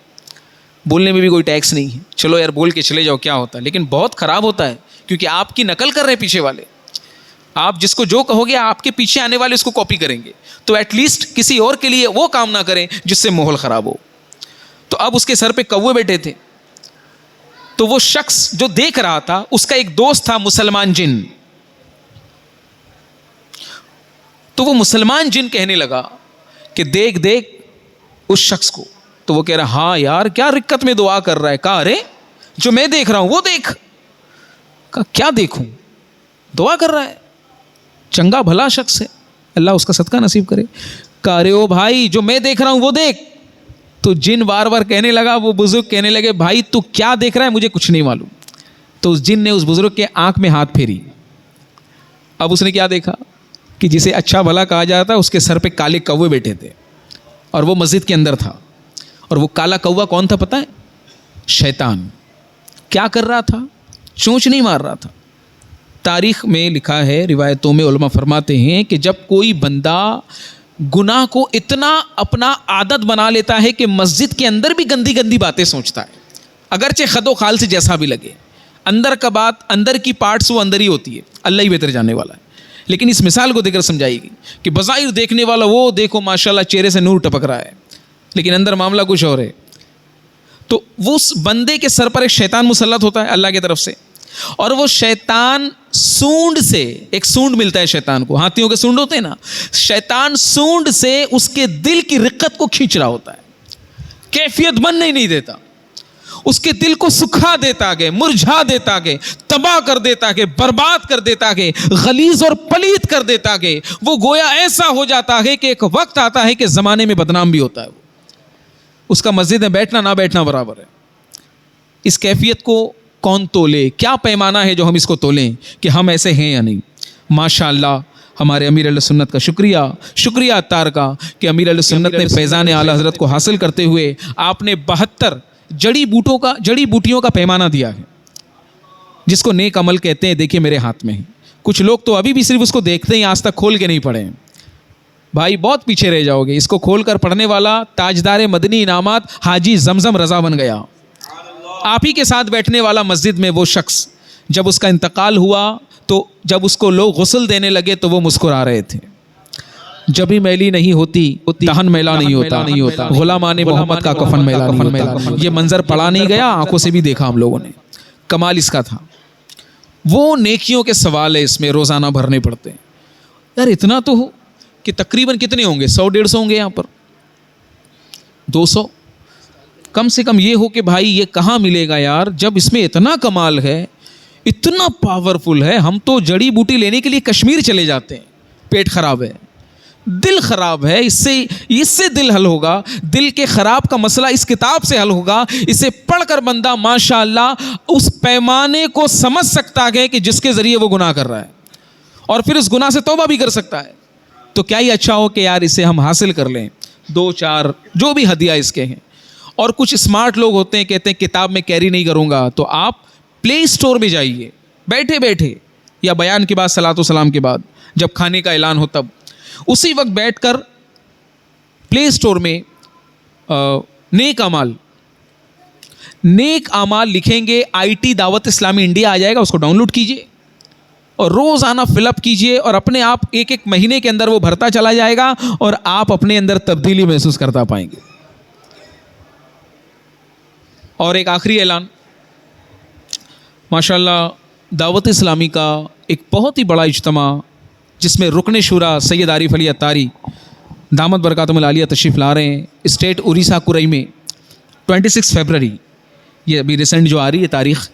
بولنے میں بھی کوئی ٹیکس نہیں ہے، چلو یار بول کے چلے جاؤ کیا ہوتا ہے. لیکن بہت خراب ہوتا ہے، کیونکہ آپ کی نقل کر رہے ہیں پیچھے والے. آپ جس کو جو کہو گے آپ کے پیچھے آنے والے اس کو کاپی کریں گے. تو ایٹ لیسٹ کسی اور کے لیے وہ کام نہ کریں جس سے ماحول خراب ہو. تو اب اس کے سر پہ کوے بیٹھے تھے. تو وہ شخص جو دیکھ رہا تھا، اس کا ایک دوست تھا مسلمان جن. تو وہ مسلمان جن کہنے لگا کہ دیکھ اس شخص کو. تو وہ کہہ رہا ہاں یار کیا رکت میں دعا کر رہا ہے. کہا ارے جو میں دیکھ رہا ہوں وہ دیکھ. کہا کیا دیکھوں؟ دعا کر رہا ہے، چنگا بھلا شخص ہے، اللہ اس کا صدقہ نصیب کرے. کہا ارے او بھائی جو میں دیکھ رہا ہوں وہ دیکھ. تو جن بار بار کہنے لگا، وہ بزرگ کہنے لگے بھائی تو کیا دیکھ رہا ہے مجھے کچھ نہیں معلوم. تو اس جن نے اس بزرگ کے آنکھ میں ہاتھ پھیری. اب اس نے کیا دیکھا کہ جسے اچھا بھلا کہا جاتا ہے اس کے سر پہ کالے کوے بیٹھے تھے، اور وہ مسجد کے اندر تھا. اور وہ کالا کوا کون تھا پتہ ہے؟ شیطان. کیا کر رہا تھا؟ چونچ نہیں مار رہا تھا. تاریخ میں لکھا ہے، روایتوں میں علماء فرماتے ہیں کہ جب کوئی بندہ گناہ کو اتنا اپنا عادت بنا لیتا ہے کہ مسجد کے اندر بھی گندی گندی باتیں سوچتا ہے، اگرچہ خد و خال سے جیسا بھی لگے، اندر کا بات، اندر کی پارٹس وہ اندر ہی ہوتی ہے، اللہ ہی بہتر جاننے والا ہے. لیکن اس مثال کو دیکھ کر سمجھائے گی کہ بظاہر دیکھنے والا وہ دیکھو ماشاءاللہ چہرے سے نور ٹپک رہا ہے، لیکن اندر معاملہ کچھ اور ہے. تو وہ اس بندے کے سر پر ایک شیطان مسلط ہوتا ہے اللہ کی طرف سے، اور وہ شیطان سونڈ سے، ایک سونڈ ملتا ہے شیطان کو، ہاتھیوں کے سونڈ ہوتے ہیں نا، شیطان سونڈ سے اس کے دل کی رقت کو کھینچ رہا ہوتا ہے، کیفیت بننے ہی نہیں دیتا، اس کے دل کو سکھا دیتا کہ مرجھا دیتا کہ تباہ کر دیتا کہ برباد کر دیتا کہ غلیظ اور پلیت کر دیتا کہ وہ گویا ایسا ہو جاتا ہے کہ ایک وقت آتا ہے کہ زمانے میں بدنام بھی ہوتا ہے، اس کا مسجد میں بیٹھنا نہ بیٹھنا برابر ہے. اس کیفیت کو کون تولے؟ کیا پیمانہ ہے جو ہم اس کو تولیں کہ ہم ایسے ہیں یا نہیں؟ ماشاءاللہ ہمارے امیر علیہ سنت کا شکریہ اتار کا کہ امیر علیہ سنت نے فیضان اعلیٰ حضرت کو حاصل کرتے ہوئے آپ نے 72 جڑی بوٹیوں کا پیمانہ دیا ہے، جس کو نیک عمل کہتے ہیں. دیکھیے میرے ہاتھ میں ہے، کچھ لوگ تو ابھی بھی صرف اس کو دیکھتے ہیں، آج تک کھول کے نہیں پڑھے ہیں. بھائی بہت پیچھے رہ جاؤ گے. اس کو کھول کر پڑھنے والا تاجدار مدنی انعامات حاجی زمزم رضا بن گیا. آپ ہی کے ساتھ بیٹھنے والا مسجد میں وہ شخص، جب اس کا انتقال ہوا تو جب اس کو لوگ غسل دینے لگے تو وہ مسکرا رہے تھے. جبھی میلی نہیں ہوتی دہن میلا نہیں ہوتا، غلامان محمد کا کفن میلا نہیں ہوتا. یہ منظر پڑا نہیں گیا، آنکھوں سے بھی دیکھا ہم لوگوں نے. کمال اس کا تھا. وہ نیکیوں کے سوال ہے اس میں روزانہ بھرنے پڑتے ہیں. یار اتنا تو ہو کہ تقریباً کتنے ہوں گے، 100-150 ہوں گے یہاں پر، 200 کم سے کم. یہ ہو کہ بھائی یہ کہاں ملے گا یار جب اس میں اتنا کمال ہے، اتنا پاورفل ہے. ہم تو جڑی بوٹی لینے کے لیے کشمیر چلے جاتے ہیں. پیٹ خراب ہے، دل خراب ہے، اس سے دل حل ہوگا. دل کے خراب کا مسئلہ اس کتاب سے حل ہوگا. اسے پڑھ کر بندہ ماشاءاللہ اس پیمانے کو سمجھ سکتا ہے کہ جس کے ذریعے وہ گناہ کر رہا ہے، اور پھر اس گناہ سے توبہ بھی کر سکتا ہے. تو کیا ہی اچھا ہو کہ یار اسے ہم حاصل کر لیں. 2-4 جو بھی ہدیہ اس کے ہیں. اور کچھ اسمارٹ لوگ ہوتے ہیں کہتے ہیں کتاب میں کیری نہیں کروں گا، تو آپ پلے اسٹور میں جائیے بیٹھے یا بیان کے بعد صلاۃ و سلام کے بعد جب کھانے کا اعلان ہو تب اسی وقت بیٹھ کر پلے اسٹور میں نیک اعمال لکھیں گے، IT دعوت اسلامی انڈیا آ جائے گا، اس کو ڈاؤن لوڈ کیجیے اور روزانہ فل اپ کیجیے، اور اپنے آپ ایک مہینے کے اندر وہ بھرتا چلا جائے گا اور آپ اپنے اندر تبدیلی محسوس کرتا پائیں گے. اور ایک آخری اعلان، ماشاءاللہ دعوت اسلامی کا ایک بہت ہی بڑا اجتماع جس میں رکن شورا سید عارف علی اتاری دامت برکاتہم العالیہ تشریف لا رہے ہیں اسٹیٹ اڑیسہ کورائی میں 26 فیبرری، یہ ابھی ریسنٹ جو آ رہی ہے تاریخ،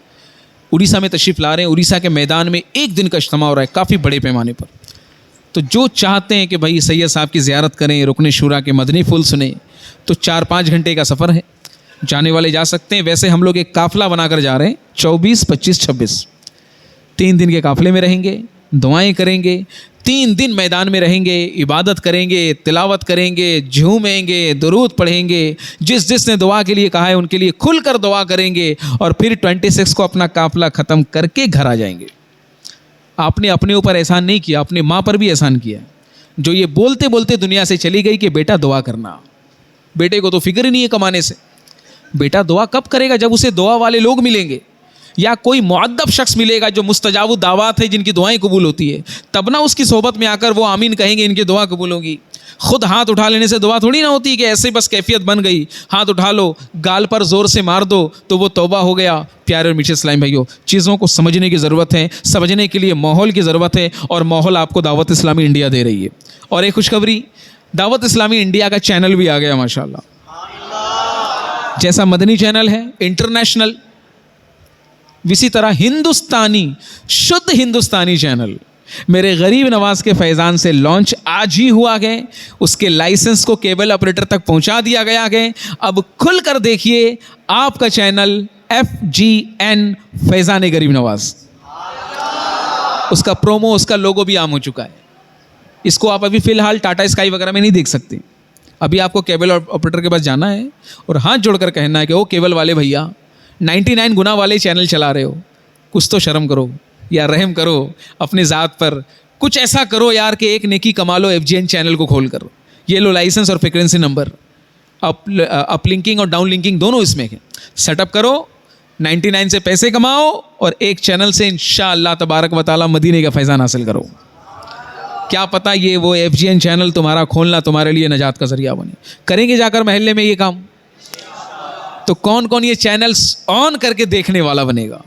اڑیسہ میں تشریف لا رہے ہیں. اڑیسہ کے میدان میں 1 دن کا اجتماع ہو رہا ہے کافی بڑے پیمانے پر. تو جو چاہتے ہیں کہ بھائی سید صاحب کی زیارت کریں، رکن شورا کے مدنی پھول سنیں، تو 4-5 گھنٹے کا سفر ہے، جانے والے جا سکتے ہیں. ویسے ہم لوگ ایک قافلہ بنا کر جا رہے ہیں، 24، 25، 26 3 دن کے قافلے میں رہیں گے، دعائیں کریں گے، 3 دن میدان میں رہیں گے، عبادت کریں گے، تلاوت کریں گے، جھومیں گے، درود پڑھیں گے، جس نے دعا کے لیے کہا ہے ان کے لیے کھل کر دعا کریں گے، اور پھر 26 کو اپنا قافلہ ختم کر کے گھر آ جائیں گے. آپ نے اپنے اوپر احسان نہیں کیا، اپنے ماں پر بھی احسان کیا، جو یہ بولتے بولتے دنیا سے چلی گئی کہ بیٹا دعا کرنا. بیٹے کو تو فکر ہی نہیں ہے کمانے سے. بیٹا دعا کب کرے گا؟ جب اسے دعا والے لوگ ملیں گے، یا کوئی مؤدب شخص ملے گا جو مستجاب الدعوات ہے، جن کی دعائیں قبول ہوتی ہے، تب نہ اس کی صحبت میں آ کر وہ آمین کہیں گے ان کی دعا قبول ہوگی. خود ہاتھ اٹھا لینے سے دعا تھوڑی نہ ہوتی کہ ایسے بس کیفیت بن گئی، ہاتھ اٹھا لو، گال پر زور سے مار دو تو وہ توبہ ہو گیا. پیارے اور میٹھے اسلام بھائیوں، چیزوں کو سمجھنے کی ضرورت ہے، سمجھنے کے لیے ماحول کی ضرورت ہے، اور ماحول آپ کو دعوت اسلامی انڈیا دے رہی ہے. اور ایک خوشخبری، دعوت اسلامی انڈیا کا چینل بھی آ گیا ماشاءاللہ. جیسا مدنی چینل ہے انٹرنیشنل، اسی طرح ہندوستانی، شدھ ہندوستانی چینل میرے غریب نواز کے فیضان سے لانچ آج ہی ہوا گئے. اس کے لائسنس کو کیبل آپریٹر تک پہنچا دیا گیا ہے. اب کھل کر دیکھیے آپ کا چینل FGN فیضان غریب نواز، اس کا پرومو، اس کا لوگو بھی عام ہو چکا ہے. اس کو آپ ابھی فی الحال ٹاٹا اسکائی وغیرہ میں نہیں دیکھ سکتے. ابھی آپ کو کیبل آپریٹر کے پاس جانا ہے اور ہاتھ جوڑ کر کہنا ہے کہ او کیبل والے بھیا 99 گنا والے چینل چلا رہے ہو، کچھ تو شرم کرو یا رحم کرو اپنے ذات پر. کچھ ایسا کرو یار کہ ایک نیکی کما لو. FGN چینل کو کھول کر یہ لو لائسنس اور فریکوینسی نمبر، اپ لنکنگ اور ڈاؤن لنکنگ دونوں اس میں ہے. سیٹ اپ کرو، 99 سے پیسے کماؤ، اور ایک چینل سے انشاءاللہ تبارک و تعالی مدینے کا فیضان حاصل کرو. کیا پتہ یہ وہ FGN چینل تمہارا کھولنا تمہارے لیے نجات کا ذریعہ بنے. کریں گے جا کر محلے میں یہ کام؟ تو کون کون یہ چینلز آن کر کے دیکھنے والا بنے گا؟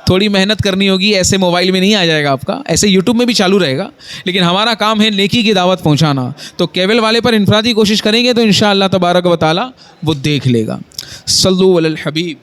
تھوڑی محنت کرنی ہوگی، ایسے موبائل میں نہیں آ جائے گا آپ کا، ایسے یوٹیوب میں بھی چالو رہے گا، لیکن ہمارا کام ہے نیکی کی دعوت پہنچانا. تو کیبل والے پر انفرادی کوشش کریں گے تو انشاءاللہ تبارک و تعالی وہ دیکھ لے گا. صلو علی الحبیب.